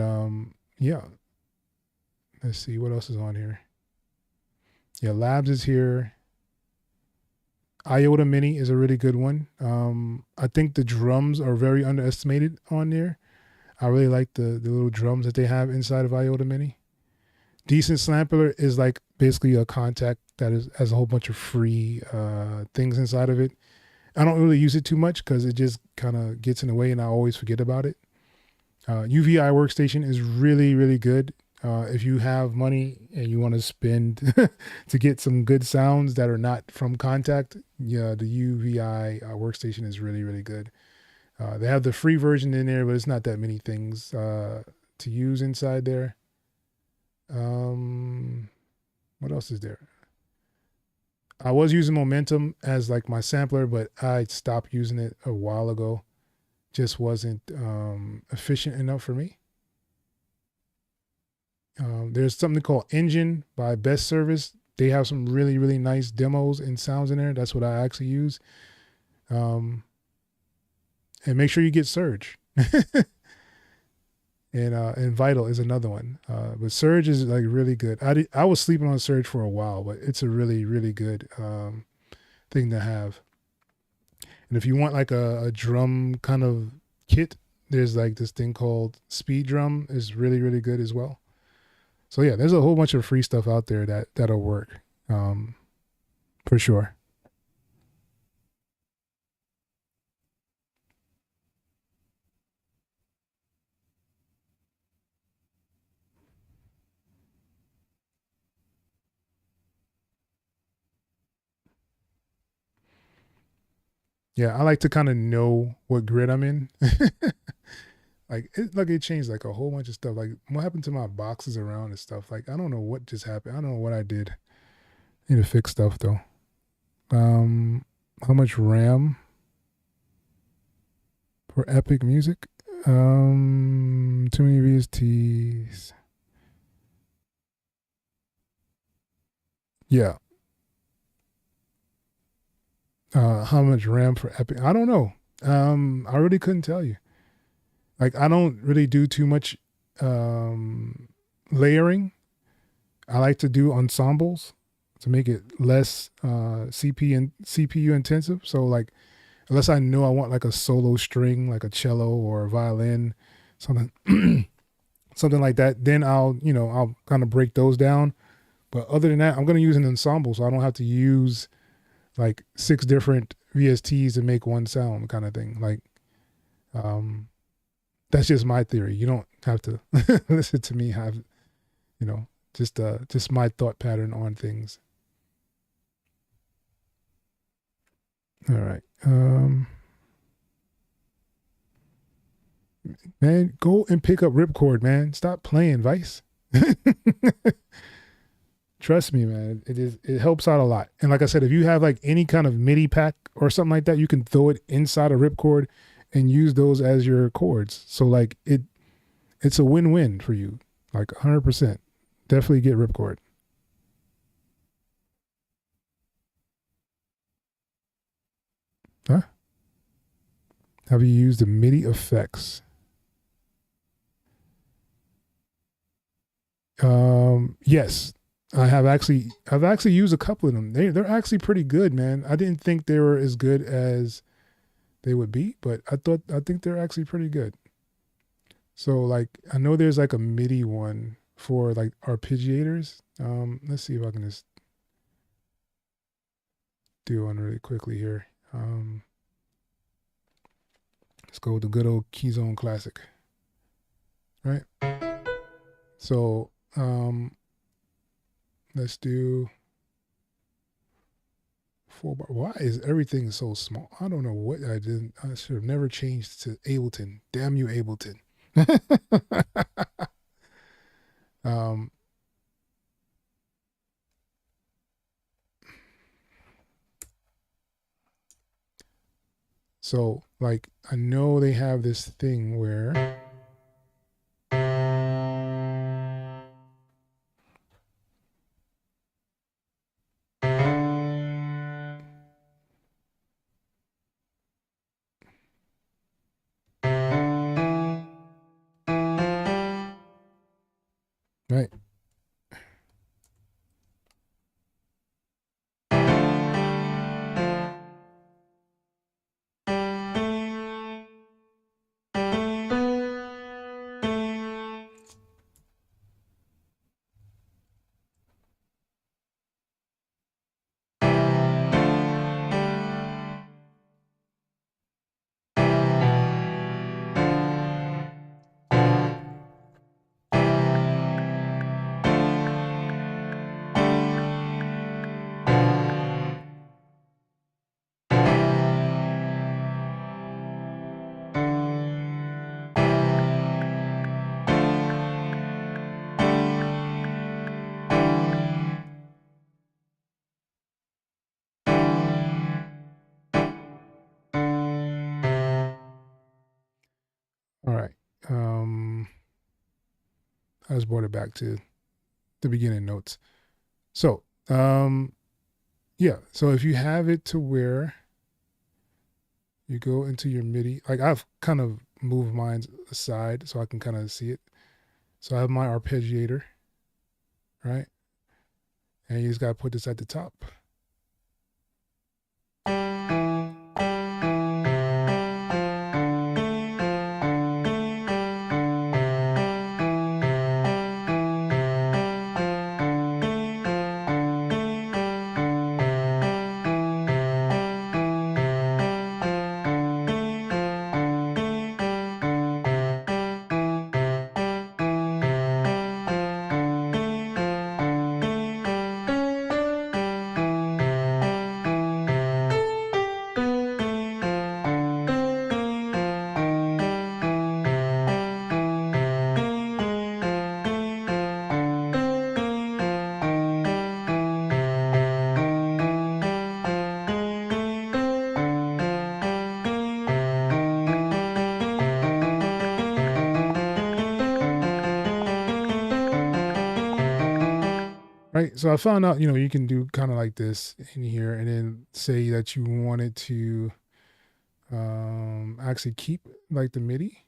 [SPEAKER 1] yeah. Let's see what else is on here. Yeah, Labs is here. Iota Mini is a really good one. I think the drums are very underestimated on there. I really like the little drums that they have inside of Iota Mini. Decent Sampler is like basically a contact that has a whole bunch of free things inside of it. I don't really use it too much because it just kind of gets in the way and I always forget about it. UVI Workstation is really, really good. If you have money and you want to spend to get some good sounds that are not from Contact, yeah, the UVI Workstation is really, really good. They have the free version in there, but it's not that many things to use inside there. What else is there? I was using Momentum as like my sampler, but I stopped using it a while ago. Just wasn't efficient enough for me. There's something called Engine by Best Service. They have some really, really nice demos and sounds in there. That's what I actually use. And make sure you get Surge. And Vital is another one. But Surge is like really good. I was sleeping on Surge for a while, but it's a really, really good thing to have. And if you want like a drum kind of kit, there's like this thing called Speed Drum is really, really good as well. So yeah, there's a whole bunch of free stuff out there that'll work, for sure. Yeah, I like to kind of know what grid I'm in. Like it changed like a whole bunch of stuff. Like what happened to my boxes around and stuff? Like I don't know what just happened. I don't know what I did. Need to fix stuff though. How much RAM for Epic Music? Too many VSTs. Yeah. How much RAM for Epic? I don't know. I really couldn't tell you. Like I don't really do too much layering. I like to do ensembles to make it less CPU intensive. So like unless I know I want like a solo string, like a cello or a violin, something something like that, then I'll kind of break those down. But other than that, I'm gonna use an ensemble, so I don't have to use like 6 different VSTs to make one sound, kind of thing. Like, that's just my theory. You don't have to listen to me have, just my thought pattern on things. All right. Man, go and pick up Ripcord, man. Stop playing Vice. Trust me, man. It helps out a lot. And like I said, if you have like any kind of MIDI pack or something like that, you can throw it inside a Ripcord and use those as your chords. So like it's a win-win for you. Like 100%. Definitely get Ripcord. Huh? Have you used the MIDI effects? Yes. I've actually used a couple of them. They're actually pretty good, man. I didn't think they were as good as they would be, but I think they're actually pretty good. So like I know there's like a MIDI one for like arpeggiators. Let's see if I can just do one really quickly here. Let's go with the good old Keyzone Classic. Right? So let's do 4 bar. Why is everything so small? I don't know what I did. I should have never changed to Ableton. Damn you, Ableton. um, so like I know they have this thing where right. All right. I just brought it back to the beginning notes. So, yeah. So if you have it to where you go into your MIDI. Like I've kind of moved mine aside so I can kind of see it. So I have my arpeggiator, right? And you just got to put this at the top. Right. So I found out, you can do kind of like this in here and then say that you wanted to actually keep like the MIDI.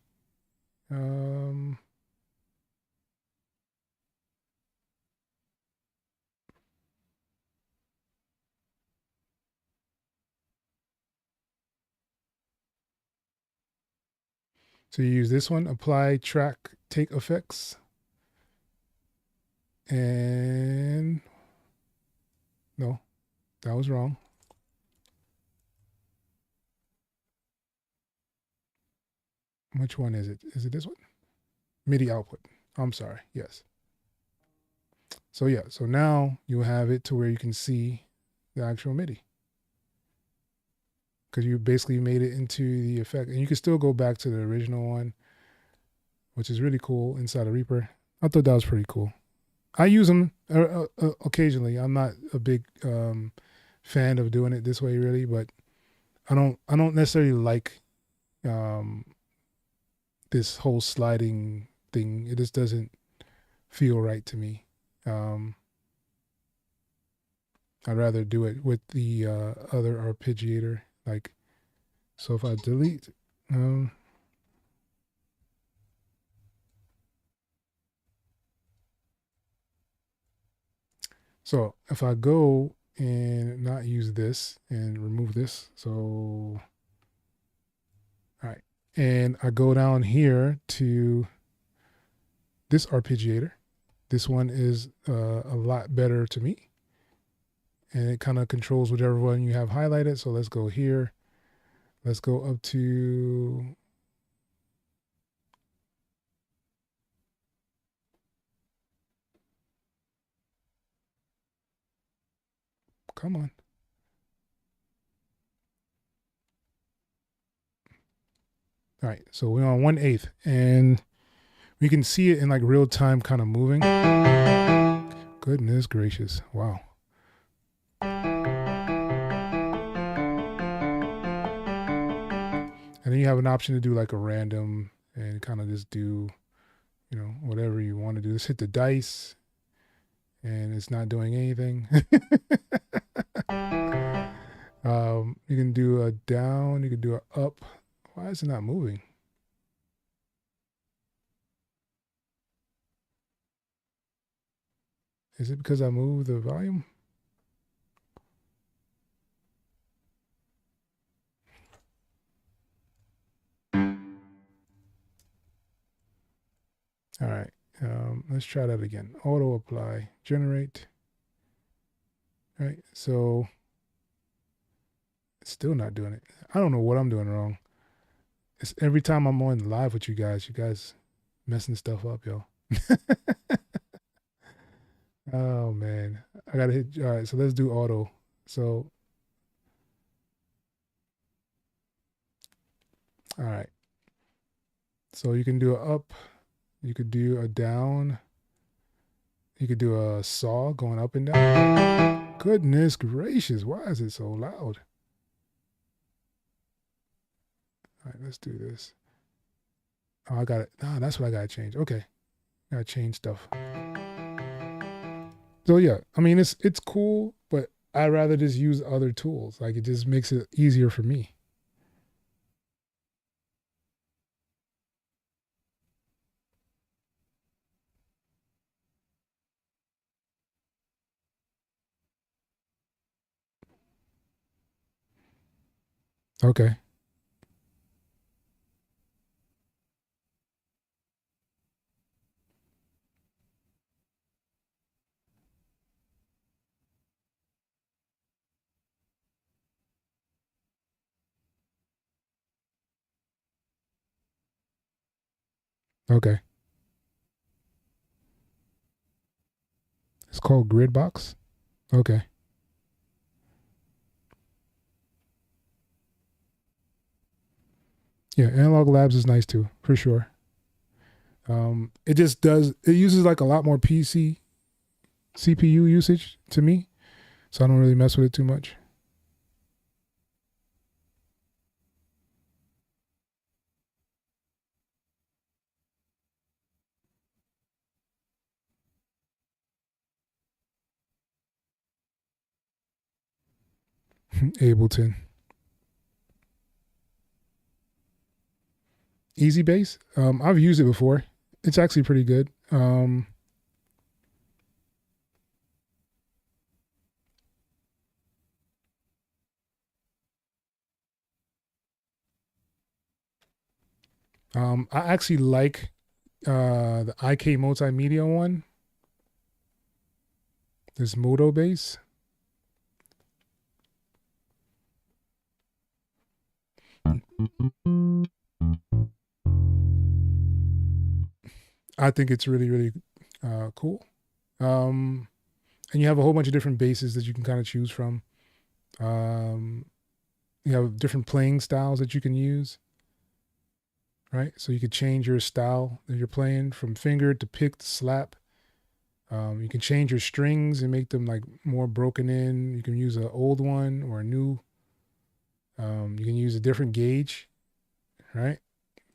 [SPEAKER 1] So you use this one, apply track take effects. And no, that was wrong. Which one is it? Is it this one? MIDI output. I'm sorry. Yes. So yeah, so now you have it to where you can see the actual MIDI. Because you basically made it into the effect. And you can still go back to the original one, which is really cool inside of Reaper. I thought that was pretty cool. I use them occasionally. I'm not a big fan of doing it this way really, but I don't necessarily like this whole sliding thing. It just doesn't feel right to me. I'd rather do it with the other arpeggiator. Like, so if I delete, so if I go and not use this and remove this, so, all right. And I go down here to this arpeggiator. This one is a lot better to me. And it kind of controls whichever one you have highlighted. So let's go here. Let's go up to, come on. All right, so we're on 1/8 and we can see it in like real time kind of moving. Goodness gracious, wow. And then you have an option to do like a random and kind of just do, whatever you want to do. Just hit the dice and it's not doing anything. You can do a down, you can do a up. Why is it not moving? Is it because I moved the volume? All right, let's try that again. Auto apply, generate. All right, so it's still not doing it. I don't know what I'm doing wrong. It's every time I'm on live with you guys messing stuff up, yo. Oh man, I gotta hit. All right, so let's do auto. So, all right. So you can do a up, you could do a down, you could do a saw going up and down. Goodness gracious, why is it so loud? All right, let's do this. Oh, I got it. No, that's what I gotta change. Okay, gotta change stuff. So yeah, I mean it's cool, but I'd rather just use other tools. Like it just makes it easier for me. Okay. Okay. It's called Gridbox. Okay. Yeah, Analog Labs is nice too, for sure. It just does. It uses like a lot more PC CPU usage to me, so I don't really mess with it too much. Ableton, Easy Bass. I've used it before. It's actually pretty good. I actually like the IK Multimedia one. This Moto bass. I think it's really, really cool. And you have a whole bunch of different basses that you can kind of choose from. Um, you have different playing styles that you can use, right? So you could change your style that you're playing from finger to pick to slap. You can change your strings and make them like more broken in. You can use an old one or a new. You can use a different gauge, right,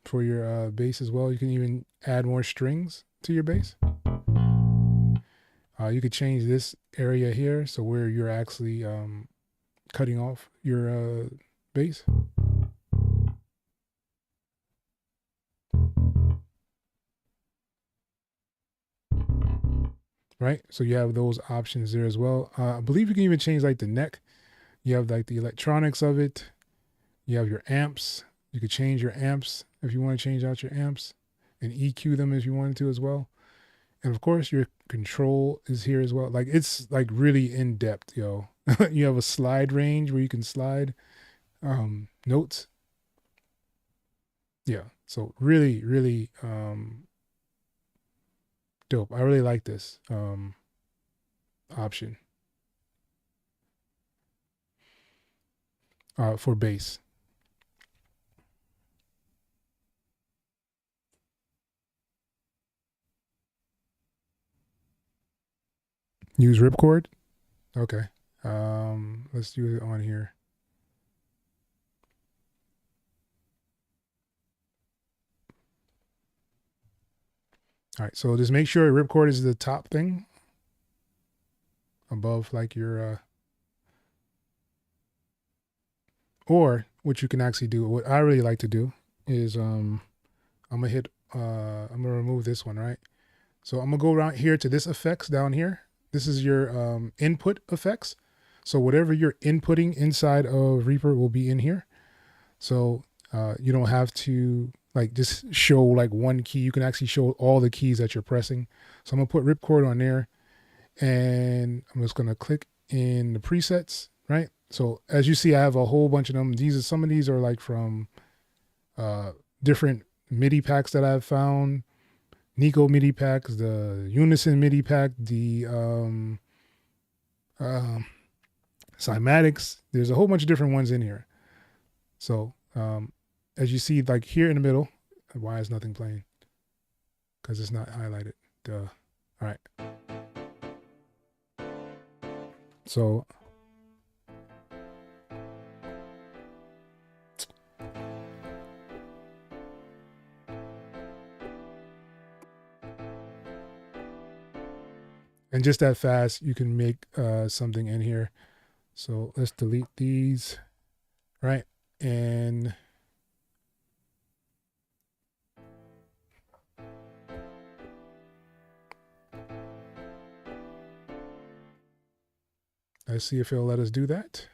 [SPEAKER 1] for your bass as well. You can even add more strings to your bass. You could change this area here, so where you're actually cutting off your bass, right? So you have those options there as well. I believe you can even change like the neck. You have like the electronics of it. You have your amps. You could change your amps if you want to change out your amps and EQ them if you wanted to as well. And of course, your control is here as well. Like it's like really in depth, yo. You have a slide range where you can slide notes. Yeah. So really, really dope. I really like this option for bass. Use ripcord. Okay. Let's do it on here. All right. So just make sure ripcord is the top thing above like your or what you can actually do. What I really like to do is I'm gonna hit I'm gonna remove this one, right? So I'm gonna go around here to this effects down here. This is your input effects. So whatever you're inputting inside of Reaper will be in here. So you don't have to like just show like one key. You can actually show all the keys that you're pressing. So I'm gonna put ripcord on there, and I'm just gonna click in the presets, right? So as you see, I have a whole bunch of them. Some of these are like from different MIDI packs that I've found. Nico MIDI packs, the Unison MIDI pack, the uh, Cymatics. There's a whole bunch of different ones in here. So as you see, like here in the middle, why is nothing playing? Because it's not highlighted. Duh. All right. So and just that fast, you can make something in here. So let's delete these, right? And let's see if it'll let us do that.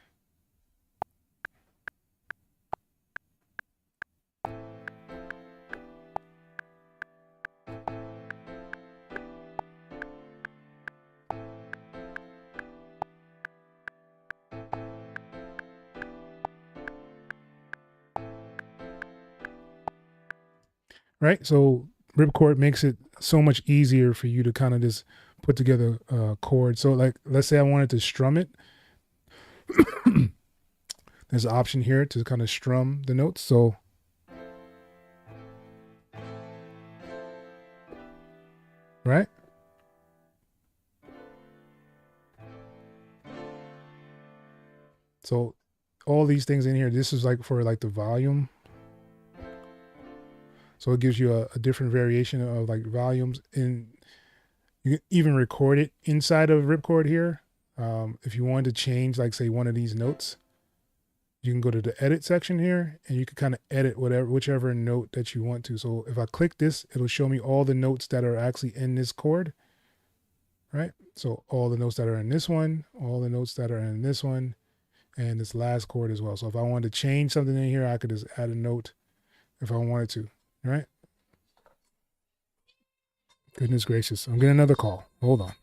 [SPEAKER 1] right? So ripcord makes it so much easier for you to kind of just put together chords. So like, let's say I wanted to strum it. There's an option here to kind of strum the notes. So right. So all these things in here, this is like for like the volume. So it gives you a different variation of like volumes, and you can even record it inside of ripcord here. If you wanted to change, like say one of these notes, you can go to the edit section here and you can kind of edit whichever note that you want to. So if I click this, it'll show me all the notes that are actually in this chord, right? So all the notes that are in this one, all the notes that are in this one, and this last chord as well. So if I wanted to change something in here, I could just add a note if I wanted to, right? Goodness gracious, I'm getting another call. Hold on.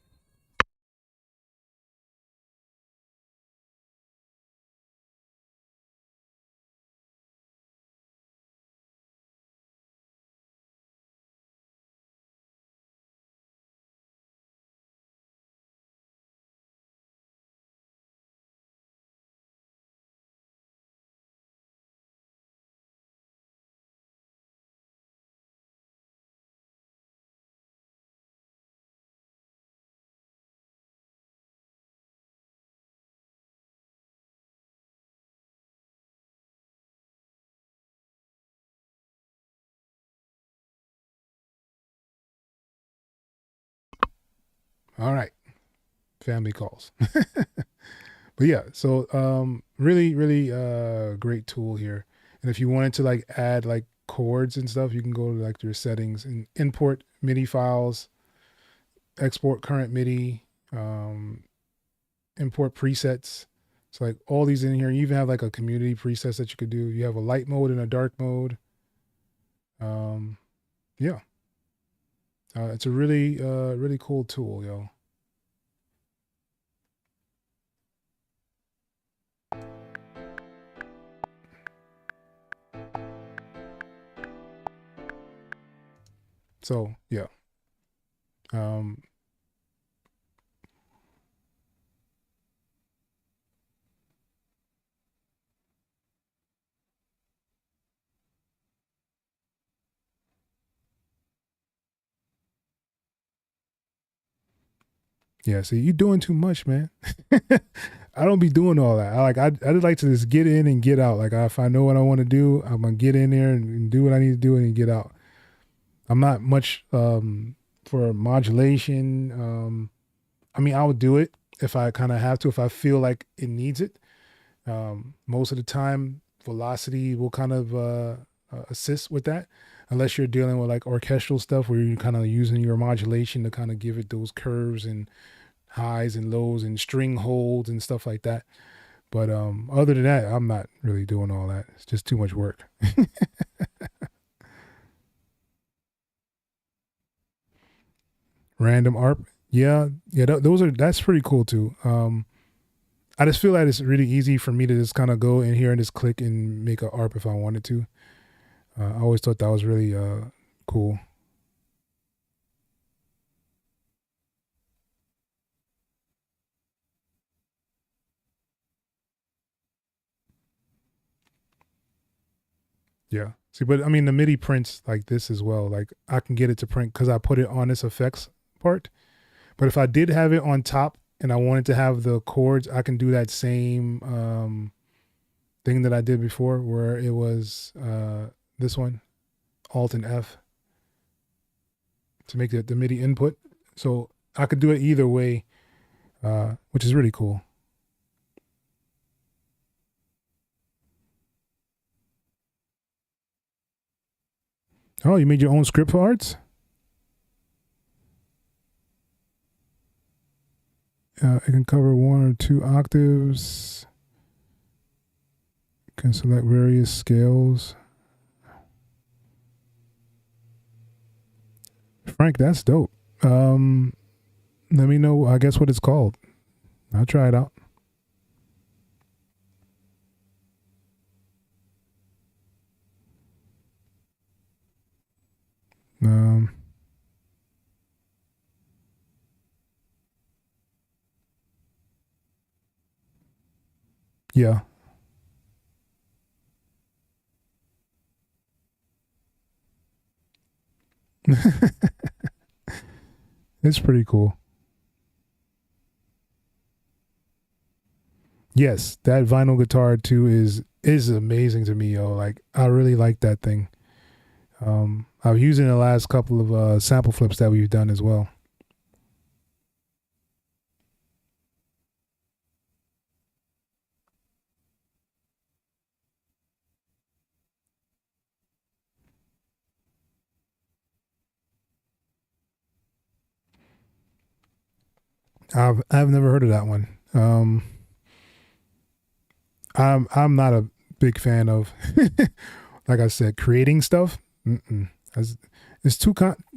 [SPEAKER 1] All right, family calls. But yeah, so really, really great tool here. And if you wanted to like add like chords and stuff, you can go to like your settings and import MIDI files, export current MIDI, import presets. So like all these in here. You even have like a community presets that you could do. You have a light mode and a dark mode. Yeah, it's a really really cool tool, yo. So yeah. Um, Yeah, see, you doing too much, man. I don't be doing all that. I'd like to just get in and get out. Like if I know what I want to do, I'm gonna get in there and do what I need to do and get out. I'm not much for modulation. I mean, I would do it if I kind of have to, if I feel like it needs it. Most of the time, velocity will kind of assist with that, unless you're dealing with like orchestral stuff where you're kind of using your modulation to kind of give it those curves and highs and lows and string holds and stuff like that. But other than that, I'm not really doing all that. It's just too much work. Random ARP. Yeah, yeah, that's pretty cool too. I just feel like it's really easy for me to just kind of go in here and just click and make a ARP if I wanted to. I always thought that was really cool. Yeah. See, but I mean, the MIDI prints like this as well. Like I can get it to print because I put it on this effects part. But if I did have it on top and I wanted to have the chords, I can do that same thing that I did before where it was this one, Alt and F, to make the MIDI input. So I could do it either way, which is really cool. Oh, you made your own script for arts? It can cover one or two octaves. Can select various scales. Frank, that's dope. Let me know, I guess, what it's called. I'll try it out. Um, yeah. It's pretty cool. Yes, that vinyl guitar too is amazing to me, yo. Like I really like that thing. I've used it in the last couple of sample flips that we've done as well. I've never heard of that one. I'm not a big fan of, like I said, creating stuff. Mm-mm. It's too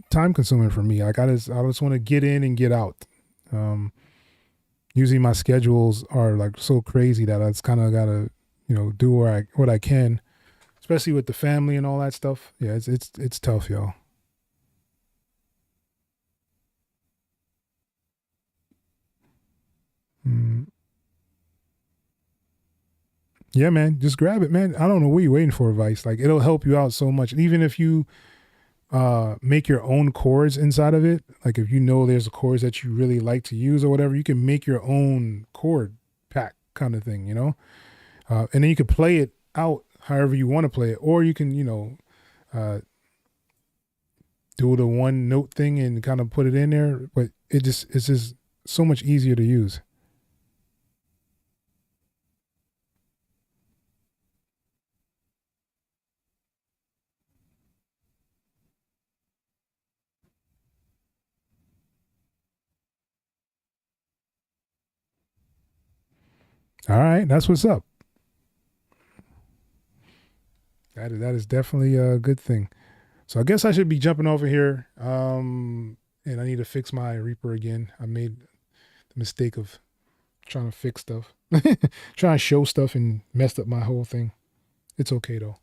[SPEAKER 1] time consuming for me. Like I just want to get in and get out. Um, Usually my schedules are like so crazy that I just kind of gotta, do what I can, especially with the family and all that stuff. Yeah, it's tough, y'all. Mm. Yeah, man, just grab it, man. I don't know what you're waiting for, Vice. Like it'll help you out so much. And even if you make your own chords inside of it, like if you know there's a chords that you really like to use or whatever, you can make your own chord pack kind of thing, and then you could play it out however you want to play it, or you can, uh, do the one note thing and kind of put it in there. But it's just so much easier to use. All right, that's what's up. That is definitely a good thing. So I guess I should be jumping over here. And I need to fix my Reaper again. I made the mistake of trying to fix stuff, trying to show stuff, and messed up my whole thing. It's okay though.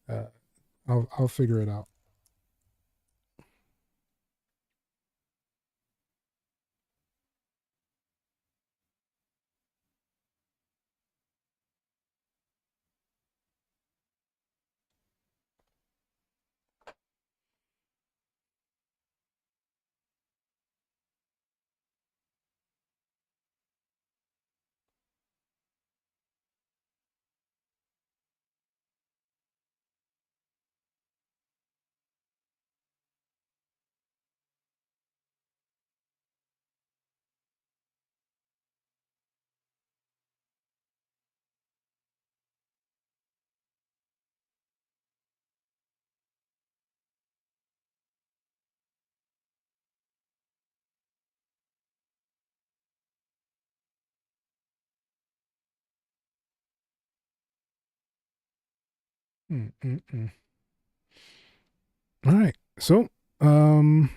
[SPEAKER 1] Uh, I'll figure it out. Mm-mm-mm. All right. So, um,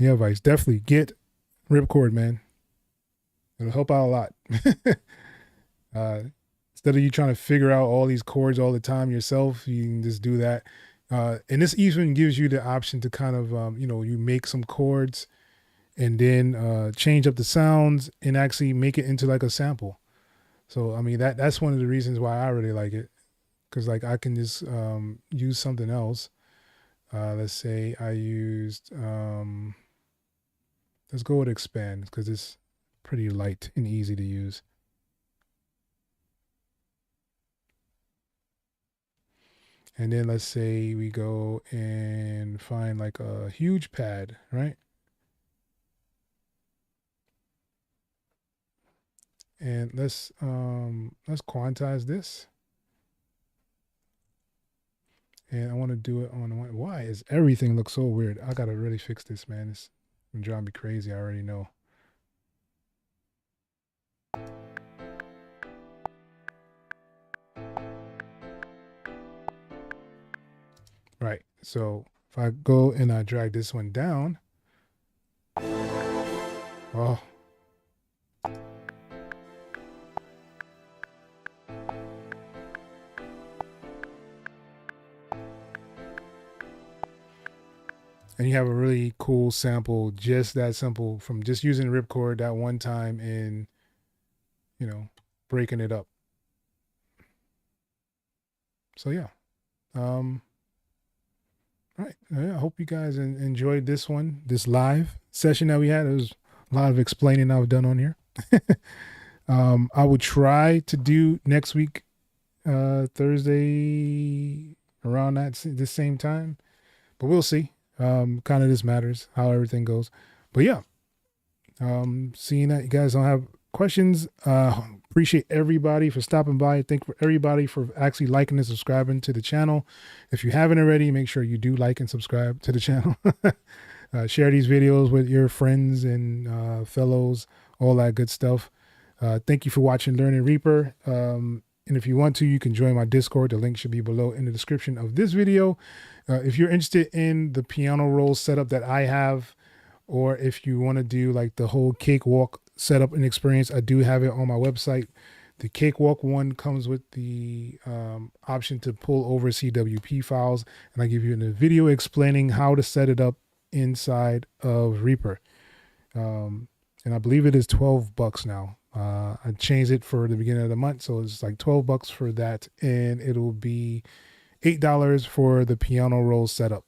[SPEAKER 1] yeah, Vice, definitely get Ripcord, man. It'll help out a lot. uh, Instead of you trying to figure out all these chords all the time yourself, you can just do that. And this even gives you the option to kind of, you make some chords and then change up the sounds and actually make it into like a sample. So I mean that's one of the reasons why I really like it, because like I can just use something else. Let's say I used let's go with expand because it's pretty light and easy to use. And then let's say we go and find like a huge pad, right? And let's quantize this. And I want to do it on one. Why is everything look so weird? I gotta really fix this, man. It's driving me crazy. I already know. Right. So if I go and I drag this one down, oh, And you have a really cool sample, just that simple, from just using ripcord that one time and, you know, breaking it up. So yeah. All right. I hope you guys enjoyed this one, this live session that we had. It was a lot of explaining I've done on here. I would try to do next week, Thursday, around the same time, but we'll see. Kind of this matters how everything goes. But yeah, seeing that you guys don't have questions, appreciate everybody for stopping by. Thank everybody for actually liking and subscribing to the channel. If you haven't already, make sure you do like and subscribe to the channel. Share these videos with your friends and fellows, all that good stuff. Thank you for watching Learning Reaper. And if you want to, you can join my Discord. The link should be below in the description of this video. If you're interested in the piano roll setup that I have, or if you want to do like the whole cakewalk setup and experience, I do have it on my website. The cakewalk one comes with the option to pull over CWP files, and I give you a video explaining how to set it up inside of Reaper. And I believe it is $12 now. I changed it for the beginning of the month, so it's like $12 for that, and it'll be $8 for the piano roll setup.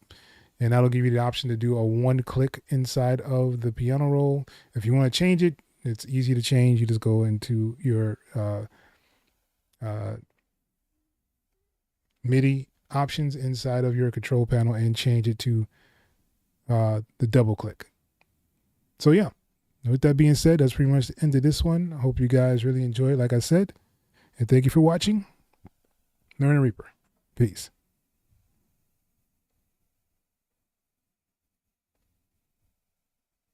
[SPEAKER 1] And that'll give you the option to do a one-click inside of the piano roll. If you want to change it, it's easy to change. You just go into your MIDI options inside of your control panel and change it to the double click. So yeah, with that being said, that's pretty much the end of this one. I hope you guys really enjoy it, like I said. And thank you for watching. Learning Reaper. Peace.